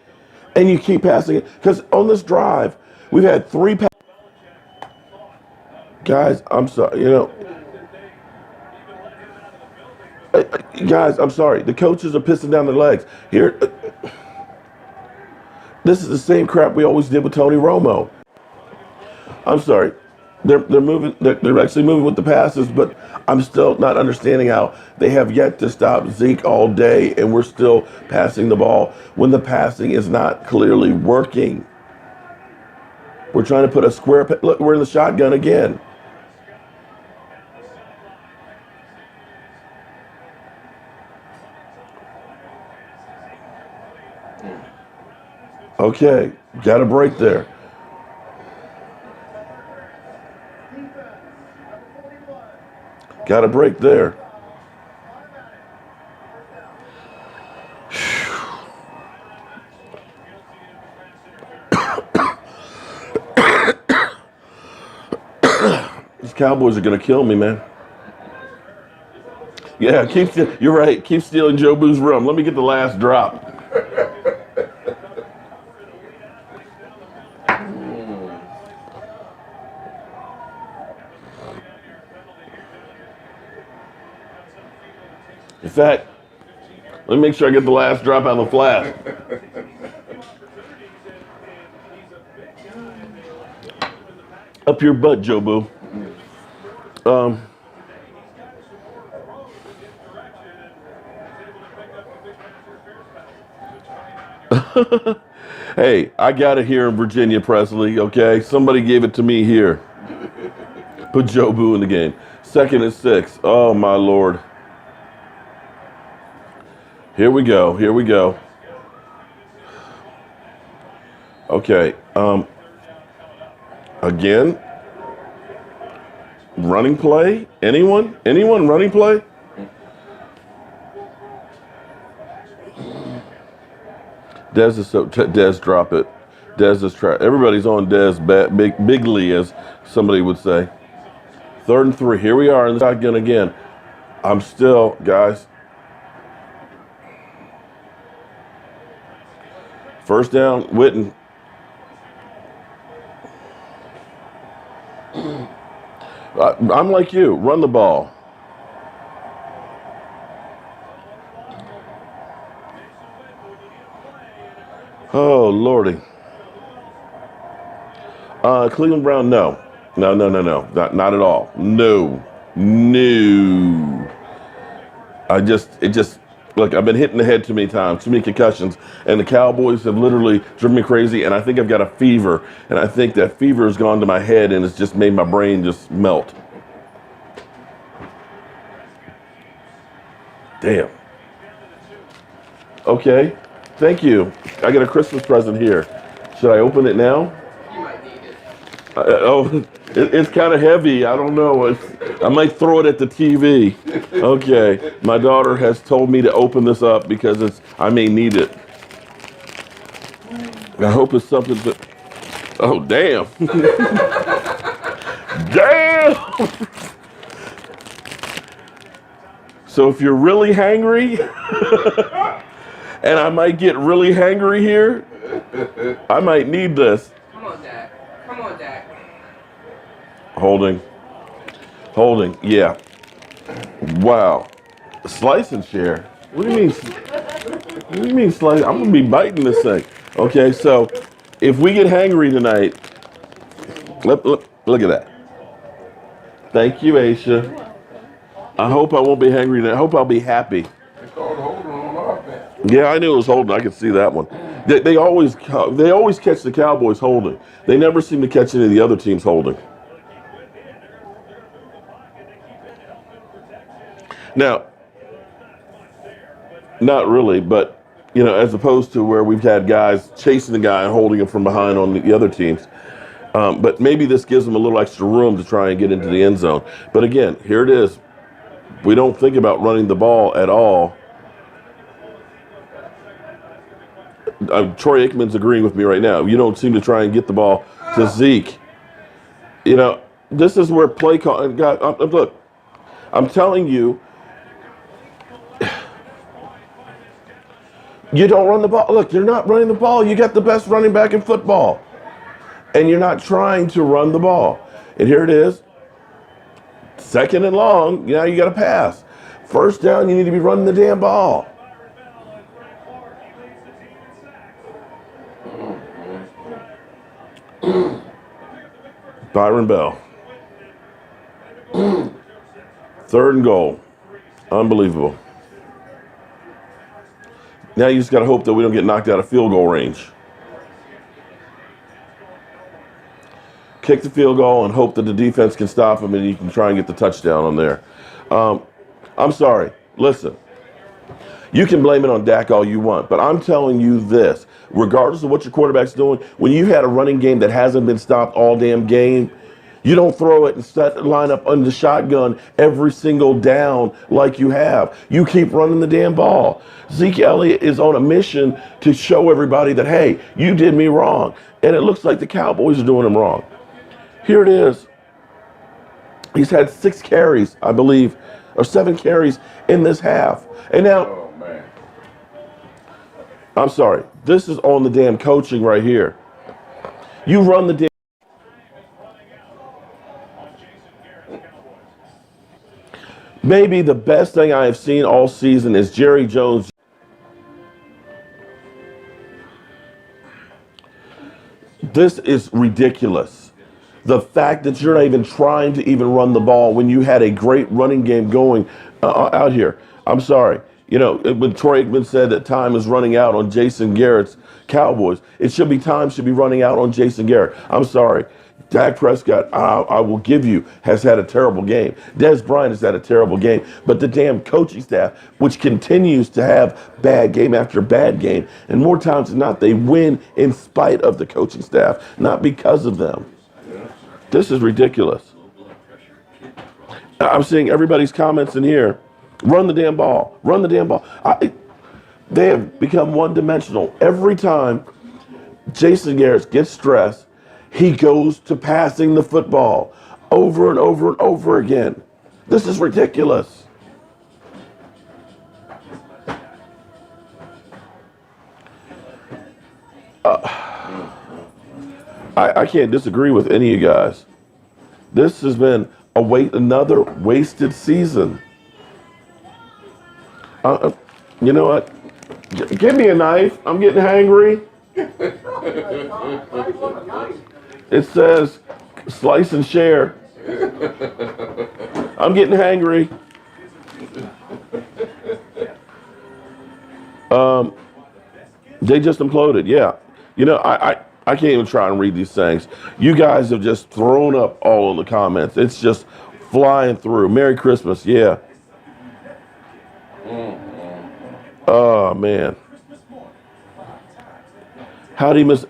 and you keep passing it? Because on this drive, we've had 3 guys, I'm sorry, guys, I'm sorry. The coaches are pissing down their legs. Here, this is the same crap we always did with Tony Romo. I'm sorry. They're moving. They're actually moving with the passes, but I'm still not understanding how they have yet to stop Zeke all day, and we're still passing the ball when the passing is not clearly working. We're trying to put a square. Look, we're in the shotgun again. Okay, got a break there. Got a break there. These Cowboys are gonna kill me, man. Yeah, you're right. Keep stealing Jobu's rum. Let me get the last drop. In fact, let me make sure I get the last drop out of the flask. Up your butt, Jobu. Hey, I got it here in Virginia, Presley, okay? Somebody gave it to me here. Put Jobu in the game. 2nd and 6. Oh, my Lord. Here we go. Here we go. Okay. Again. Running play? Anyone? Anyone running play? Dez is so Dez drop it. Dez is try. Everybody's on Dez bigly, as somebody would say. 3rd and 3. Here we are in the shotgun again. I'm still, guys. First down, Witten. I'm like you. Run the ball. Oh, Lordy. Cleveland Brown, no. No. Not at all. No. Look, I've been hit in the head too many times, too many concussions, and the Cowboys have literally driven me crazy, and I think I've got a fever, and I think that fever has gone to my head, and it's just made my brain just melt. Damn. Okay. Thank you. I got a Christmas present here. Should I open it now? You might need it. It's kind of heavy. I don't know. I might throw it at the TV. Okay. My daughter has told me to open this up because I may need it. I hope it's something that. Oh, damn. Damn. So if you're really hangry, and I might get really hangry here, I might need this. Come on, Dad. Come on, Dad. Holding, yeah. Wow. Slice and share. What do you mean? What do you mean slice? I'm gonna be biting this thing. Okay, so if we get hangry tonight, look at that. Thank you, Aisha. I hope I won't be hangry tonight. I hope I'll be happy. It's called holding on offense. Yeah, I knew it was holding. I could see that one. They always catch the Cowboys holding. They never seem to catch any of the other teams holding. Now, not really, but as opposed to where we've had guys chasing the guy and holding him from behind on the other teams. But maybe this gives them a little extra room to try and get into the end zone. But again, here it is. We don't think about running the ball at all. Troy Aikman's agreeing with me right now. You don't seem to try and get the ball to Zeke. This is where play call. Look, I'm telling you, you don't run the ball. Look, you're not running the ball. You got the best running back in football, and you're not trying to run the ball. And here it is, 2nd and long. Now you got to pass. 1st down, you need to be running the damn ball. Byron Bell. 3rd and goal. Unbelievable. Now you just got to hope that we don't get knocked out of field goal range. Kick the field goal and hope that the defense can stop them and you can try and get the touchdown on there. I'm sorry. Listen, you can blame it on Dak all you want, but I'm telling you this. Regardless of what your quarterback's doing, when you had a running game that hasn't been stopped all damn game, you don't throw it and line up under the shotgun every single down like you have. You keep running the damn ball. Zeke Elliott is on a mission to show everybody that, hey, you did me wrong. And it looks like the Cowboys are doing him wrong. Here it is. He's had 6 carries, I believe, or 7 carries in this half. And now, Oh, man. I'm sorry, this is on the damn coaching right here. You run the damn. Maybe the best thing I have seen all season is Jerry Jones. This is ridiculous. The fact that you're not even trying to even run the ball when you had a great running game going out here. I'm sorry. You know, when Troy Aikman said that time is running out on Jason Garrett's Cowboys, time should be running out on Jason Garrett. I'm sorry. Dak Prescott, I will give you, has had a terrible game. Des Bryant has had a terrible game. But the damn coaching staff, which continues to have bad game after bad game, and more times than not, they win in spite of the coaching staff, not because of them. This is ridiculous. I'm seeing everybody's comments in here. Run the damn ball. Run the damn ball. They have become one-dimensional. Every time Jason Garrett gets stressed, he goes to passing the football over and over and over again. This is ridiculous. I can't disagree with any of you guys. This has been another wasted season. You know what? Give me a knife. I'm getting hangry. It says slice and share. I'm getting hangry. They just imploded. Yeah. You know, I can't even try and read these things. You guys have just thrown up all in the comments. It's just flying through. Merry Christmas. Yeah. Oh, man. How do you miss?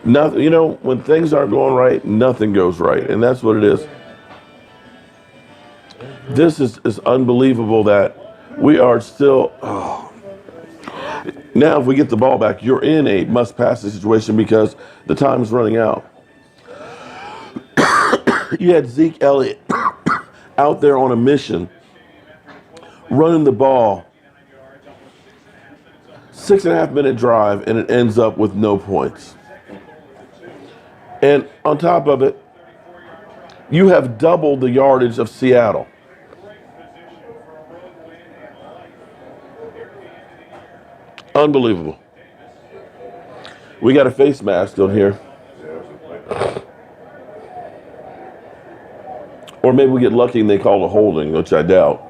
Nothing. You know, when things aren't going right, nothing goes right. And that's what it is. This is unbelievable that we are still. Oh. Now, if we get the ball back, you're in a must-pass situation because the time is running out. You had Zeke Elliott out there on a mission, running the ball, 6.5-minute drive, and it ends up with no points. And on top of it, you have doubled the yardage of Seattle. Unbelievable. We got a face mask on here. Or maybe we get lucky and they call a holding, which I doubt.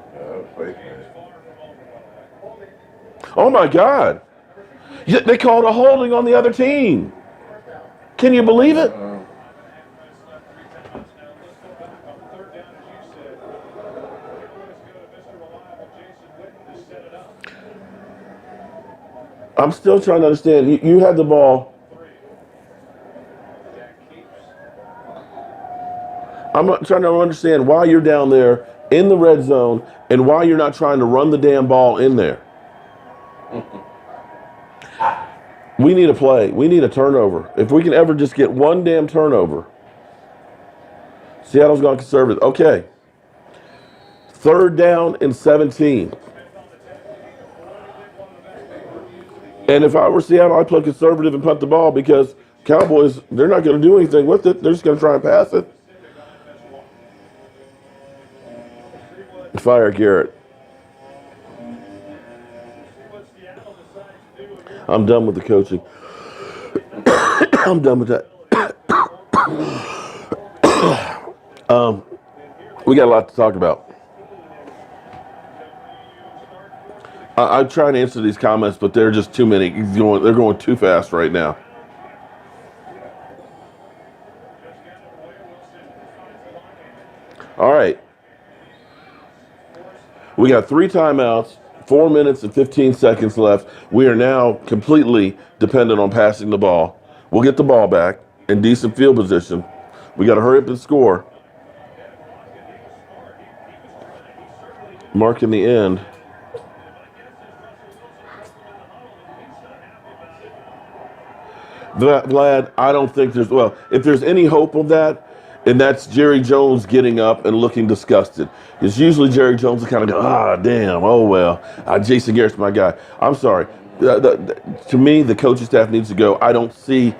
Oh my God. They called a holding on the other team. Can you believe it? I'm still trying to understand. You had the ball. I'm not trying to understand why you're down there in the red zone and why you're not trying to run the damn ball in there. We need a play. We need a turnover. If we can ever just get one damn turnover. Seattle's gone conservative. Okay. 3rd down and 17. And if I were Seattle, I'd play conservative and punt the ball because Cowboys, they're not going to do anything with it. They're just going to try and pass it. Fire Garrett. I'm done with the coaching. I'm done with that. We got a lot to talk about. I'm trying to answer these comments, but they're just too many. They're going too fast right now. All right. We got 3 timeouts, 4 minutes and 15 seconds left. We are now completely dependent on passing the ball. We'll get the ball back in decent field position. We got to hurry up and score. Mark in the end. Vlad, I don't think if there's any hope of that, and that's Jerry Jones getting up and looking disgusted. It's usually Jerry Jones kind of go, damn, oh well, Jason Garrett's my guy. I'm sorry. To me, the coaching staff needs to go. I don't see,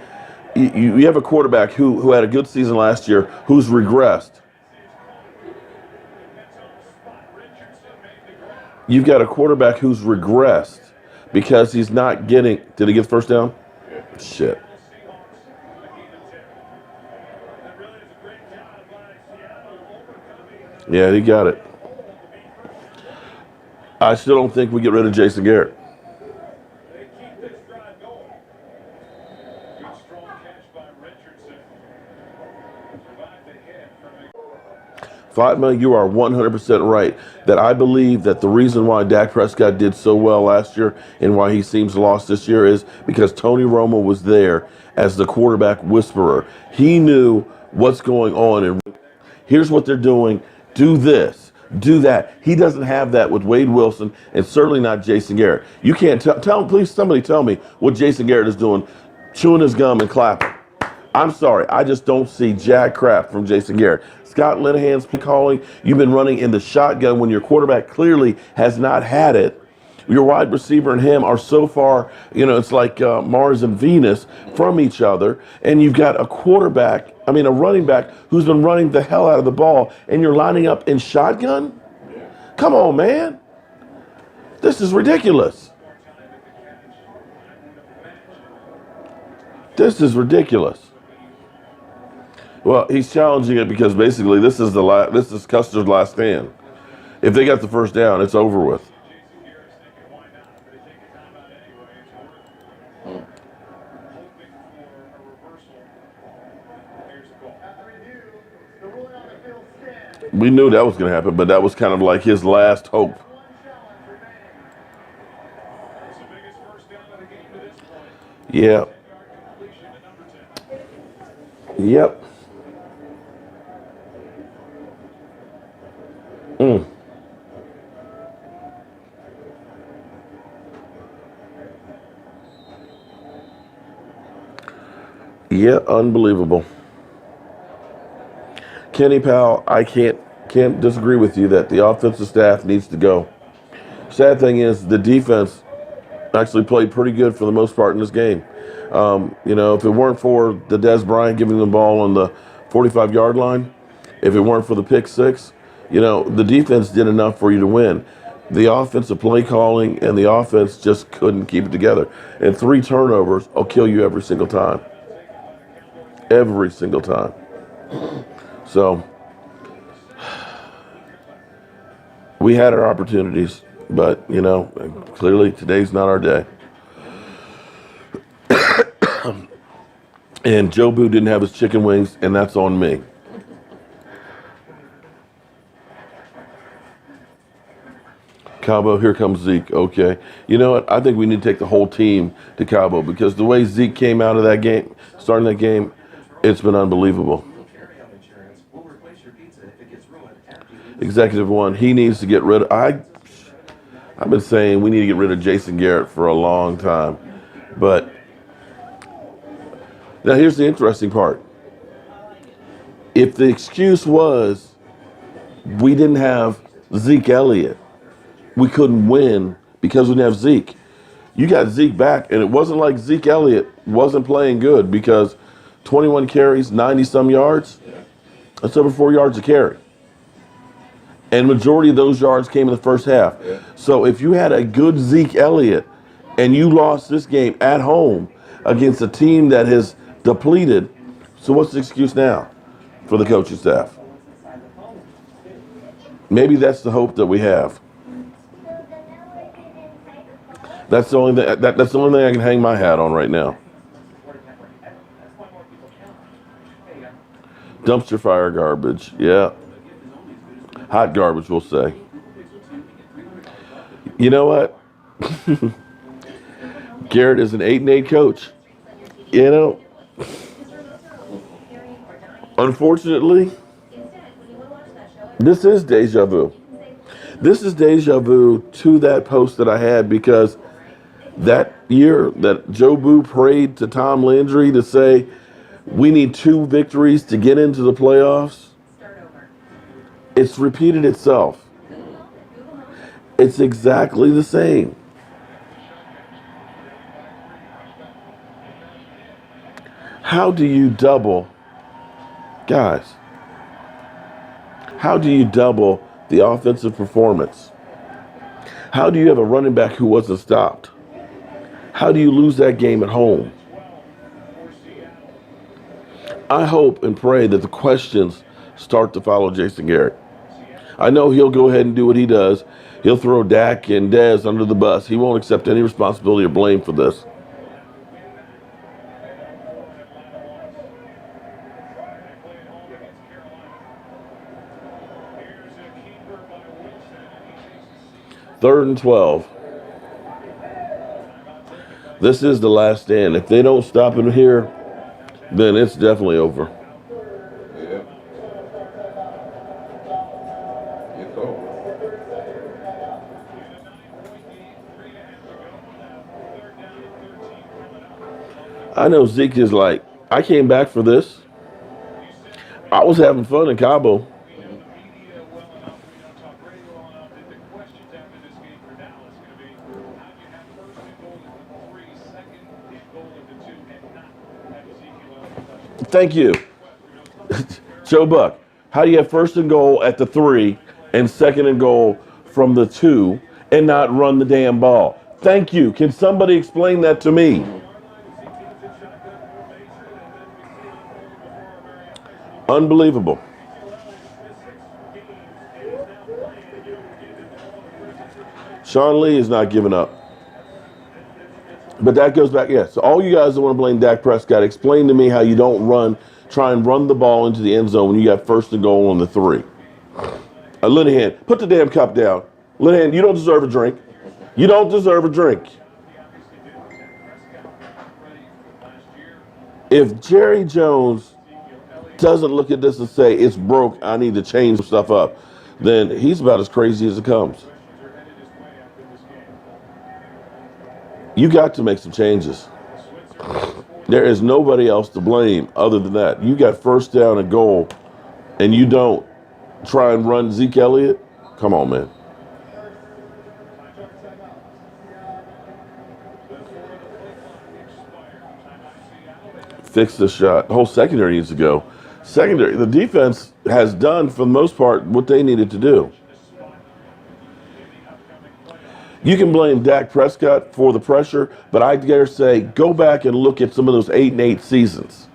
you have a quarterback who had a good season last year who's regressed. You've got a quarterback who's regressed because he's not getting, did he get the first down? Shit. Yeah, he got it. I still don't think we get rid of Jason Garrett. Fatma, you are 100% right that I believe that the reason why Dak Prescott did so well last year and why he seems lost this year is because Tony Romo was there as the quarterback whisperer. He knew what's going on and here's what they're doing. Do this, do that. He doesn't have that with Wade Wilson and certainly not Jason Garrett. You can't please somebody tell me what Jason Garrett is doing, chewing his gum and clapping. I'm sorry, I just don't see jack crap from Jason Garrett. Scott Linehan's calling. You've been running in the shotgun when your quarterback clearly has not had it. Your wide receiver and him are so far, it's like Mars and Venus from each other. And you've got a running back who's been running the hell out of the ball, and you're lining up in shotgun? Come on, man. This is ridiculous. This is ridiculous. Well, he's challenging it because basically this is Custer's last stand. If they got the first down, it's over with. We knew that was going to happen, but that was kind of like his last hope. Yeah. Yep. Yeah, unbelievable. Kenny Powell, I can't disagree with you that the offensive staff needs to go. Sad thing is the defense actually played pretty good for the most part in this game. If it weren't for the Des Bryant giving the ball on the 45-yard line, if it weren't for the pick six, the defense did enough for you to win. The offensive play calling and the offense just couldn't keep it together. And 3 turnovers will kill you every single time. Every single time. So, we had our opportunities, but, clearly today's not our day. And Jobu didn't have his chicken wings, and that's on me. Cabo, here comes Zeke. Okay. You know what? I think we need to take the whole team to Cabo because the way Zeke came out of that game, starting that game, it's been unbelievable. Executive 1, he needs to get rid of... I've been saying we need to get rid of Jason Garrett for a long time. But now here's the interesting part. If the excuse was we didn't have Zeke Elliott, we couldn't win because we didn't have Zeke. You got Zeke back, and it wasn't like Zeke Elliott wasn't playing good because 21 carries, 90-some yards, that's over 4 yards a carry. And majority of those yards came in the first half. So if you had a good Zeke Elliott and you lost this game at home against a team that has depleted, so what's the excuse now for the coaching staff? Maybe that's the hope that we have. That's the only thing. That's the only thing I can hang my hat on right now. Dumpster fire garbage. Yeah. Hot garbage, we'll say. You know what? Garrett is an 8-8 coach. You know, unfortunately, this is deja vu. This is deja vu to that post that I had because that year that Jobu prayed to Tom Landry to say, we need 2 victories to get into the playoffs. It's repeated itself. It's exactly the same. How do you double, guys? How do you double the offensive performance? How do you have a running back who wasn't stopped? How do you lose that game at home? I hope and pray that the questions start to follow Jason Garrett. I know he'll go ahead and do what he does. He'll throw Dak and Dez under the bus. He won't accept any responsibility or blame for this. Third and 12. This is the last stand. If they don't stop him here, then it's definitely over. Yeah. It's over. I know Zeke is like, I came back for this. I was having fun in Cabo. Thank you. Joe Buck, how do you have first and goal at the 3 and second and goal from the 2 and not run the damn ball? Thank you. Can somebody explain that to me? Unbelievable. Sean Lee is not giving up. But that goes back, yeah. So all you guys that want to blame Dak Prescott, explain to me how you don't try and run the ball into the end zone when you got first and goal on the 3. Linehan, put the damn cup down. Linehan, you don't deserve a drink. You don't deserve a drink. If Jerry Jones doesn't look at this and say, it's broke, I need to change some stuff up, then he's about as crazy as it comes. You got to make some changes. There is nobody else to blame other than that. You got first down and goal, and you don't try and run Zeke Elliott? Come on, man. Fix the shot. The whole secondary needs to go. Secondary, the defense has done, for the most part, what they needed to do. You can blame Dak Prescott for the pressure, but I dare say go back and look at some of those 8-8 seasons.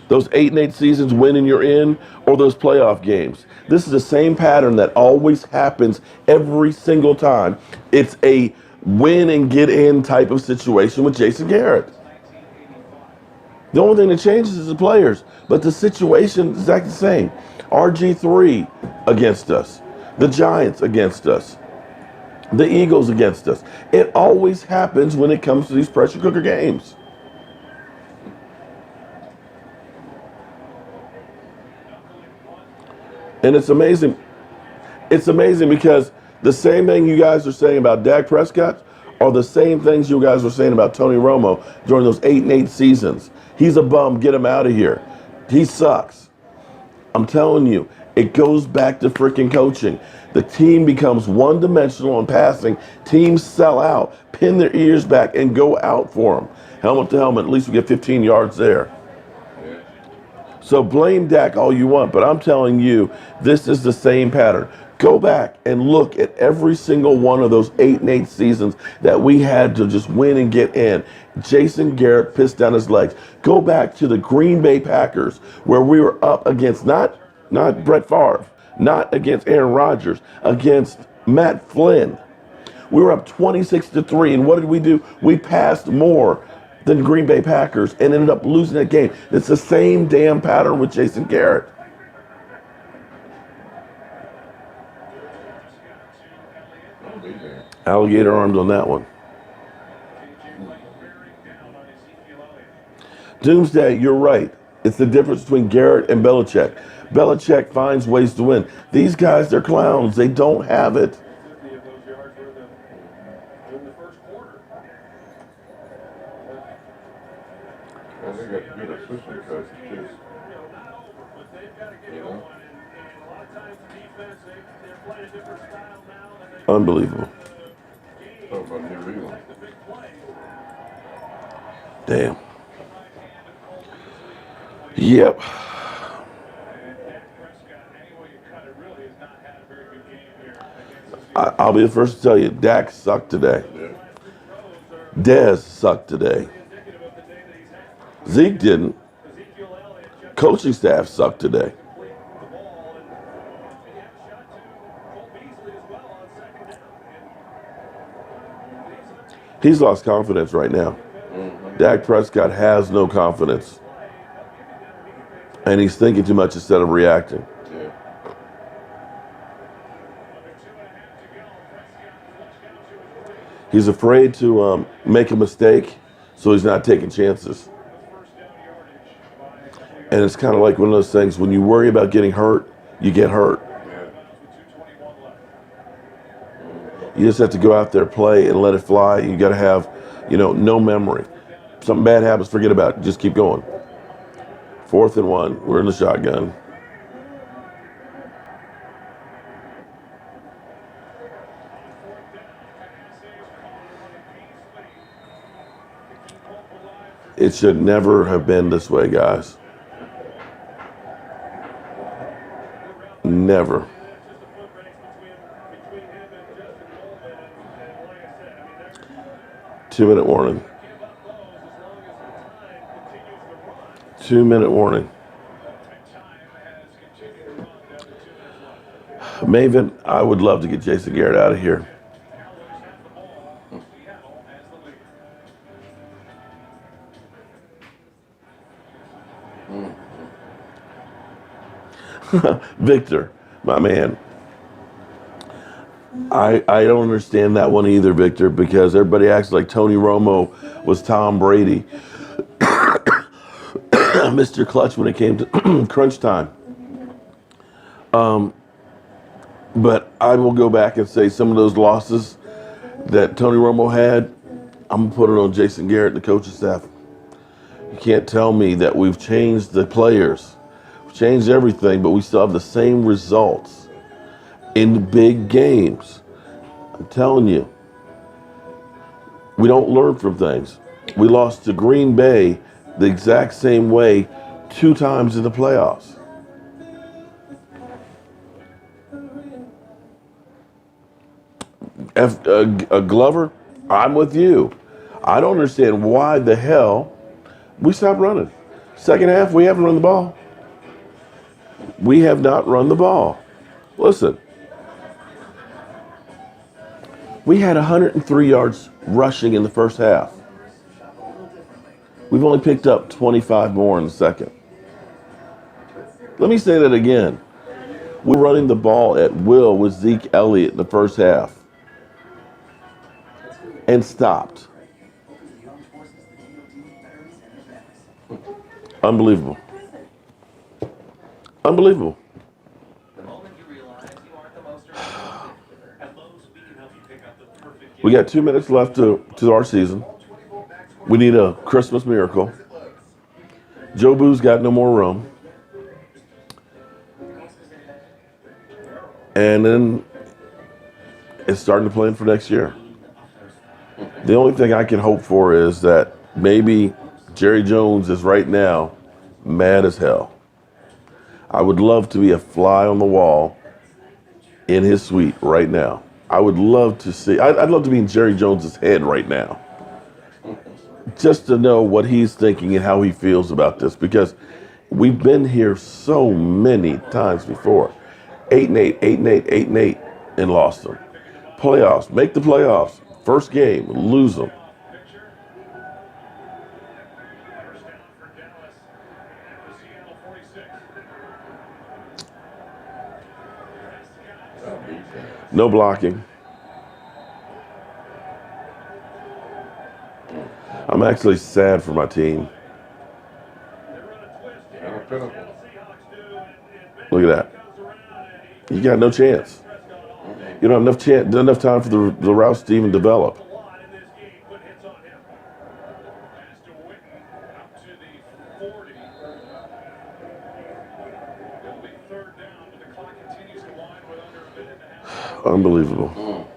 Those 8-8 seasons winning you're in, or those playoff games. This is the same pattern that always happens every single time. It's a win and get in type of situation with Jason Garrett. The only thing that changes is the players, but the situation is exactly the same. RG3 against us, the Giants against us, the Eagles against us. It always happens when it comes to these pressure cooker games. And it's amazing. It's amazing because the same thing you guys are saying about Dak Prescott are the same things you guys were saying about Tony Romo during those 8-8 seasons. He's a bum. Get him out of here. He sucks. I'm telling you, it goes back to freaking coaching. The team becomes one-dimensional in passing. Teams sell out, pin their ears back, and go out for them. Helmet to helmet, at least we get 15 yards there. Yeah. So blame Dak all you want, but I'm telling you, this is the same pattern. Go back and look at every single one of those 8-8 seasons that we had to just win and get in. Jason Garrett pissed down his legs. Go back to the Green Bay Packers where we were up against not Brett Favre, not against Aaron Rodgers, against Matt Flynn. We were up 26-3, and what did we do? We passed more than Green Bay Packers and ended up losing that game. It's the same damn pattern with Jason Garrett. I'll be there. Alligator arms on that one. Doomsday, you're right. It's the difference between Garrett and Belichick. Belichick finds ways to win. These guys, they're clowns. They don't have it. 50 of those yards were in the first quarter. Well, they got good assistant coaches too. Not over, but they've got to get You know? going. And a lot of times the defense, they're playing a different style now than they Unbelievable. Talk about New England. the big play. Damn. Yep. I'll be the first to tell you, Dak sucked today. Yeah. Dez sucked today. Zeke didn't. Coaching staff sucked today. He's lost confidence right now. Dak Prescott has no confidence. And he's thinking too much instead of reacting. Yeah. He's afraid to make a mistake, so he's not taking chances. And it's kind of like one of those things, when you worry about getting hurt, you get hurt. Yeah. You just have to go out there, play, and let it fly. You got to have, no memory. Something bad happens, forget about it. Just keep going. 4th and 1. We're in the shotgun. It should never have been this way, guys. Never. 2-minute warning. 2-minute warning. Maven, I would love to get Jason Garrett out of here. Victor, my man. I don't understand that one either, Victor, because everybody acts like Tony Romo was Tom Brady. Mr. Clutch when it came to crunch time. But I will go back and say some of those losses that Tony Romo had, I'm going to put it on Jason Garrett and the coaching staff. You can't tell me that we've changed the players. We've changed everything, but we still have the same results in the big games. I'm telling you, we don't learn from things. We lost to Green Bay the exact same way 2 times in the playoffs. Glover, I'm with you. I don't understand why the hell we stopped running. Second half, we haven't run the ball. We have not run the ball. Listen, we had 103 yards rushing in the first half. We've only picked up 25 more in the second. Let me say that again. We're running the ball at will with Zeke Elliott in the first half. And stopped. Unbelievable. Unbelievable. We got 2 minutes left to our season. We need a Christmas miracle. Jobu's got no more room. And then it's starting to plan for next year. The only thing I can hope for is that maybe Jerry Jones is right now mad as hell. I would love to be a fly on the wall in his suite right now. I would love to see, I'd love to be in Jerry Jones's head right now, just to know what he's thinking and how he feels about this, because we've been here so many times before. 8-8, 8-8, 8-8, and lost them. Playoffs, make the playoffs. First game, lose them. No blocking. I'm actually sad for my team. Look at that. You got no chance. You don't have enough time for the routes to even develop. Unbelievable.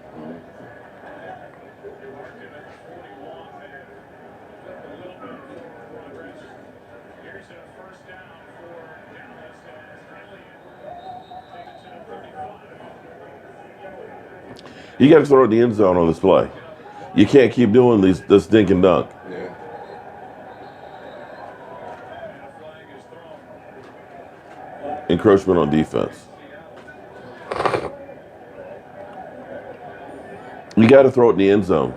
You got to throw it in the end zone on this play. You can't keep doing this dink and dunk. Yeah. Encroachment on defense. You got to throw it in the end zone.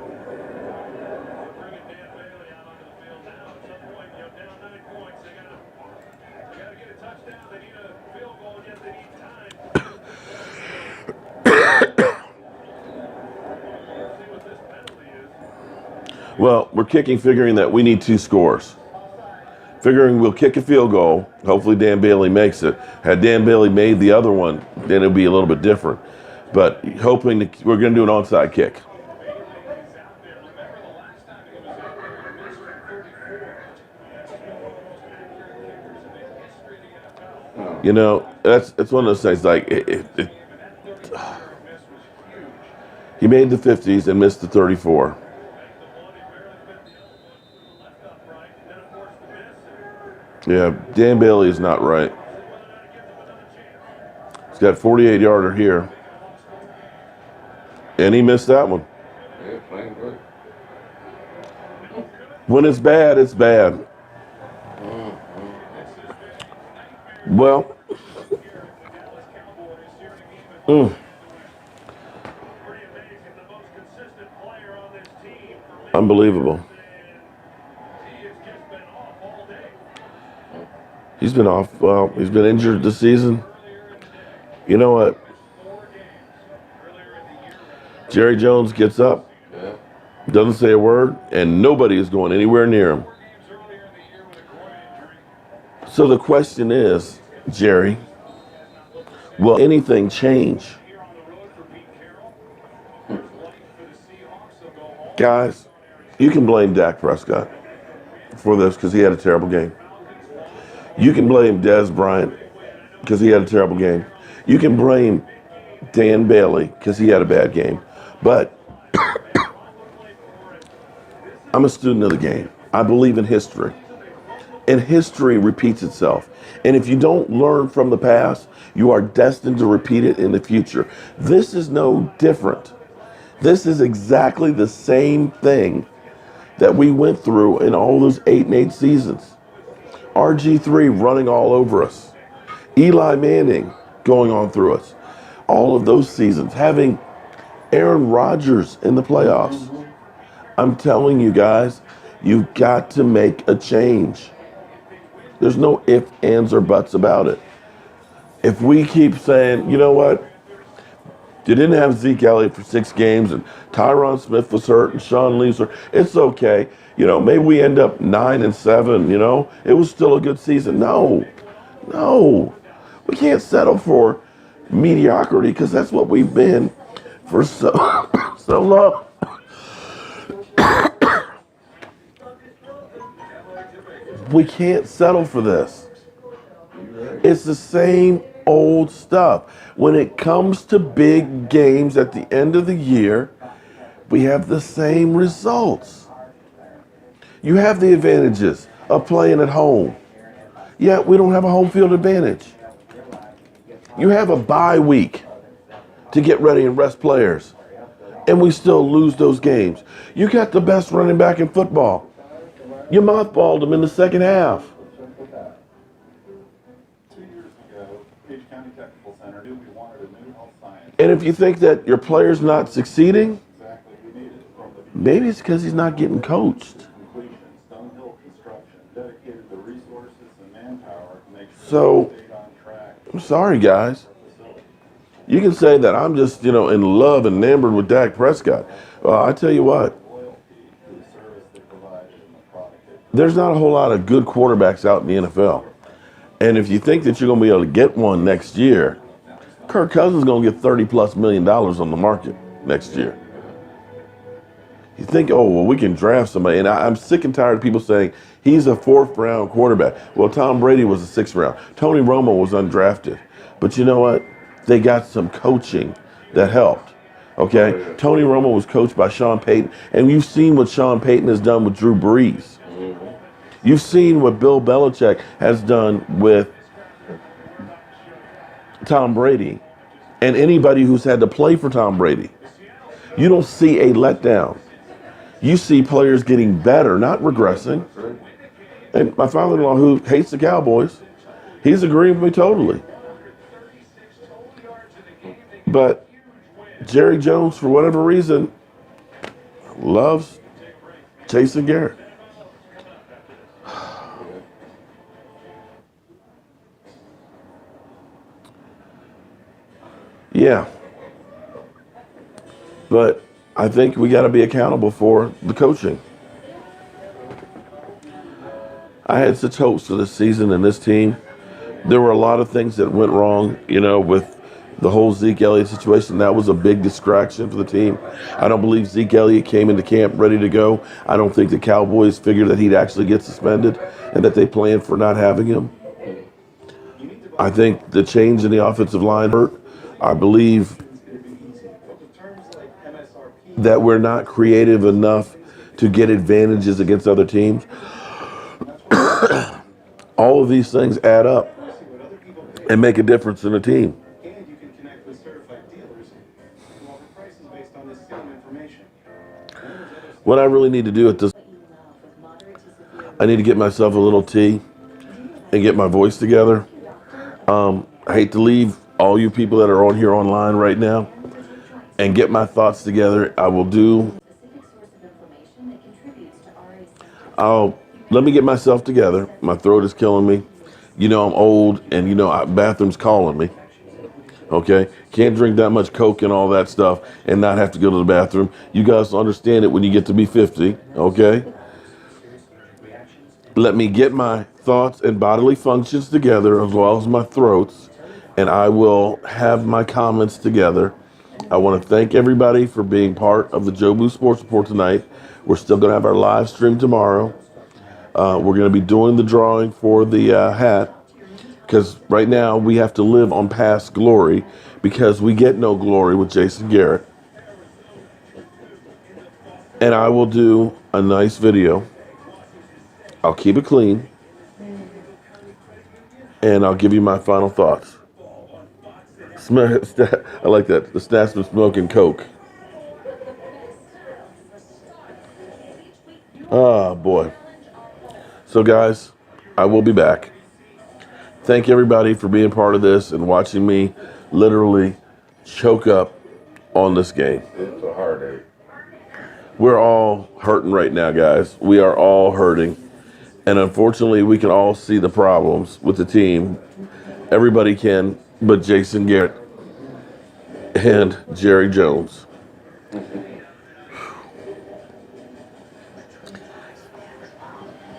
Well, we're kicking figuring that we need 2 scores. Figuring we'll kick a field goal. Hopefully Dan Bailey makes it. Had Dan Bailey made the other one, then it'd be a little bit different. But hoping we're going to do an onside kick. You know, it's one of those things like he made the 50s and missed the 34. Yeah, Dan Bailey is not right. He's got 48-yarder here. And he missed that one. Yeah, playing good. When it's bad, it's bad. Well, unbelievable. He's been off. Well, he's been injured this season. You know what? Jerry Jones gets up, doesn't say a word, and nobody is going anywhere near him. So the question is, Jerry, will anything change? Guys, you can blame Dak Prescott for this because he had a terrible game. You can blame Dez Bryant because he had a terrible game. You can blame Dan Bailey because he had a bad game. But I'm a student of the game. I believe in history. And history repeats itself. And if you don't learn from the past, you are destined to repeat it in the future. This is no different. This is exactly the same thing that we went through in all those 8-8 seasons. RG3 running all over us. Eli Manning going on through us. All of those seasons. Having Aaron Rodgers in the playoffs. I'm telling you guys, you've got to make a change. There's no ifs, ands, or buts about it. If we keep saying, you know what? You didn't have Zeke Elliott for 6 games, and Tyron Smith was hurt, and Sean Lee's hurt. It's okay. You know, maybe we end up 9-7, you know? It was still a good season. No. We can't settle for mediocrity because that's what we've been for so long. We can't settle for this. It's the same old stuff. When it comes to big games at the end of the year, we have the same results. You have the advantages of playing at home. Yet we don't have a home field advantage. You have a bye week to get ready and rest players, and we still lose those games. You got the best running back in football. You mothballed him in the second half. 2 years ago, Page County Technical Center knew we wanted a new health science. And if you think that your player's not succeeding, Exactly, we needed from the maybe it's because he's not getting coached. completion, Stonehill Construction dedicated the resources and manpower to make sure So, we stayed on track. I'm sorry, guys. You can say that I'm just, in love and enamored with Dak Prescott. I tell you what, Loyalty to the service they provided and the product they there's not a whole lot of good quarterbacks out in the NFL. And if you think that you're going to be able to get one next year, Kirk Cousins is going to get $30+ million on the market next year. You think, oh, well, we can draft somebody. And I'm sick and tired of people saying he's a 4th round quarterback. Well, Tom Brady was a 6th round. Tony Romo was undrafted. But you know what? They got some coaching that helped. Okay? Tony Romo was coached by Sean Payton. And you've seen what Sean Payton has done with Drew Brees. You've seen what Bill Belichick has done with Tom Brady and anybody who's had to play for Tom Brady. You don't see a letdown. You see players getting better, not regressing. And my father-in-law, who hates the Cowboys, he's agreeing with me totally. But Jerry Jones, for whatever reason, loves Jason Garrett. Yeah. But I think we got to be accountable for the coaching. I had such hopes for this season and this team. There were a lot of things that went wrong, with the whole Zeke Elliott situation. That was a big distraction for the team. I don't believe Zeke Elliott came into camp ready to go. I don't think the Cowboys figured that he'd actually get suspended and that they planned for not having him. I think the change in the offensive line hurt. I believe that we're not creative enough to get advantages against other teams. All of these things add up and make a difference in a team. And you can connect with certified dealers who offer prices based on this same information. What I really need to do at this, I need to get myself a little tea and get my voice together. I hate to leave all you people that are on here online right now and get my thoughts together. I will do. Let me get myself together. My throat is killing me. I'm old and bathroom's calling me. Okay? Can't drink that much Coke and all that stuff and not have to go to the bathroom. You guys understand it when you get to be 50. Okay? Let me get my thoughts and bodily functions together as well as my throats, and I will have my comments together. I want to thank everybody for being part of the Jobu Sports Report tonight. We're still going to have our live stream tomorrow. We're going to be doing the drawing for the hat because right now we have to live on past glory because we get no glory with Jason Garrett. And I will do a nice video. I'll keep it clean. And I'll give you my final thoughts. I like that. The snacks from smoking Coke. Oh, boy. So, guys, I will be back. Thank everybody for being part of this and watching me literally choke up on this game. It's a heartache. We're all hurting right now, guys. We are all hurting. And unfortunately, we can all see the problems with the team. Everybody can, but Jason Garrett and Jerry Jones.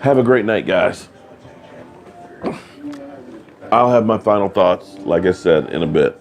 Have a great night, guys. I'll have my final thoughts, like I said, in a bit.